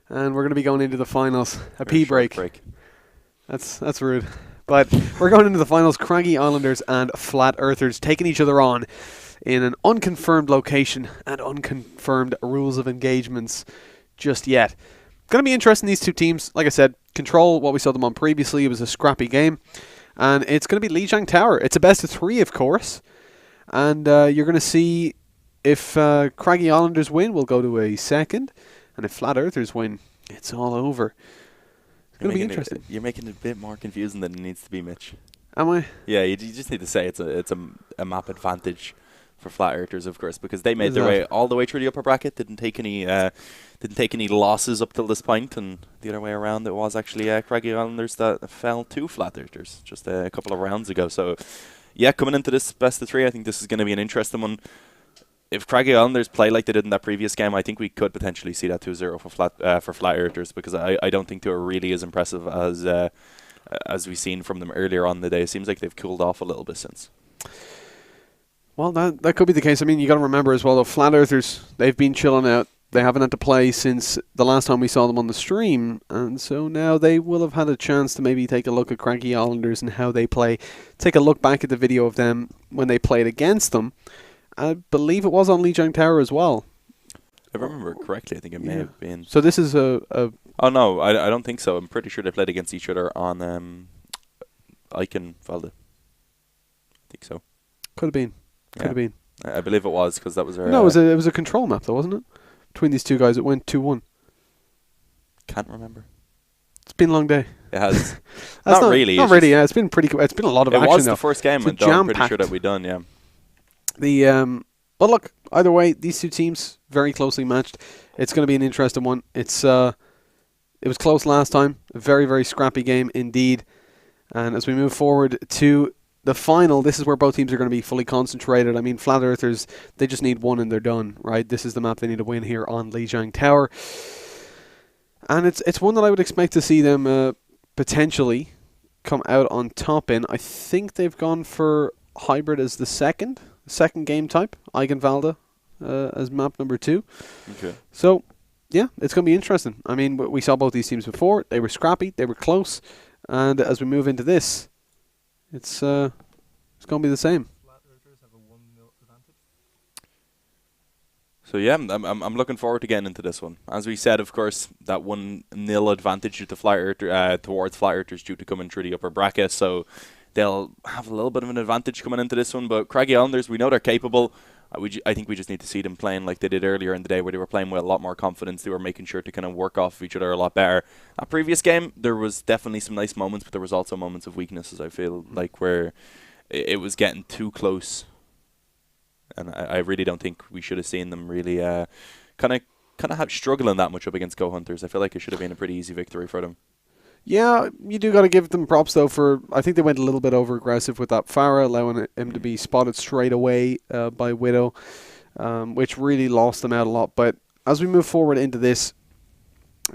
and we're going to be going into the finals. A Very pee short break. That's rude. But we're going into the finals. Craggy Islanders and Flat Earthers taking each other on in an unconfirmed location and unconfirmed rules of engagements just yet. Going to be interesting, these two teams. Like I said, control what we saw them on previously. It was a scrappy game. And it's going to be Lijiang Tower. It's a best of 3, of course. And you're going to see if Craggy Islanders win, we'll go to a second. And if Flat Earthers win, it's all over. It's going to be interesting. You're making it a bit more confusing than it needs to be, Mitch. Am I? Yeah, you just need to say it's a map advantage for Flat Earthers, of course, because they made their way all the way through the upper bracket. Didn't take any losses up till this point, and the other way around, it was actually Craggy Islanders that fell to Flat Earthers just a couple of rounds ago. So, yeah, coming into this best of 3, I think this is going to be an interesting one. If Craggy Islanders play like they did in that previous game, I think we could potentially see that 2-0 for Flat Earthers, because I don't think they were really as impressive as we've seen from them earlier on in the day. It seems like they've cooled off a little bit since. Well, that could be the case. I mean, you got to remember as well, though, Flat Earthers, they've been chilling out. They haven't had to play since the last time we saw them on the stream, and so now they will have had a chance to maybe take a look at Craggy Islanders and how they play. Take a look back at the video of them when they played against them. I believe it was on Lijiang Tower as well. If I remember correctly, I think it may have been. So this is a Oh, no, I don't think so. I'm pretty sure they played against each other on Eichenwalde. I think so. Could have been. Could have been. I believe it was, because that was our... No, it was a control map, though, wasn't it? Between these two guys, it went 2-1. Can't remember. It's been a long day. It has. not really. Not really, yeah. It's been it's been a lot of action, It was though. the first game, and I'm pretty sure that we done, yeah. But look, either way, these two teams, very closely matched. It's going to be an interesting one. It was close last time. A very, very scrappy game indeed. And as we move forward to the final, this is where both teams are going to be fully concentrated. I mean, Flat Earthers, they just need one and they're done, right? This is the map they need to win here on Lijiang Tower. And it's one that I would expect to see them potentially come out on top in. I think they've gone for hybrid as the second game type, Eichenwalde as map number 2. Okay. So, yeah, it's going to be interesting. I mean, we saw both these teams before. They were scrappy, they were close, and as we move into this, it's going to be the same. So yeah, I'm looking forward to getting into this one. As we said, of course, that 1-0 advantage due to towards Flat Earthers due to coming through the upper bracket. So they'll have a little bit of an advantage coming into this one. But Craggy Islanders, we know they're capable. I think we just need to see them playing like they did earlier in the day, where they were playing with a lot more confidence. They were making sure to kind of work off of each other a lot better. That previous game, there was definitely some nice moments, but there was also moments of weaknesses, I feel like, where it was getting too close. And I really don't think we should have seen them really kind of struggling that much up against Go Hunters. I feel like it should have been a pretty easy victory for them. Yeah, you do got to give them props, though, for... I think they went a little bit over-aggressive with that Farah, allowing him to be spotted straight away by Widow, which really lost them out a lot. But as we move forward into this,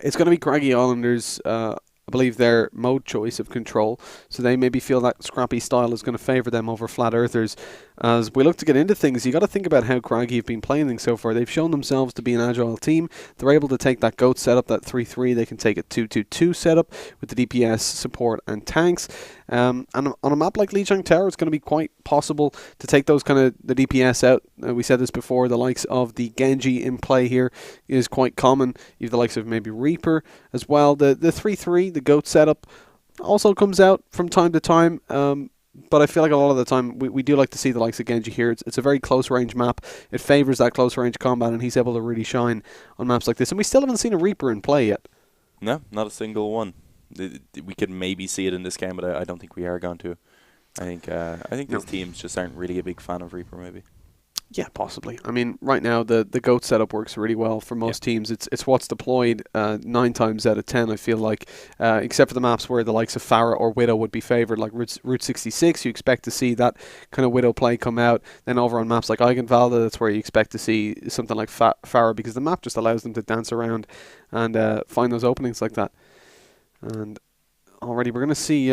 it's going to be Craggy Islanders, I believe, their mode choice of control. So they maybe feel that scrappy style is going to favour them over Flat Earthers. As we look to get into things, you got to think about how Craggy have been playing things so far. They've shown themselves to be an agile team. They're able to take that GOAT setup, that 3-3. They can take a 2-2-2 setup with the DPS, support and tanks. And on a map like Lijiang Tower, it's going to be quite possible to take those kind of the DPS out. We said this before, the likes of the Genji in play here is quite common. You have the likes of maybe Reaper as well. The 3-3, the GOAT setup, also comes out from time to time. But I feel like a lot of the time we do like to see the likes of Genji here. It's a very close range map. It favours that close range combat, and he's able to really shine on maps like this. And we still haven't seen a Reaper in play yet. No, not a single one. We could maybe see it in this game, but I don't think we are going to. I think these teams just aren't really a big fan of Reaper, maybe. Yeah, possibly. I mean, right now the GOAT setup works really well for most teams. It's what's deployed 9 times out of 10, I feel like, except for the maps where the likes of Farah or Widow would be favoured, like Route 66. You expect to see that kind of Widow play come out. Then over on maps like Eichenwalde, that's where you expect to see something like Farah, because the map just allows them to dance around and find those openings like that. And already we're going to see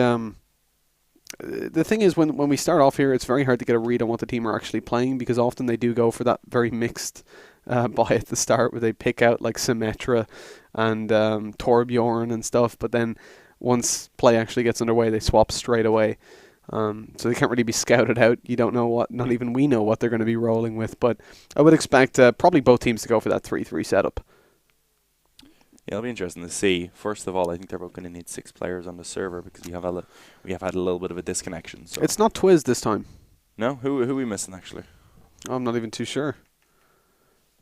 the thing is, when we start off here, it's very hard to get a read on what the team are actually playing, because often they do go for that very mixed buy at the start, where they pick out like Symmetra and Torbjorn and stuff, but then once play actually gets underway, they swap straight away. So they can't really be scouted out. You don't know what, not even we know what they're going to be rolling with, but I would expect probably both teams to go for that 3-3 setup. Yeah, it'll be interesting to see. First of all, I think they're both going to need 6 players on the server, because we have had a little bit of a disconnection. So. It's not Twiz this time. No? Who are we missing, actually? I'm not even too sure.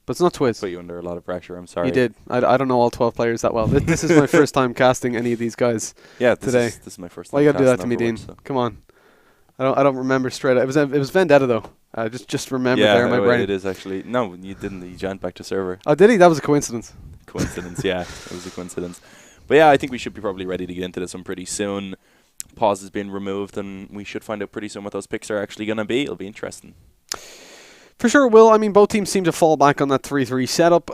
But it's not Twiz. Put you under a lot of pressure, I'm sorry. You did. I don't know all 12 players that well. This is my first time casting any of these guys today. This is my first time. Why you got to do that to me, Overwatch, Dean? so. Come on. I don't remember straight. It was Vendetta, though. Just remember there in my brain. It is actually. No, you didn't. You jumped back to server. Oh, did he? That was a coincidence. Coincidence, yeah. It was a coincidence. But yeah, I think we should be probably ready to get into this one pretty soon. Pause has been removed, and we should find out pretty soon what those picks are actually going to be. It'll be interesting. For sure it will. I mean, both teams seem to fall back on that 3-3 setup.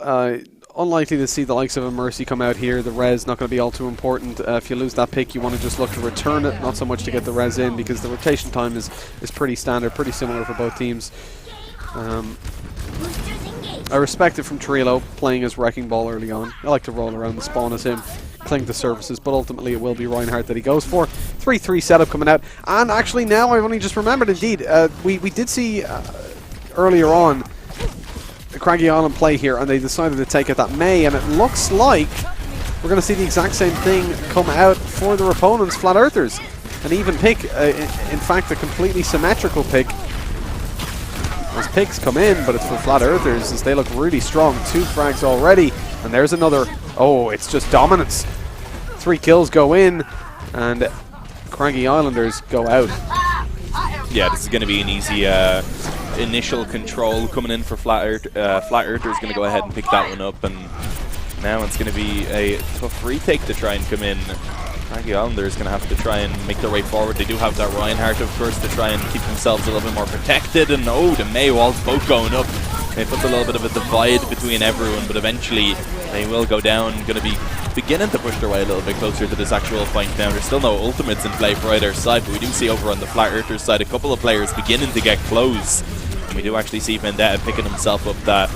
Unlikely to see the likes of a Mercy come out here. The res not going to be all too important. If you lose that pick, you want to just look to return it, not so much to get the res in, because the rotation time is pretty standard, pretty similar for both teams. I respect it from Trilo playing as Wrecking Ball early on. I like to roll around the spawn as him, cling to services, but ultimately it will be Reinhardt that he goes for. 3-3 setup coming out. And actually now I've only just remembered, indeed, we did see earlier on the Craggy Island play here, and they decided to take out that May, and it looks like we're going to see the exact same thing come out for their opponents, Flat Earthers. An even pick, in fact a completely symmetrical pick. Those picks come in, but it's for Flat Earthers as they look really strong. 2 frags already, and there's another. Oh, it's just dominance. 3 kills go in, and Craggy Islanders go out. Yeah, this is going to be an easy initial control coming in for Flat Earthers. Going to go ahead and pick that one up, and now it's going to be a tough retake to try and come in. Craggy Islanders going to have to try and make their way forward. They do have that Reinhardt, of course, to try and keep themselves a little bit more protected. And oh, the May walls both going up. It puts a little bit of a divide between everyone, but eventually they will go down. Going to be beginning to push their way a little bit closer to this actual fight now. There's still no ultimates in play for either side, but we do see over on the Flat Earthers side a couple of players beginning to get close. And we do actually see Vendetta picking himself up that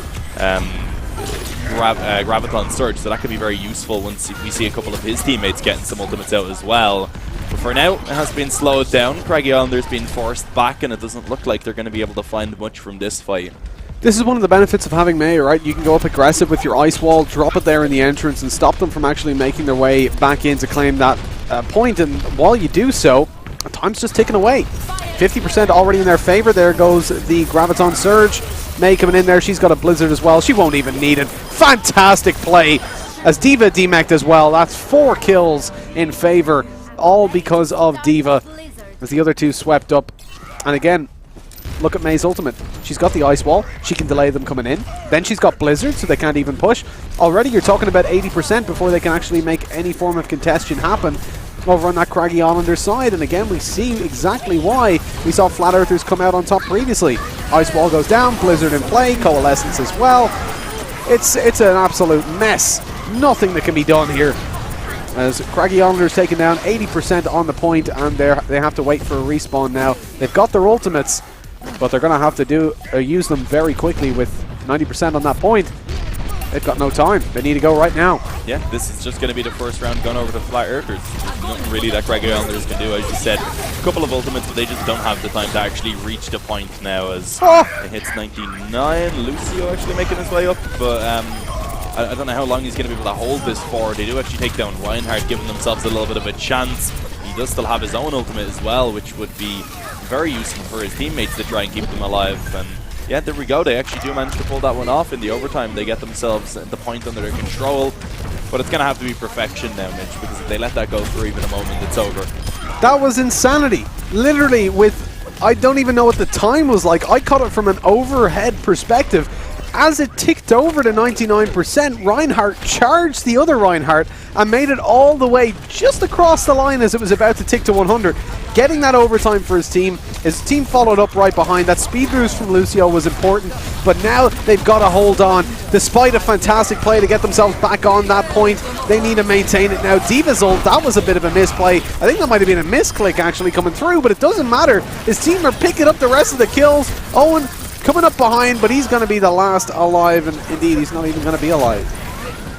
Graviton Surge, so that could be very useful once we see a couple of his teammates getting some ultimates out as well. But for now, it has been slowed down. Craggy Islanders being forced back, and it doesn't look like they're going to be able to find much from this fight. This is one of the benefits of having May, right? You can go up aggressive with your ice wall, drop it there in the entrance, and stop them from actually making their way back in to claim that point. And while you do so, time's just ticking away. 50% already in their favor. There goes the Graviton Surge. May coming in there. She's got a Blizzard as well. She won't even need it. Fantastic play as Diva demeched as well. That's 4 kills in favor, all because of Diva, as the other 2 swept up. And again, look at May's ultimate. She's got the ice wall. She can delay them coming in. Then she's got Blizzard, so they can't even push. Already you're talking about 80% before they can actually make any form of contention happen over on that Craggy Islanders side. And again, we see exactly why we saw Flat Earthers come out on top previously. Ice wall goes down, Blizzard in play, Coalescence as well. It's an absolute mess. Nothing that can be done here, as Craggy Islanders taking down 80% on the point, and they have to wait for a respawn now. They've got their ultimates, but they're going to have to use them very quickly with 90% on that point. They've got no time. They need to go right now. Yeah, this is just going to be the first round gone over to Flat Earthers. There's nothing really that Craggy Islanders can do. As you said, a couple of ultimates, but they just don't have the time to actually reach the point now, as it hits 99. Lucio actually making his way up, but I don't know how long he's going to be able to hold this forward. They do actually take down Reinhardt, giving themselves a little bit of a chance. He does still have his own ultimate as well, which would be very useful for his teammates to try and keep them alive. And yeah, there we go. They actually do manage to pull that one off in the overtime. They get themselves the point under their control. But it's going to have to be perfection now, Mitch, because if they let that go for even a moment, it's over. That was insanity. Literally, I don't even know what the time was like. I caught it from an overhead perspective. As it ticked over to 99%, Reinhardt charged the other Reinhardt and made it all the way just across the line as it was about to tick to 100. Getting that overtime for his team. His team followed up right behind. That speed boost from Lucio was important, but now they've got to hold on. despite a fantastic play to get themselves back on that point. They need to maintain it now. D.Va's ult, that was a bit of a misplay. I think that might have been a misclick actually coming through, but it doesn't matter. His team are picking up the rest of the kills. Owen coming up behind, but he's going to be the last alive, and indeed he's not even going to be alive.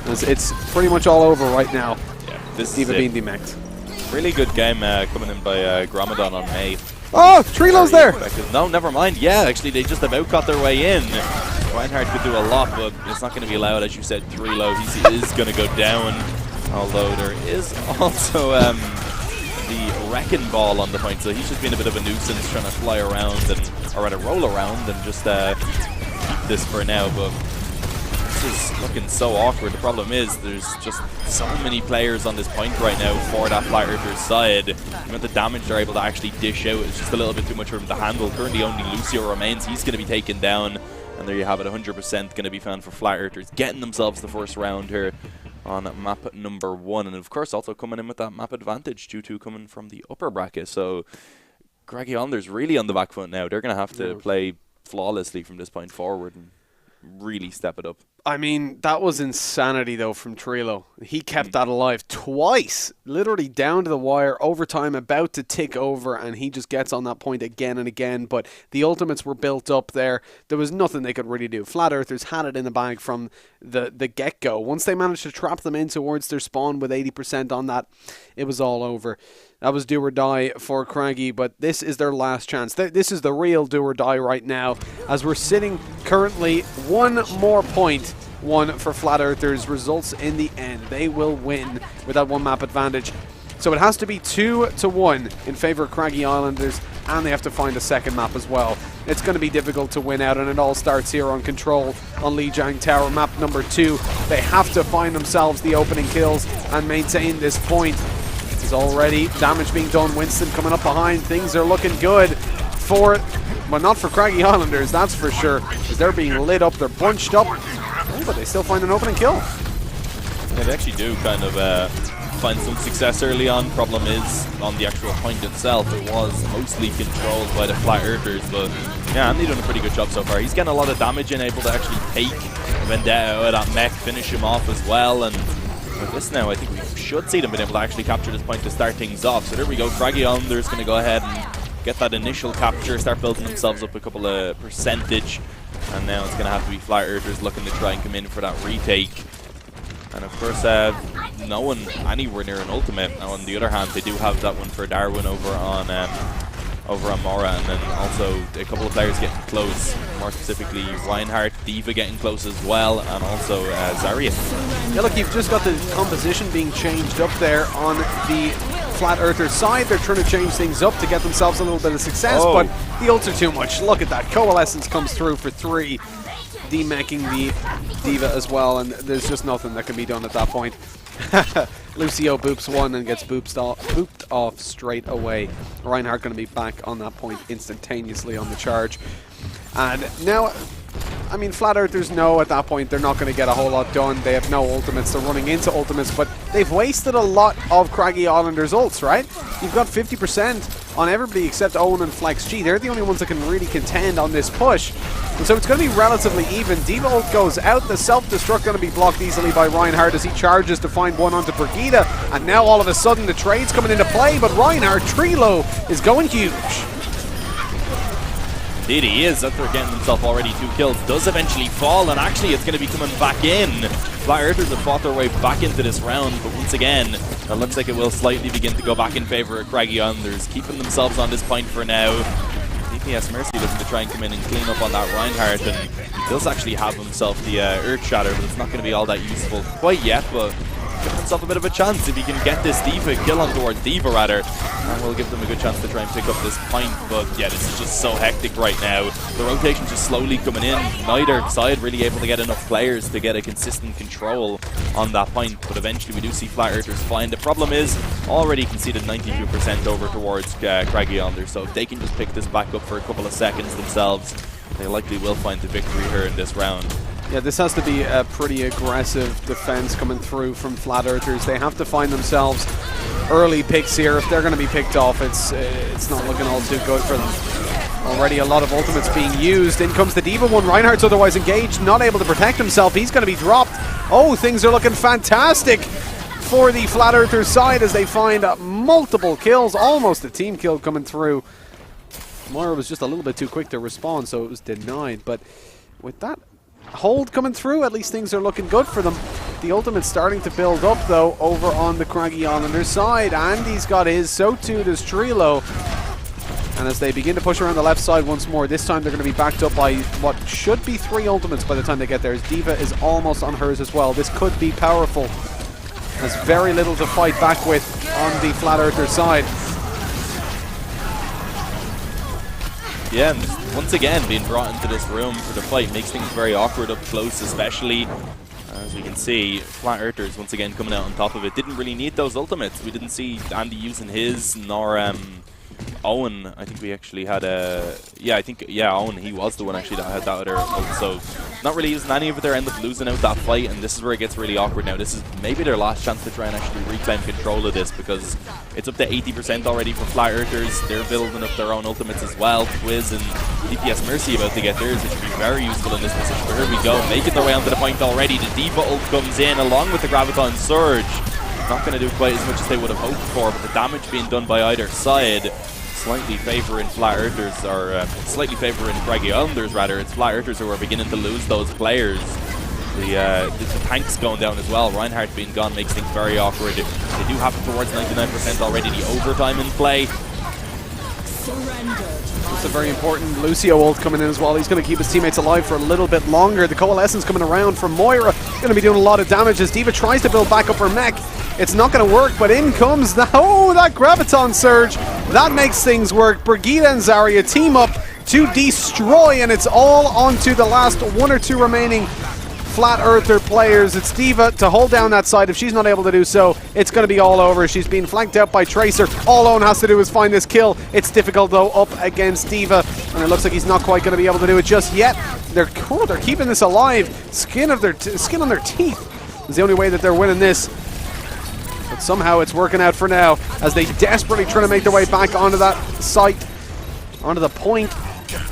It's pretty much all over right now. Yeah, this D.Va is being demeched. really good game coming in by Gromadon on May. Oh, Trilo's there! No, never mind. Yeah, actually, they just about got their way in. Reinhardt could do a lot, but it's not going to be allowed, as you said, Trilo. He is going to go down, although there is also the Wrecking Ball on the point, so he's just been a bit of a nuisance trying to fly around, or rather roll around, and just keep this for now, but this is looking so awkward. The problem is there's just so many players on this point right now for that Flat Earther's side. The amount of damage they're able to actually dish out is just a little bit too much for him to handle. Currently only Lucio remains. He's going to be taken down, and there you have it, 100% going to be found for Flat Earthers, getting themselves the first round here on map number 1, and of course also coming in with that map advantage due to coming from the upper bracket. So Craggy Islanders really on the back foot now. They're going to have to play flawlessly from this point forward and really step it up. I mean, that was insanity, though, from Trilo. He kept that alive twice, literally down to the wire, overtime about to tick over, and he just gets on that point again and again. But the ultimates were built up there. There was nothing they could really do. Flat Earthers had it in the bag from the get-go. Once they managed to trap them in towards their spawn with 80% on that, it was all over. That was do or die for Craggy, but this is their last chance. This is the real do or die right now, as we're sitting currently one more point. One for Flat Earthers results in the end. They will win with that one map advantage. So it has to be 2-1 in favor of Craggy Islanders, and they have to find a second map as well. It's going to be difficult to win out, and it all starts here on Control on Lijiang Tower, map number 2. They have to find themselves the opening kills and maintain this point. There's already damage being done. Winston coming up behind. Things are looking good for, well, not for Craggy Islanders, that's for sure, because they're being lit up. They're bunched up. Oh, but they still find an opening kill. Yeah, they actually do kind of find some success early on. Problem is, on the actual point itself, it was mostly controlled by the Flat Earthers, but yeah, Andy doing a pretty good job so far. He's getting a lot of damage and able to actually take Vendetta out of that mech, finish him off as well, and with this now, I think we should see them being able to actually capture this point to start things off. So there we go, Craggy Islanders going to go ahead and get that initial capture, start building themselves up a couple of percentage. And now it's going to have to be Flat Earthers looking to try and come in for that retake. And of course, no one anywhere near an ultimate. Now on the other hand, they do have that one for Darwin over on Mora, and then also a couple of players getting close, more specifically Reinhardt, D.Va getting close as well, and also Zarya. Yeah, look, you've just got the composition being changed up there on the Flat Earthers side. They're trying to change things up to get themselves a little bit of success, but the ults are too much. Look at that. Coalescence comes through for 3, demeching the D.Va as well, and there's just nothing that can be done at that point. Lucio boops one and gets booped off straight away. Reinhardt going to be back on that point instantaneously on the charge. And now, I mean, Flat Earthers know at that point they're not going to get a whole lot done. They have no ultimates. They're running into ultimates, but they've wasted a lot of Craggy Islanders' ults, right? You've got 50% on everybody except Owen and Flex G. They're the only ones that can really contend on this push. And so it's going to be relatively even. D.Va ult goes out. The self-destruct going to be blocked easily by Reinhardt as he charges to find one onto Brigida. And now all of a sudden the trade's coming into play, but Reinhardt, Trilo, is going huge. Indeed he is, after getting himself already 2 kills, does eventually fall, and actually it's going to be coming back in. Flat Earthers have fought their way back into this round, but once again, it looks like it will slightly begin to go back in favor of Craggy Islanders, keeping themselves on this point for now. DPS Mercy looking to try and come in and clean up on that Reinhardt, and he does actually have himself the Earth Shatter, but it's not going to be all that useful quite yet, but give himself a bit of a chance if he can get this D.Va kill on towards D.Va rather, and will give them a good chance to try and pick up this point. But yeah, this is just so hectic right now. The rotation's just slowly coming in. Neither side really able to get enough players to get a consistent control on that point, but eventually we do see Flat Earthers flying. The problem is already conceded 92% over towards Craggy Islanders, so if they can just pick this back up for a couple of seconds themselves, they likely will find the victory here in this round. Yeah, this has to be a pretty aggressive defense coming through from Flat Earthers. They have to find themselves early picks here. If they're going to be picked off, it's not looking all too good for them. Already a lot of ultimates being used. In comes the D.Va one. Reinhardt's otherwise engaged, not able to protect himself. He's going to be dropped. Oh, things are looking fantastic for the Flat Earthers side as they find multiple kills. Almost a team kill coming through. Moira was just a little bit too quick to respond, so it was denied. But with that hold coming through, at least things are looking good for them. The ultimate's starting to build up, though, over on the Craggy Islanders side. Andy's got his, so too does Trilo. And as they begin to push around the left side once more, this time they're going to be backed up by what should be 3 ultimates by the time they get there. As D.Va is almost on hers as well. This could be powerful. There's very little to fight back with on the Flat Earther side. Yeah, and once again being brought into this room for the fight makes things very awkward up close, especially. As we can see, Flat Earthers once again coming out on top of it. Didn't really need those ultimates. We didn't see Andy using his, nor Owen. I think we actually had a... Yeah, Owen, he was the one actually that had that other ult. So not really using any of it there, end up losing out that fight, and this is where it gets really awkward now. This is maybe their last chance to try and actually reclaim control of this, because it's up to 80% already for Flat Earthers. They're building up their own ultimates as well. Twiz and DPS Mercy about to get theirs, which would be very useful in this position. But here we go, making their way onto the point already. The D.Va ult comes in along with the Graviton Surge. Not going to do quite as much as they would have hoped for, but the damage being done by either side slightly favouring Flat Earthers, or slightly favouring Craggy Islanders rather. It's Flat Earthers who are beginning to lose those players. The tanks going down as well. Reinhardt being gone makes things very awkward. They do have it towards 99% already. The overtime in play. It's a very important Lucio ult coming in as well. He's going to keep his teammates alive for a little bit longer. The Coalescence coming around from Moira. Going to be doing a lot of damage as D.Va tries to build back up her mech. It's not going to work, but in comes that Graviton Surge. That makes things work. Brigitte and Zarya team up to destroy, and it's all onto the last 1 or 2 remaining Flat Earther players. It's D.Va to hold down that side. If she's not able to do so, it's going to be all over. She's being flanked out by Tracer. All Owen has to do is find this kill. It's difficult, though, up against D.Va, and it looks like he's not quite going to be able to do it just yet. They're keeping this alive. Skin on their teeth is the only way that they're winning this. But somehow it's working out for now as they desperately try to make their way back onto that site, onto the point.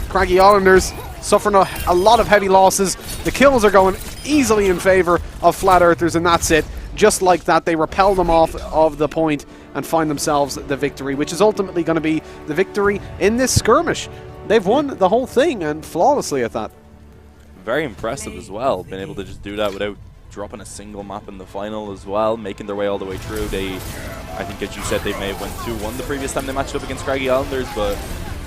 Craggy Islanders suffering a lot of heavy losses. The kills are going easily in favour of Flat Earthers, and that's it. Just like that, they repel them off of the point and find themselves the victory, which is ultimately going to be the victory in this skirmish. They've won the whole thing, and flawlessly at that. Very impressive as well, being able to just do that without dropping a single map in the final as well, making their way all the way through. I think as you said, they may have went 2-1 the previous time they matched up against Craggy Islanders, but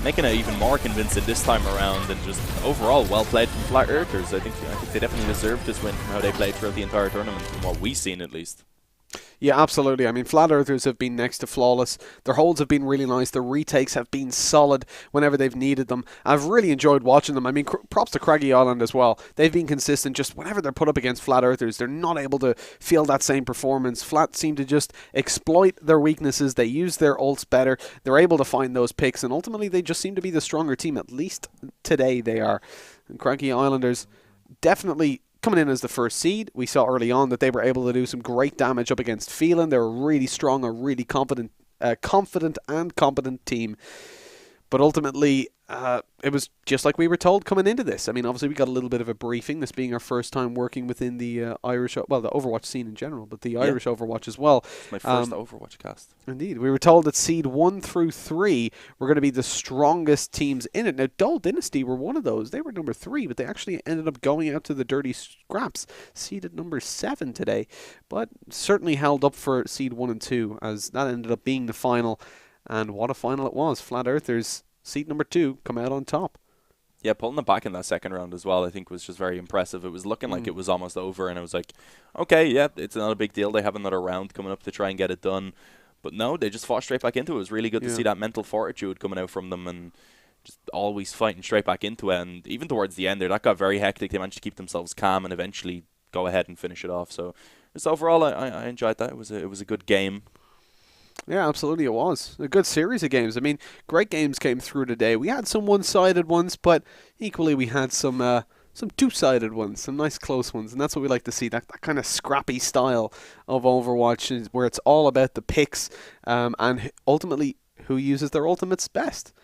making it even more convincing this time around, and just overall well played from Flat Earthers. I think they definitely deserved this win from how they played throughout the entire tournament, from what we've seen at least. Yeah, absolutely. I mean, Flat Earthers have been next to flawless. Their holds have been really nice. Their retakes have been solid whenever they've needed them. I've really enjoyed watching them. I mean, props to Craggy Island as well. They've been consistent. Just whenever they're put up against Flat Earthers, they're not able to feel that same performance. Flat seem to just exploit their weaknesses. They use their ults better. They're able to find those picks, and ultimately they just seem to be the stronger team. At least today they are. And Craggy Islanders definitely coming in as the first seed. We saw early on that they were able to do some great damage up against Phelan. They're a really strong, a really confident and competent team. But ultimately, it was just like we were told coming into this. I mean, obviously we got a little bit of a briefing, this being our first time working within the Irish, well, the Overwatch scene in general, but the Irish Overwatch as well. It's my first Overwatch cast. Indeed. We were told that seed 1 through 3 were going to be the strongest teams in it. Now, Dole Dynasty were one of those. They were number 3, but they actually ended up going out to the dirty scraps, seeded number 7 today, but certainly held up for seed 1 and 2, as that ended up being the final. And what a final it was. Flat Earthers, seed number 2, come out on top. Yeah, pulling them back in that second round as well, I think was just very impressive. It was looking like it was almost over, and I was like, okay, yeah, it's not a big deal. They have another round coming up to try and get it done. But no, they just fought straight back into it. It was really good to see that mental fortitude coming out from them, and just always fighting straight back into it. And even towards the end there, that got very hectic. They managed to keep themselves calm and eventually go ahead and finish it off. So just overall, I enjoyed that. It was a good game. Yeah, absolutely it was. A good series of games. I mean, great games came through today. We had some one-sided ones, but equally we had some two-sided ones, some nice close ones, and that's what we like to see, that kind of scrappy style of Overwatch where it's all about the picks and ultimately who uses their ultimates best.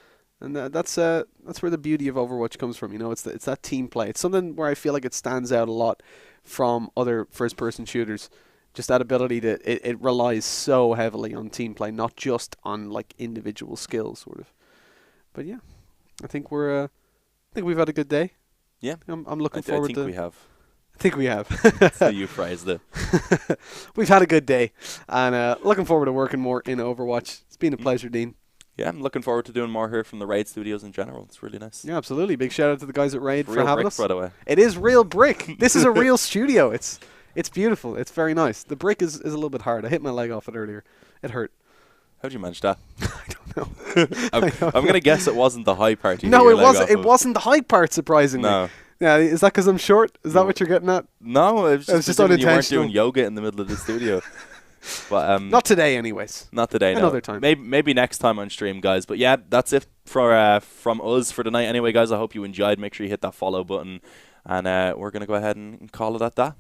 And that's where the beauty of Overwatch comes from. It's that team play. It's something where I feel like it stands out a lot from other first-person shooters. Just that ability it relies so heavily on team play, not just on like individual skills, sort of. But yeah, I think we've had a good day. Yeah, I'm looking forward to. We have. I think we have. So you phrased it. We've had a good day, and looking forward to working more in Overwatch. It's been a pleasure, Dean. Yeah, I'm looking forward to doing more here from the Raid Studios in general. It's really nice. Yeah, absolutely. Big shout out to the guys at Raid for Real having brick, us. by the way. It is real brick. This is a real studio. It's beautiful. It's very nice. The brick is a little bit hard. I hit my leg off it earlier. It hurt. How'd you manage that? I don't know. I'm going to guess it wasn't the high part. No, it wasn't. It wasn't the high part, surprisingly. No. Yeah, is that because I'm short? Is that what you're getting at? No, it was just unintentional. You weren't doing yoga in the middle of the studio. But not today, anyways. Not today. Another no. time. Maybe next time on stream, guys. But yeah, that's it for from us for tonight. Anyway, guys, I hope you enjoyed. Make sure you hit that follow button, and we're gonna go ahead and call it at that.